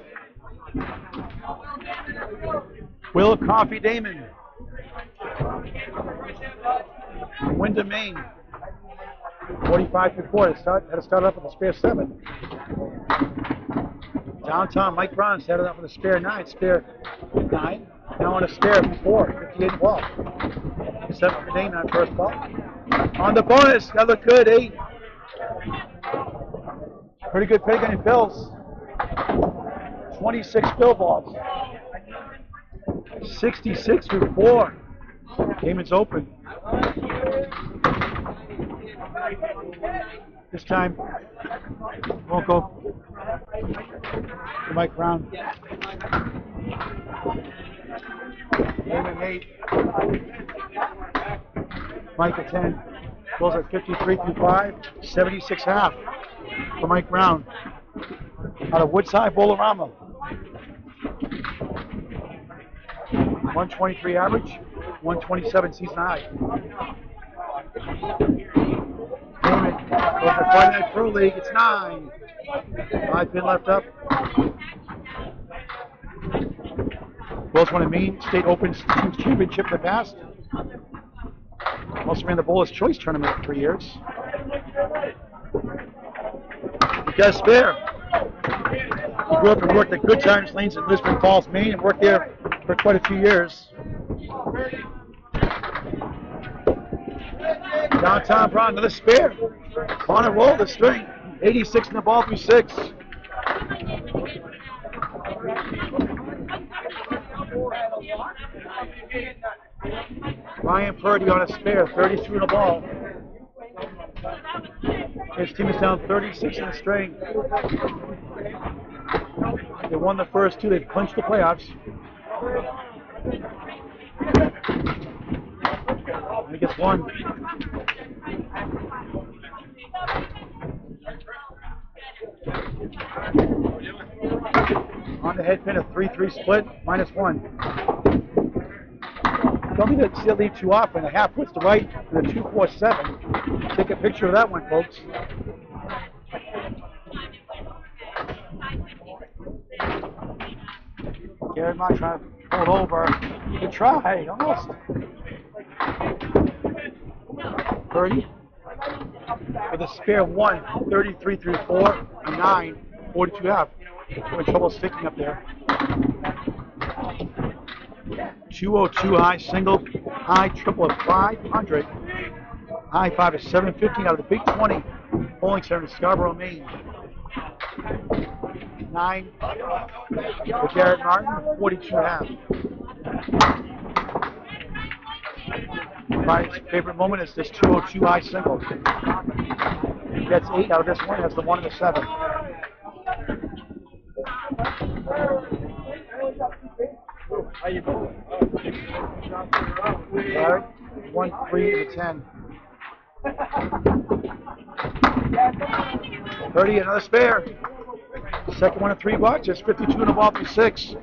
Will Coffee Damon. Wyndham, Maine. 45 through 4. Had to start up with a spare 7. Downtown Mike Brown started up with a spare 9. Spare 9. Now on a spare 4. 58 ball. 7 for Damon on first ball. On the bonus. That looked good. 8. Pretty good pig on bills. 26 bill balls. 66 through 4. Damon's open. This time, won't go to Mike Brown. Damon 8. Mike at 10. Bills at 53 through 5. 76 half for Mike Brown. Out of Woodside Bolorama. 123 average, 127 season high. Damon goes to Friday Night Pro League. It's 9. 5 pin left up. Wills won a Maine State Open Championship in the past. Also ran the Bowler's Choice Tournament for 3 years. He got a spare. He grew up and worked at Good Times Lanes in Lisbon Falls, Maine, and worked there for quite a few years. Downtown Brown, another spare. On a roll, the string. 86 in the ball through 6. Ryan Purdy on a spare, 32 in the ball. His team is down 36 in the string. They won the first two. They clinched the playoffs. And he gets one. On the head pin, a 3-3 split, -1. Don't think that they'll leave too often. A half puts to right and a 2-4-7. Take a picture of that one, folks. Garrett Mott trying to pull it over. Good try, almost. 30 with a spare 1, 33 through 4, a 9, 42 half. Having trouble sticking up there. 202 high single, high triple of 500. High 5 is 715 out of the Big 20 bowling center in Scarborough, Maine. 9 for Garrett Martin, 42 half. My favorite moment is this 202 high single. Gets 8 out of this one, has the 1 and the 7. Garrett, 1, 3, and a 10. 30, another spare. Second one of 3 watches, 52 in the ball through 6.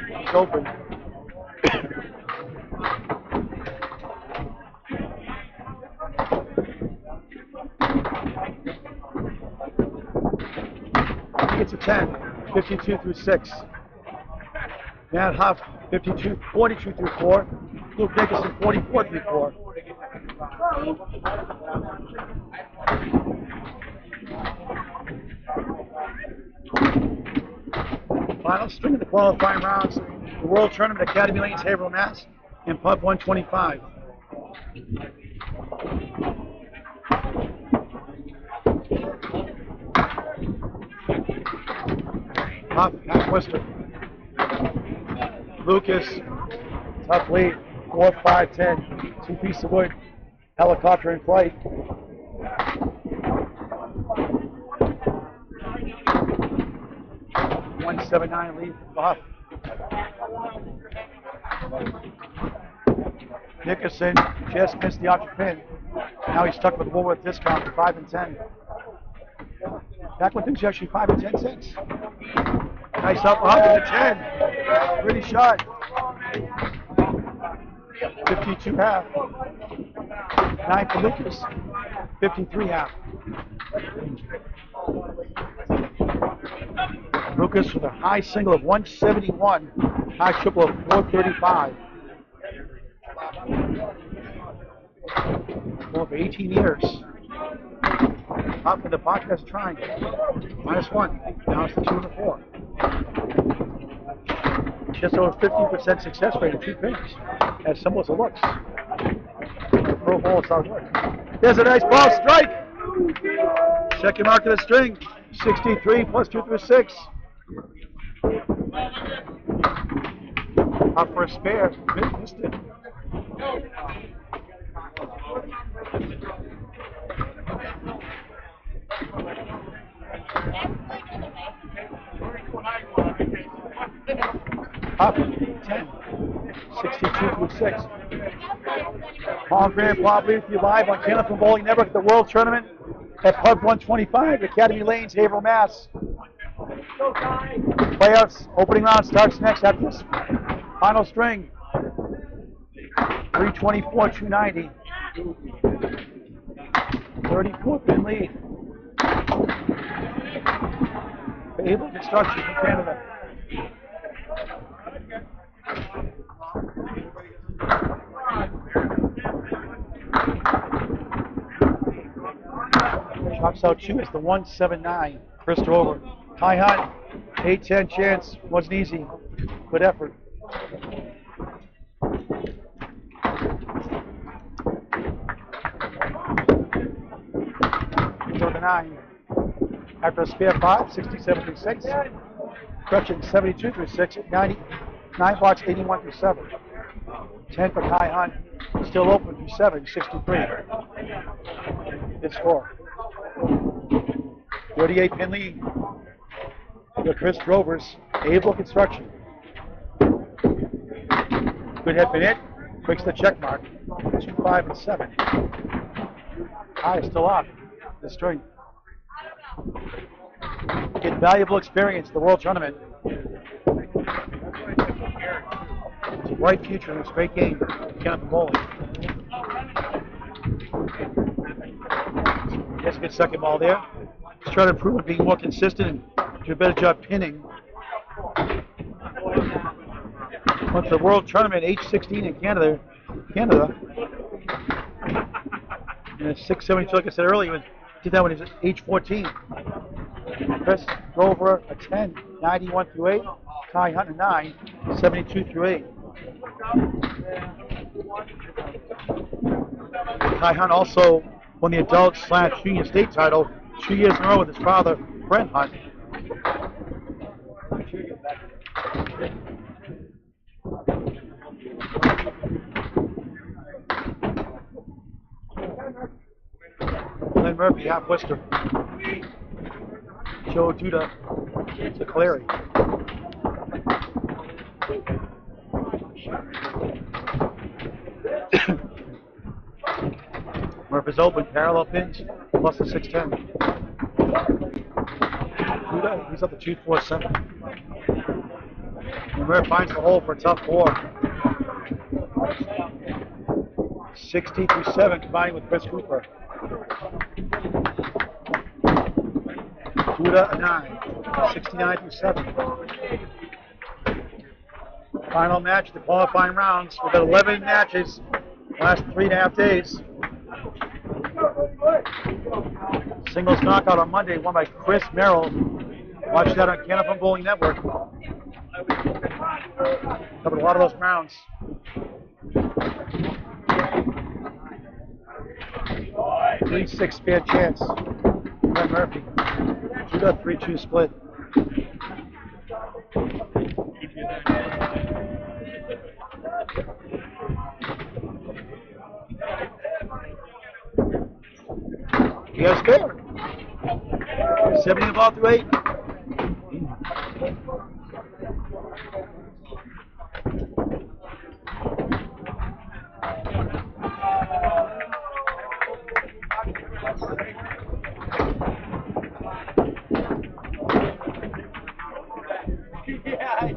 It's open. It's a 10, 52 through 6. Matt Huff, 52, 42 through 4. Luke Nicholson, 44 through 4. Final string of the qualifying rounds, the World Tournament, Academy Lanes, Haverhill, Mass, and Pub 125. Huff, Matt Worcester. Lucas, tough lead, 4, 5, 10, 2 pieces of wood, helicopter in flight. $179 lead for Huff. Nickerson just missed the object pin. Now he's stuck with Woolworth discount for 5 and 10. Back when things were actually 5 and 10 cents. Nice up for Huff at the 10. Pretty shot. 52 half. 9 for Lucas. 53 half. Lucas with a high single of 171, high triple of 435. Well, for 18 years. Up in the podcast trying. -1. Now it's the 2 and the 4. Just over 50% success rate in 2 pins. As simple as it looks. Pro ball, it's hard work. There's a nice ball strike. Second mark of the string. 63 plus 2 through 6. Up for a spare. Missed it. Up 10. 62 through 6. Palm Grand Pop with you live on Canada from Bowling Network at the World Tournament at Pub 125, Academy Lanes, Haverhill, Mass. Playoffs, opening round starts next after this final string. 324, 290. 34 pin lead. Able Construction from Canada. Chops out 2 is the 179. First over. High hunt. 8-10 chance. Wasn't easy. Good effort. Throw the 9. After a spare 5, 67 through 6. Correction, 72 through 6, 90, 9 blocks, 81 through 7. 10 for Kai Hunt, still open through 7, 63. Good score. 38 pin lead. For Chris Drovers, Able Construction. Good head pin hit, breaks the check mark. 2, 5, and 7. Kai is still off the string. Get valuable experience at the World Tournament. It's a bright future in this great game. Kenneth Bowling. Gets a good second ball there. Just trying to improve being more consistent and do a better job pinning. Went to the World Tournament age 16 in Canada. And at 672, like I said earlier, he did that when he was age 14. Chris Grover a 10, 91 through 8. Kai Hunt a 9, 72 through 8. Kai Hunt also won the adult/junior state title 2 years in a row with his father, Brent Hunt. Glenn Murphy, half Worcester. Joe Duda to Clary. Murphy's open, parallel pins, plus the 610. Duda, he's up to 247. Murphy finds the hole for a tough 4. 60 through 7, combining with Chris Cooper. Duda a 9, 69 through 7. Final match, the qualifying rounds. We've got 11 matches, last 3.5 days. Singles knockout on Monday, won by Chris Merrill. Watch that on Canada Bowling Network. Covered a lot of those rounds. 3-6 spare chance. Glenn Murphy. 2-3-2 split. He has spare. 70 ball through 8.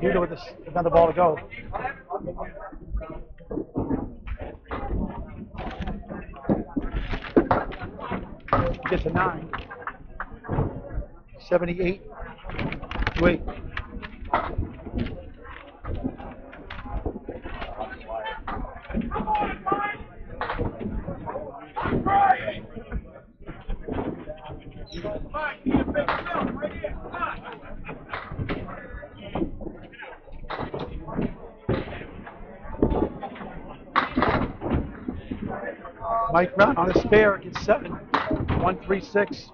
Duda with another ball to go. Gets a 9. 78 to 8. Mike Brown on a spare gets 7. 1-3-6.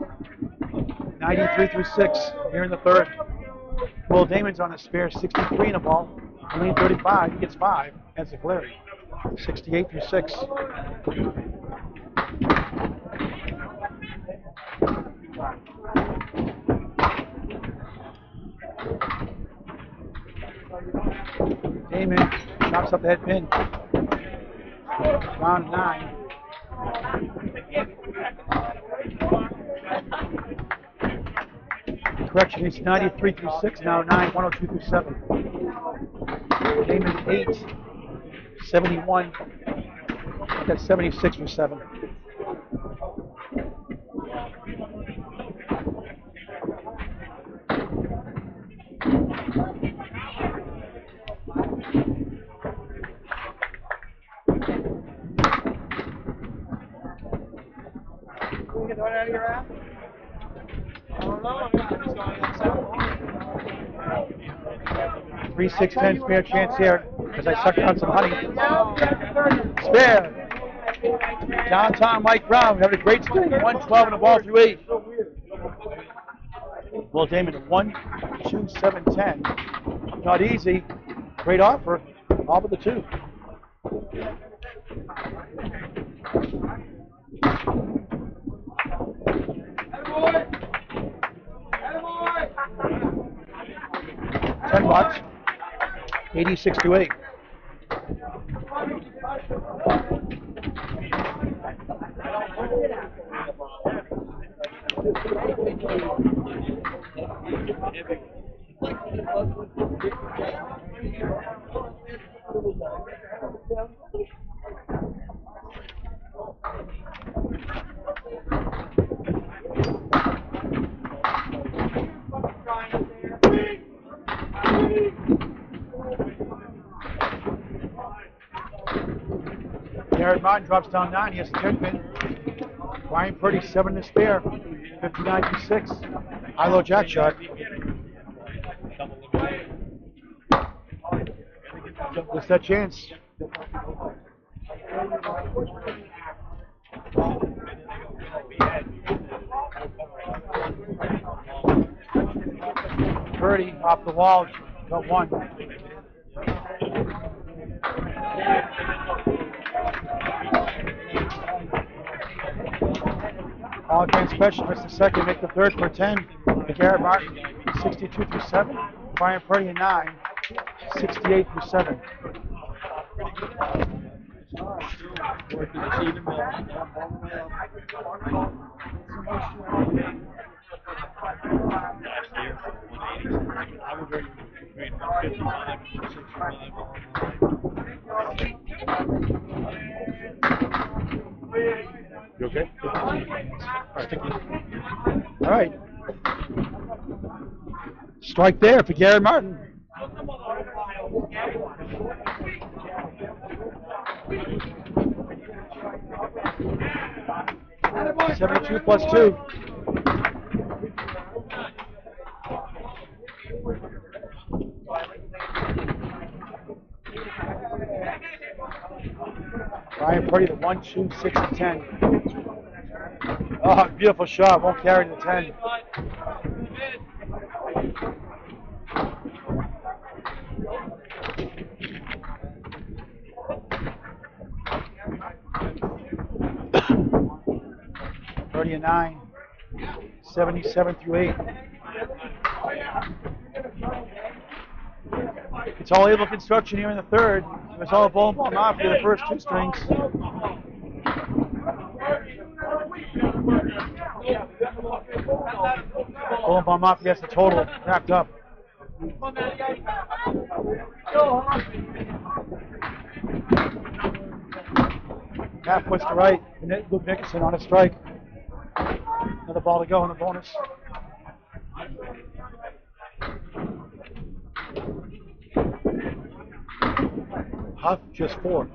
93 through 6 here in the third. Will Damon's on a spare, 63 in a ball. Lane 35, he gets 5. That's a Clary. 68 through 6. Damon knocks up the head pin. Round 9. Correction, it's 93 through 6 now, 9, 102 through 7. Damon 8, 71. That's 76 through 7. Can we get the one out of your ass? I don't know. I'm just going outside. 3-6-10 spare chance here as I suck out some honey. Spare. Downtown Mike Brown having a great string. 112 and a ball through 8. Will Damon 1, 2, 7, 10. Not easy. Great offer. All but the 2. $10. 86 to 8. Jared Martin drops down 9. He has a 10 pin. Brian Purdy 7 to spare. 59 to 6. High-low jack shot. What's that chance? Purdy off the wall. Got 1. All game special missed the second, make the third for 10. Garrett Martin, 62 through 7. Brian Purdy, 9, 68 through 7. You okay? All right. Strike there for Garrett Martin. $72 plus 2. Brian Purdy, the 1, 2, 6, and 10. Oh, beautiful shot. Won't carry the 10. Purdy a 9. 77 through 8. It's all able construction here in the third. It was all Ball Mafia, the first 2 strings. Ball Mafia has the total wrapped up. Half puts to right. Luke Nickerson on a strike. Another ball to go in the bonus. Huff just 4.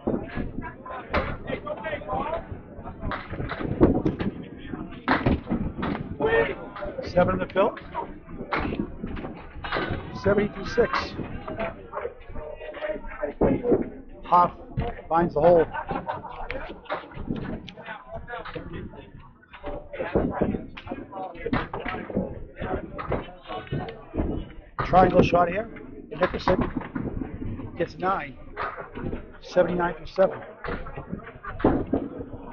Seven in the fill. 70-6. Huff finds the hole. Triangle shot here. Nickerson gets 9. 79-7.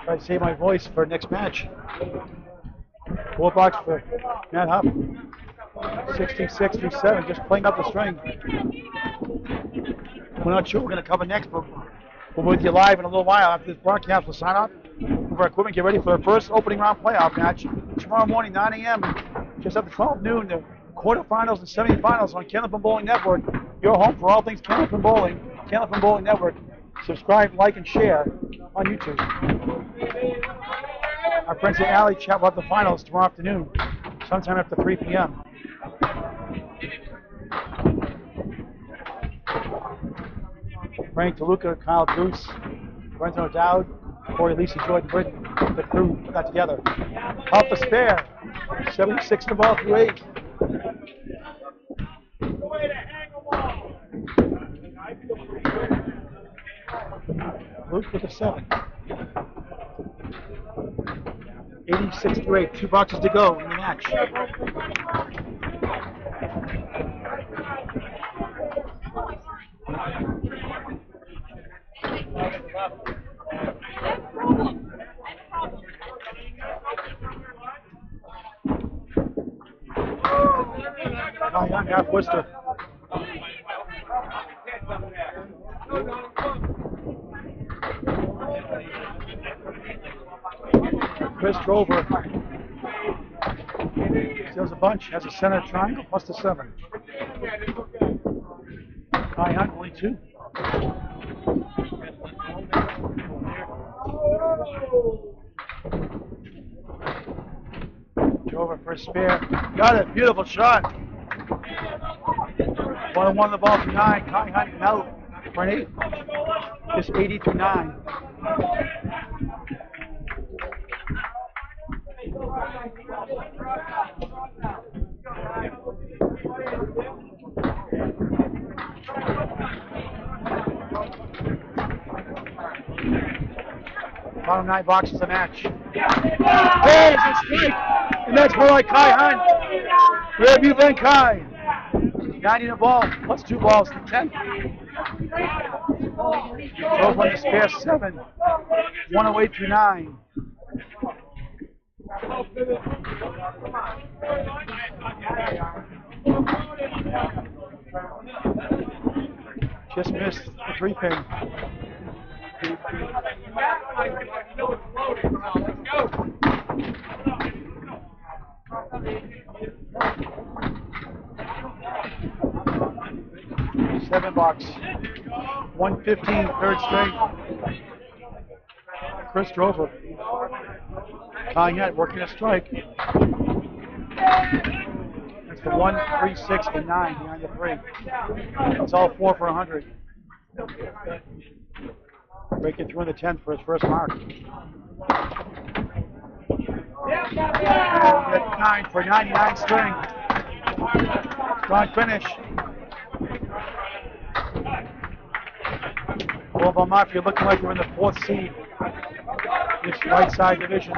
Try to save my voice for next match. 4 bucks for Matt Huff. 66-7, just playing up the string. We're not sure we're going to cover next, but we'll be with you live in a little while after this broadcast. We'll sign up, move our equipment, get ready for the first opening round playoff match tomorrow morning, 9 a.m. Just after 12 noon, the quarterfinals and semifinals on Candlepin Bowling Network. Your home for all things Candlepin Bowling. Candlepin Bowling Network. Subscribe, like, and share on YouTube. Our friends at Alley chat about the finals tomorrow afternoon, sometime after 3 p.m. Frank DeLuca, Kyle Goose, Brenton O'Dowd, Corey, Lisa, Jordan Britton, the crew put that together. Huff a spare, 76 to ball through 8. Luke with a 7. 86 to 8. 2 boxes to go in the match. Kai Hunt, half Worcester. Chris Drover. Steals a bunch, has a center triangle, plus the 7. Kai Hunt, only 2. Drover for a spare. Got it, beautiful shot. 1-1 the ball to 9. Kai Hunt out for an 8. Just 80 to 9. Bottom 9 boxes a match. There's a strike! And that's more like Kai Hunt. Where have you been, Kai? 90 the ball, plus 2 balls to 10. Drove one to spare 7. 108 to 9. Just missed the 3-pin. $7. 115, third string. Chris Drover. Kai Hunt working a strike. That's the 1, 3, 6, and 9 behind the 3. It's all 4 for 100. Breaking through in the 10th for his first mark. 9 for 99 string. Strong finish. Ball Mafia looking like they're in the 4th seed. This right side division.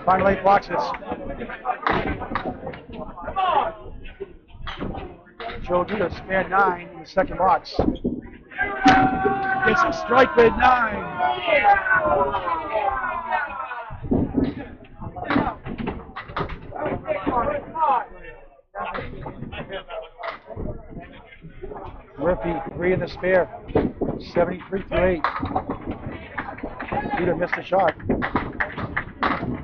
Final 8 boxes. Joe Duda spare 9 in the second box. Gets a strike with 9. Murphy 3 in the spare. 73 to 8. Duda missed a shot.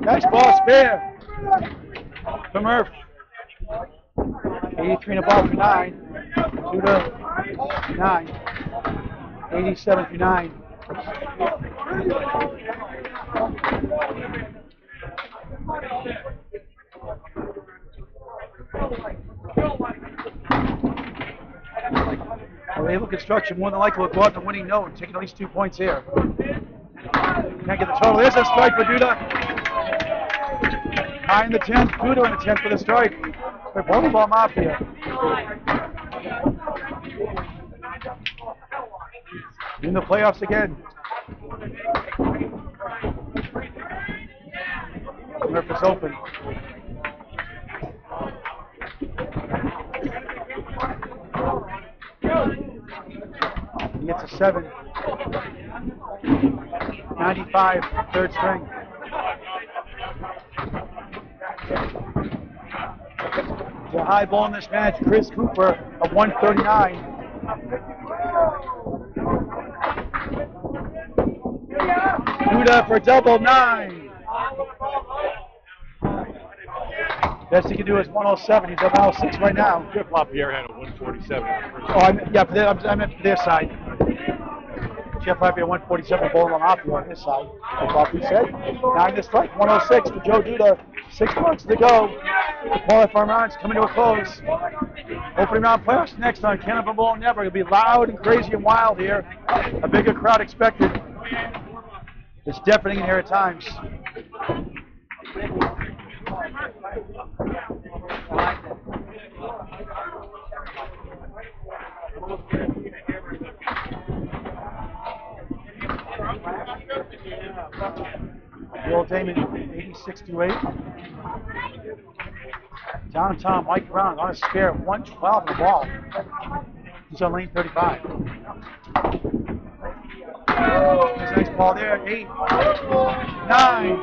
Nice ball spare for Murph. 83 in the ball for 9. Duda 9. 87 to 9. Well, Able Construction more than likely will go out the winning note, taking at least 2 points here. Can't get the total. There's a strike for Duda. High in the 10th. Duda in the 10th for the strike. For Ball Mafia. In the playoffs again. Murph is open. He gets a 7. 95, third string. The high ball in this match, Chris Cooper of 139. Duda for double 9. Best he can do is 107. He's up 106 right now. Jeff LaPierre had a 147. I meant for their side. Jeff LaPierre 147, Ball Mafia on his side. Like Buffy said, 9 to strike, 106 for Joe Duda. 6 months to go. The qualifying round's coming to a close. Opening round playoffs next on Canada Bowl Never. It'll be loud and crazy and wild here. A bigger crowd expected. It's deafening in here at times. Will Damon, 86 to 8. Downtown Mike Brown on a spare, 112 in the ball. He's on lane 35. There's a nice ball there, 8, 9.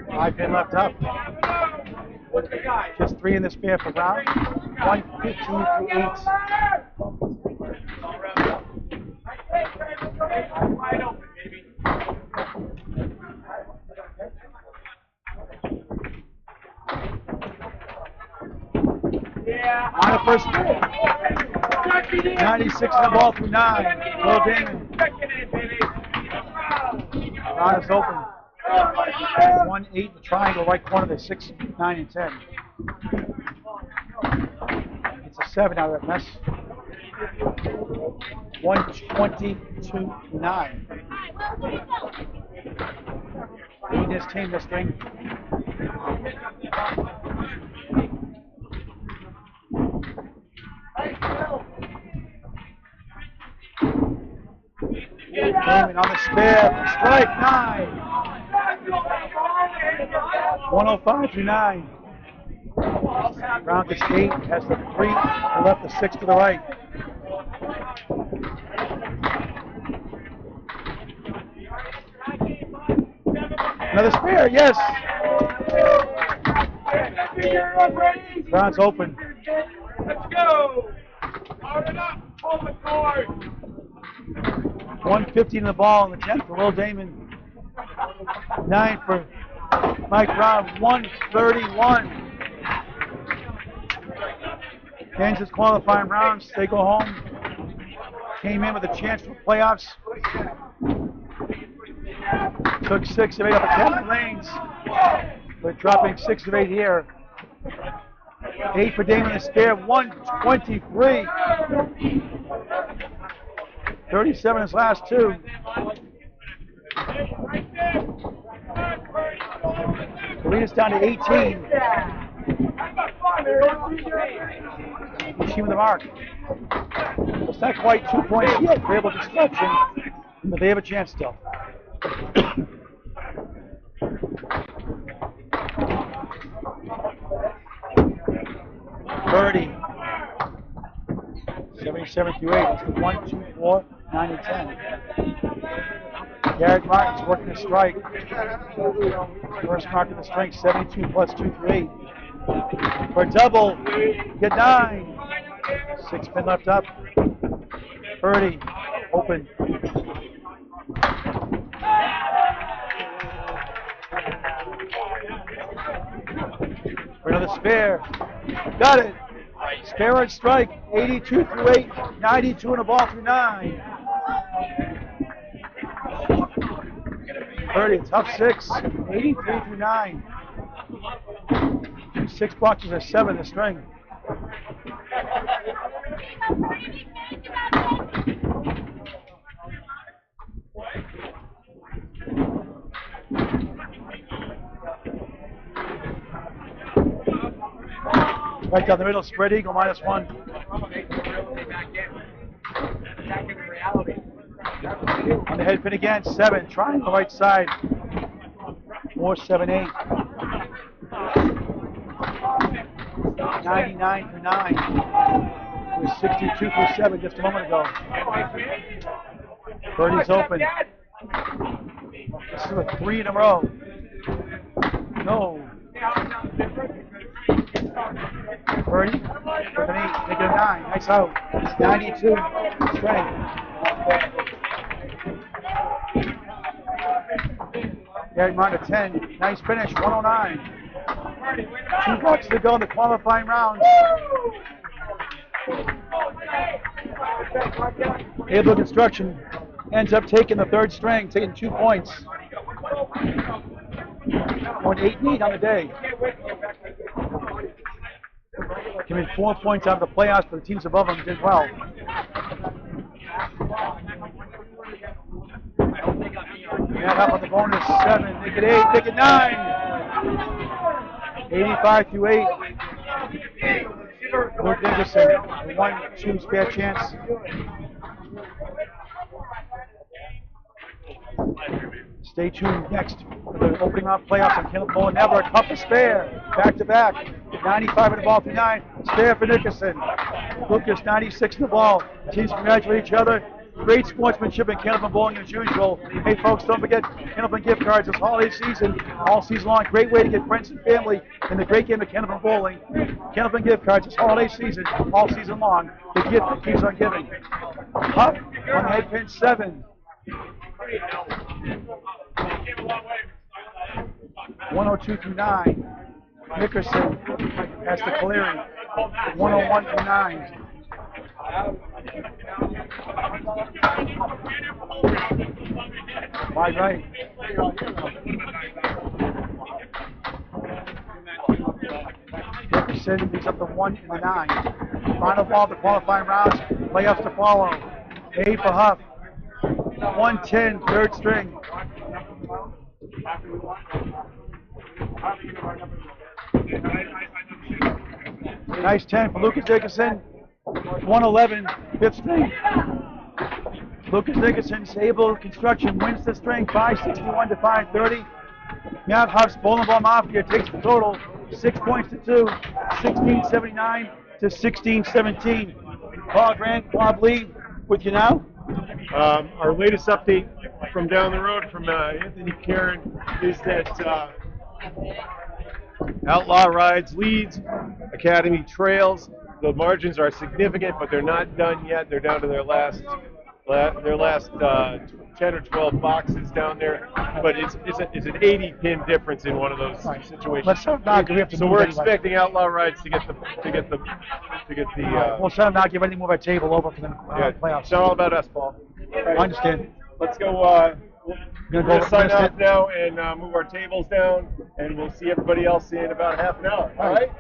5 pin left up. Just 3 in the spare for Brown. 115 through 8. On the first spare. 96 in the ball through 9. Will Damon. Brown is open. 1-8 the triangle, right corner, the 6, 9, and 10. It's a 7 out of that mess. 122-9. Leading his team this game. Damon on the spare, strike 9. 105 through 9. Brown gets 8, has the 3 to the left, the 6 to the right. Another spare, yes. Brown's open. Let's go. Hard it up. Pull the cord. 150 in the ball in the 10th for Will Damon. 9 for Mike Brown. 131. Ends his qualifying rounds. They go home. Came in with a chance for playoffs. Took 6 of 8 up at 10 lanes. But dropping 6 of 8 here. 8 for Damon the spare. 123. 37 his last 2. The lead is down to 18. Achieving the mark. It's not quite 2 points yet. They're able to destruction, but they have a chance still. Birdie. 77 through 8. It's the 1, 2, 4, 9, and 10. Garrett Martin's working a strike. First mark of the strike, 72 plus 2 through 8. For a double, get 9. 6 pin left up. Birdie, open. For another spare. Got it. Spare and strike, 82 through 8, 92 in the ball through 9. Birdie, tough 6, 83 through 9. 6 boxes are 7 the string. Right down the middle, spread eagle, -1. On the head pin again, 7, trying the right side. More 7, 8. 99 through 9. It was 62 through 7 just a moment ago. Birdie's open. This is a 3 in a row. No. Birdie with an 8, make it a 9. Nice out. It's 92. Strength. Garrett Martin 10. Nice finish. 109. 2 bucks to go in the qualifying rounds. Able Construction ends up taking the 3rd string, taking 2 points. Going 8 and 8 on the day. Came in 4 points out of the playoffs, but the teams above them did well. Matt up on the bonus, 7, make it 8, make it 9. 85 through 8. Luke Nicholson, 1-2 spare chance. Stay tuned next for the opening round playoffs on Kennel Bowl. Never a cup of spare. Back to back. 95 in the ball through 9. Spare for Nicholson. Lucas 96 in the ball. Teams congratulate each other. Great sportsmanship and Candlepin Bowling as usual. Hey folks, don't forget Candlepin gift cards this holiday season, all season long. Great way to get friends and family in the great game of Candlepin Bowling. Candlepin gift cards this holiday season, all season long. The gift that keeps on giving. Huff on head pin 7. 102 through 9. Nickerson has the clearing. 101 through 9. Wide right. Nickerson picks up the 1 and the 9. Final ball of the qualifying rounds. Playoffs to follow. 8 for Huff. 110, third string. Nice 10 for Lucas Dickinson. 111, fifth string. Lucas Dickinson, Sable Construction wins the string, 561 to 530. Matt Huff's Ball Mafia takes the total, 6 points to 2, 1679 to 1617. Paul Grant, Bob Lee, with you now. Our latest update from down the road from Anthony Karen is that Outlaw Rides leads, Academy trails. The margins are significant, but they're not done yet. They're down to their last 10 or 12 boxes down there. But it's an 80 pin difference in one of those situations. Let's shut down, we have to so move we're anyway. expecting Outlaw Rides to get the We'll shut them down, get ready to move our table over for the playoffs. It's all about us, Paul. I understand. Let's go. We're go going to sign over off now and move our tables down, and we'll see everybody else in about half an hour. All right?